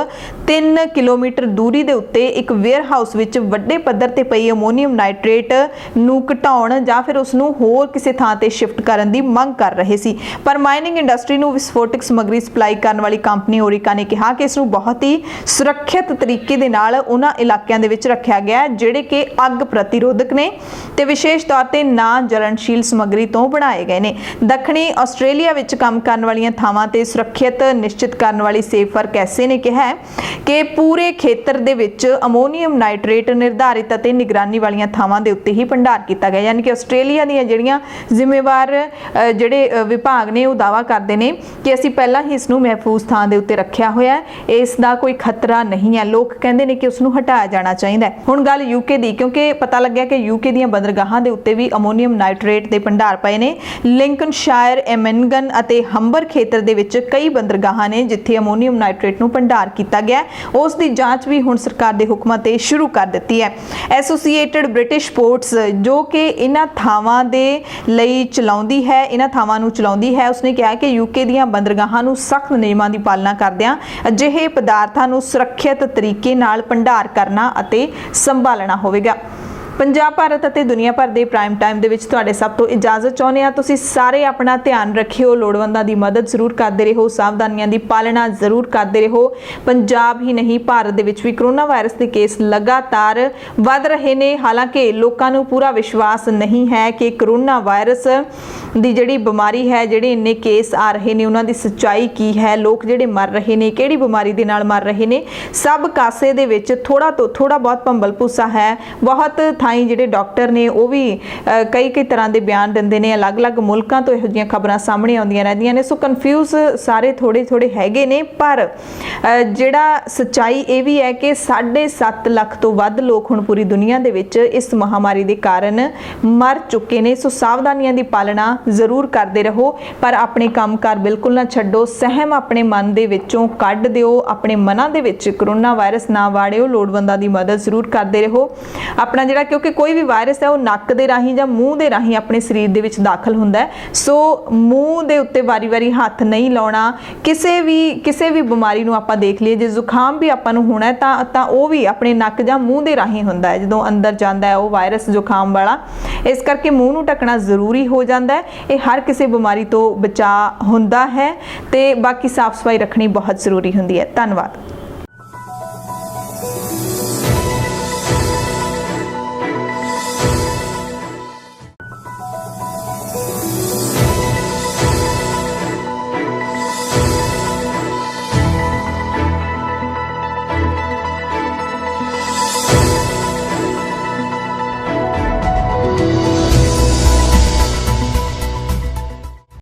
3 ਕਿਲੋਮੀਟਰ ਦੂਰੀ ਦੇ ਉੱਤੇ ਇੱਕ ਵੇਅਰ ਹਾਊਸ ਵਿੱਚ ਵੱਡੇ ਪੱਧਰ ਤੇ ਪਈ ਅਮੋਨੀਅਮ ਨਾਈਟ੍ਰੇਟ ਨੂੰ ਘਟਾਉਣ ਜਾਂ ਫਿਰ ਉਸ ਨੂੰ ਹੋਰ ਕਿਸੇ ਥਾਂ ਤੇ ਸ਼ਿਫਟ ਕਰਨ ਦੀ ਮੰਗ ਕਰ ਰਹੇ ਸੀ। ਪਰ ਮਾਈਨਿੰਗ ਇੰਡਸਟਰੀ ਨੂੰ ਵਿਸਫੋਟਕ ਸਮੱਗਰੀ ਸਪਲਾਈ ਕਰਨ ਵਾਲੀ ਕੰਪਨੀ ਓਰੀਕਾ ਨੇ ਕਿਹਾ ਕਿ ਇਸ ਨੂੰ ਬਹੁਤ ਹੀ ਸੁਰੱਖਿਅਤ ਤਰੀਕੇ ਦੇ ਨਾਲ ਉਹਨਾਂ ਇਲਾਕਿਆਂ ਦੇ ਵਿੱਚ ਰੱਖਿਆ ਗਿਆ ਹੈ ਜਿਹੜੇ ਕਿ ਅੱਗ ਪ੍ਰਤੀਰੋਧਕ ਨੇ ਤੇ ਵਿਸ਼ੇਸ਼ ਤੌਰ ਤੇ ਨਾ ਜਲਣਸ਼ੀਲ ਸਮੱਗਰੀ ਤੋਂ ਬਣਾਏ ਗਏ ਨੇ। ਦੱਖਣੀ ਆਸਟ੍ਰੇਲੀਆ ਵਿੱਚ ਕੰਮ ਕਰਨ ਵਾਲੀਆਂ ਥਾਵਾਂ ਤੇ ਸੁਰੱਖਿਅਤ ਨਿਸ਼ਚਿਤ ਕਰਨ ਵਾਲੀ ਸੇਫਰ ਕੈਸੇ ਨੇ ਕਿਹਾ ਕਿ ਪੂਰੇ ਖੇਤਰ ਦੇ ਵਿੱਚ ਅਮੋਨੀਅਮ ਨਾਈਟ੍ਰੇਟ ਨਿਰਧਾਰਿਤ ਅਤੇ ਨਿਗਰਾਨੀ ਵਾਲੀਆਂ ਥਾਵਾਂ ਦੇ ਉੱਤੇ ਹੀ ਭੰਡਾਰ ਕੀਤਾ ਗਿਆ। ਯਾਨੀ ਕਿ ਆਸਟ੍ਰੇਲੀਆ ਦੀਆਂ ਜਿਹੜੀਆਂ ਜ਼ਿੰਮੇਵਾਰ ਜਿਹੜੇ ਵਿਭਾਗ ਨੇ ਉਹ ਦਾਅਵਾ ਕਰਦੇ ਨੇ ਕਿ ਅਸੀਂ ਪਹਿਲਾਂ ਹੀ ਇਸ ਨੂੰ ਮਹਿਫੂਜ਼ ਥਾਂ ਦੇ ਉੱਤੇ ਰੱਖਿਆ ਹੋਇਆ ਹੈ, ਇਸ ਦਾ ਕੋਈ ਖਤਰਾ ਨਹੀਂ ਹੈ। ਲੋਕ ਕਹਿੰਦੇ ਨੇ ਕਿ ਉਸ ਨੂੰ ਹਟਾਇਆ ਜਾਣਾ ਚਾਹੀਦਾ ਹੈ। ਹੁਣ ਗੱਲ ਯੂਕੇ ਦੀ, ਕਿਉਂਕਿ ਪਤਾ ਲੱਗਿਆ ਕਿ ਯੂਕੇ ਦੀਆਂ ਬੰਦਰਗਾਹਾਂ ਦੇ ਉੱਤੇ ਵੀ ਅਮੋਨੀਅਮ ਨਾਈਟ੍ਰੇਟ ਦੇ ਭੰਡਾਰ ਪਏ ਨੇ। ਲਿੰਕਨਸ਼ਾਇਰ, ਐਮਿਨਗਨ ਅਤੇ ਹੰਬਰ ਖੇਤਰ ਦੇ ਵਿੱਚ ਕਈ ਬੰਦਰਗਾਹਾਂ ਨੇ ਜਿੱਥੇ ਅਮੋਨੀਅਮ ਨਾਈਟ੍ਰੇਟ ਨੂੰ ਭੰਡਾਰ ਕੀਤਾ ਗਿਆ। ਉਸ ਦੀ ਜਾਂਚ ਵੀ ਹੁਣ ਸਰਕਾਰ ਦੇ ਹੁਕਮਾਂ ਤੇ ਸ਼ੁਰੂ ਕਰ ਦਿੱਤੀ ਹੈ। ਐਸੋਸੀਏਟਡ ਬ੍ਰਿਟਿਸ਼ ਪੋਰਟਸ ਜੋ ਕਿ ਇਹਨਾਂ ਥਾਵਾਂ ਦੇ ਲਈ ਚਲਾਉਂਦੀ ਹੈ, ਇਹਨਾਂ ਥਾਵਾਂ ਨੂੰ ਚਲਾਉਂਦੀ ਹੈ, ਉਸਨੇ ਕਿਹਾ ਕਿ ਯੂਕੇ ਦੀਆਂ ਬੰਦਰਗਾਹਾਂ ਨੂੰ ਸਖਤ ਨਿਯਮਾਂ ਦੀ ਪਾਲਣਾ ਕਰਦਿਆਂ ਅਜਿਹੇ ਪਦਾਰਥਾਂ ਨੂੰ ਸੁਰੱਖਿਅਤ ਤਰੀਕੇ ਨਾਲ ਭੰਡਾਰ ਕਰਨਾ ਅਤੇ ਸੰਭਾਲਣਾ ਹੋਵੇਗਾ। ਪੰਜਾਬ, ਭਾਰਤ ਅਤੇ ਦੁਨੀਆ ਭਰ ਦੇ ਪ੍ਰਾਈਮ ਟਾਈਮ ਦੇ ਵਿੱਚ ਤੁਹਾਡੇ ਸਭ ਤੋਂ ਇਜਾਜ਼ਤ ਚਾਹੁੰਦੇ ਹਾਂ। ਤੁਸੀਂ ਸਾਰੇ ਆਪਣਾ ਧਿਆਨ ਰੱਖਿਓ, ਲੋੜਵੰਦਾਂ ਦੀ ਮਦਦ ਜ਼ਰੂਰ ਕਰਦੇ ਰਹੋ, ਸਾਵਧਾਨੀਆਂ ਦੀ ਪਾਲਣਾ ਜ਼ਰੂਰ ਕਰਦੇ ਰਹੋ। ਪੰਜਾਬ ਹੀ ਨਹੀਂ ਭਾਰਤ ਦੇ ਵਿੱਚ ਵੀ ਕਰੋਨਾ ਵਾਇਰਸ ਦੇ ਕੇਸ ਲਗਾਤਾਰ ਵੱਧ ਰਹੇ ਨੇ। ਹਾਲਾਂਕਿ ਲੋਕਾਂ ਨੂੰ ਪੂਰਾ ਵਿਸ਼ਵਾਸ ਨਹੀਂ ਹੈ ਕਿ ਕਰੋਨਾ ਵਾਇਰਸ ਦੀ ਜਿਹੜੀ ਬਿਮਾਰੀ ਹੈ, ਜਿਹੜੇ ਇੰਨੇ ਕੇਸ ਆ ਰਹੇ ਨੇ ਉਹਨਾਂ ਦੀ ਸੱਚਾਈ ਕੀ ਹੈ, ਲੋਕ ਜਿਹੜੇ ਮਰ ਰਹੇ ਨੇ ਕਿਹੜੀ ਬਿਮਾਰੀ ਦੇ ਨਾਲ ਮਰ ਰਹੇ ਨੇ। ਸਭ ਕਾਸੇ ਦੇ ਵਿੱਚ ਥੋੜਾ ਤੋਂ ਥੋੜਾ ਬਹੁਤ ਭੰਬਲ ਭੂਸਾ ਹੈ। ਬਹੁਤ ਥਾਈਂ ਜਿਹੜੇ ਡਾਕਟਰ ਨੇ ਉਹ ਵੀ ਕਈ ਤਰ੍ਹਾਂ ਦੇ ਬਿਆਨ ਦਿੰਦੇ ਨੇ, ਅਲੱਗ-ਅਲੱਗ ਮੁਲਕਾਂ ਤੋਂ ਇਹੋ ਜਿਹੀਆਂ ਖਬਰਾਂ ਸਾਹਮਣੇ ਆਉਂਦੀਆਂ ਰਹਿੰਦੀਆਂ ਨੇ। ਸੋ ਕਨਫਿਊਜ਼ ਸਾਰੇ ਥੋੜੇ ਹੈਗੇ ਨੇ, ਪਰ ਜਿਹੜਾ ਸੱਚਾਈ ਇਹ ਵੀ ਹੈ ਕਿ 7.5 ਲੱਖ ਤੋਂ ਵੱਧ ਲੋਕ ਹੁਣ ਪੂਰੀ ਦੁਨੀਆ ਦੇ ਵਿੱਚ ਇਸ ਮਹਾਮਾਰੀ ਦੇ ਕਾਰਨ ਮਰ ਚੁੱਕੇ ਨੇ। ਸੋ ਸਾਵਧਾਨੀਆਂ ਦੀ ਪਾਲਣਾ ਜ਼ਰੂਰ ਕਰਦੇ ਰਹੋ, ਪਰ ਆਪਣੇ ਕੰਮਕਾਰ ਬਿਲਕੁਲ ਨਾ ਛੱਡੋ। ਸਹਿਮ ਆਪਣੇ ਮਨ ਦੇ ਵਿੱਚੋਂ ਕੱਢ ਦਿਓ, ਆਪਣੇ ਮਨਾਂ ਦੇ ਵਿੱਚ ਕਰੋਨਾ ਵਾਇਰਸ ਨਾ ਵਾੜਿਓ। ਲੋੜਵੰਦਾਂ ਦੀ ਮਦਦ ਜ਼ਰੂਰ ਕਰਦੇ ਰਹੋ। ਆਪਣਾ ਜਿਹੜਾ क्योंकि कोई भी वायरस है वो नक दे राही ਜਾਂ ਮੂੰਹ ਦੇ ਰਾਹੀਂ ਆਪਣੇ ਸਰੀਰ ਦੇ ਵਿੱਚ ਦਾਖਲ ਹੁੰਦਾ ਹੈ। ਸੋ ਮੂੰਹ ਦੇ ਉੱਤੇ ਵਾਰੀ-ਵਾਰੀ ਹੱਥ ਨਹੀਂ ਲਾਉਣਾ। ਕਿਸੇ ਵੀ ਬਿਮਾਰੀ ਨੂੰ ਆਪਾਂ ਦੇਖ ਲਈਏ, ਜੇ ਜ਼ੁਕਾਮ ਵੀ ਆਪਾਂ ਨੂੰ ਹੋਣਾ ਤਾਂ ਉਹ ਵੀ ਆਪਣੇ ਨੱਕ ਜਾਂ ਮੂੰਹ ਦੇ ਰਾਹੀਂ ਹੁੰਦਾ ਹੈ, ਜਦੋਂ ਅੰਦਰ ਜਾਂਦਾ ਹੈ ਉਹ ਵਾਇਰਸ ਜ਼ੁਕਾਮ ਵਾਲਾ। ਇਸ ਕਰਕੇ ਮੂੰਹ ਨੂੰ ਢੱਕਣਾ ਜ਼ਰੂਰੀ ਹੋ ਜਾਂਦਾ ਹੈ। ਇਹ ਹਰ ਕਿਸੇ ਬਿਮਾਰੀ ਤੋਂ ਬਚਾ ਹੁੰਦਾ ਹੈ ਤੇ ਬਾਕੀ ਸਾਫ਼ ਸਫਾਈ ਰੱਖਣੀ ਬਹੁਤ ਜ਼ਰੂਰੀ ਹੁੰਦੀ ਹੈ। ਧੰਨਵਾਦ।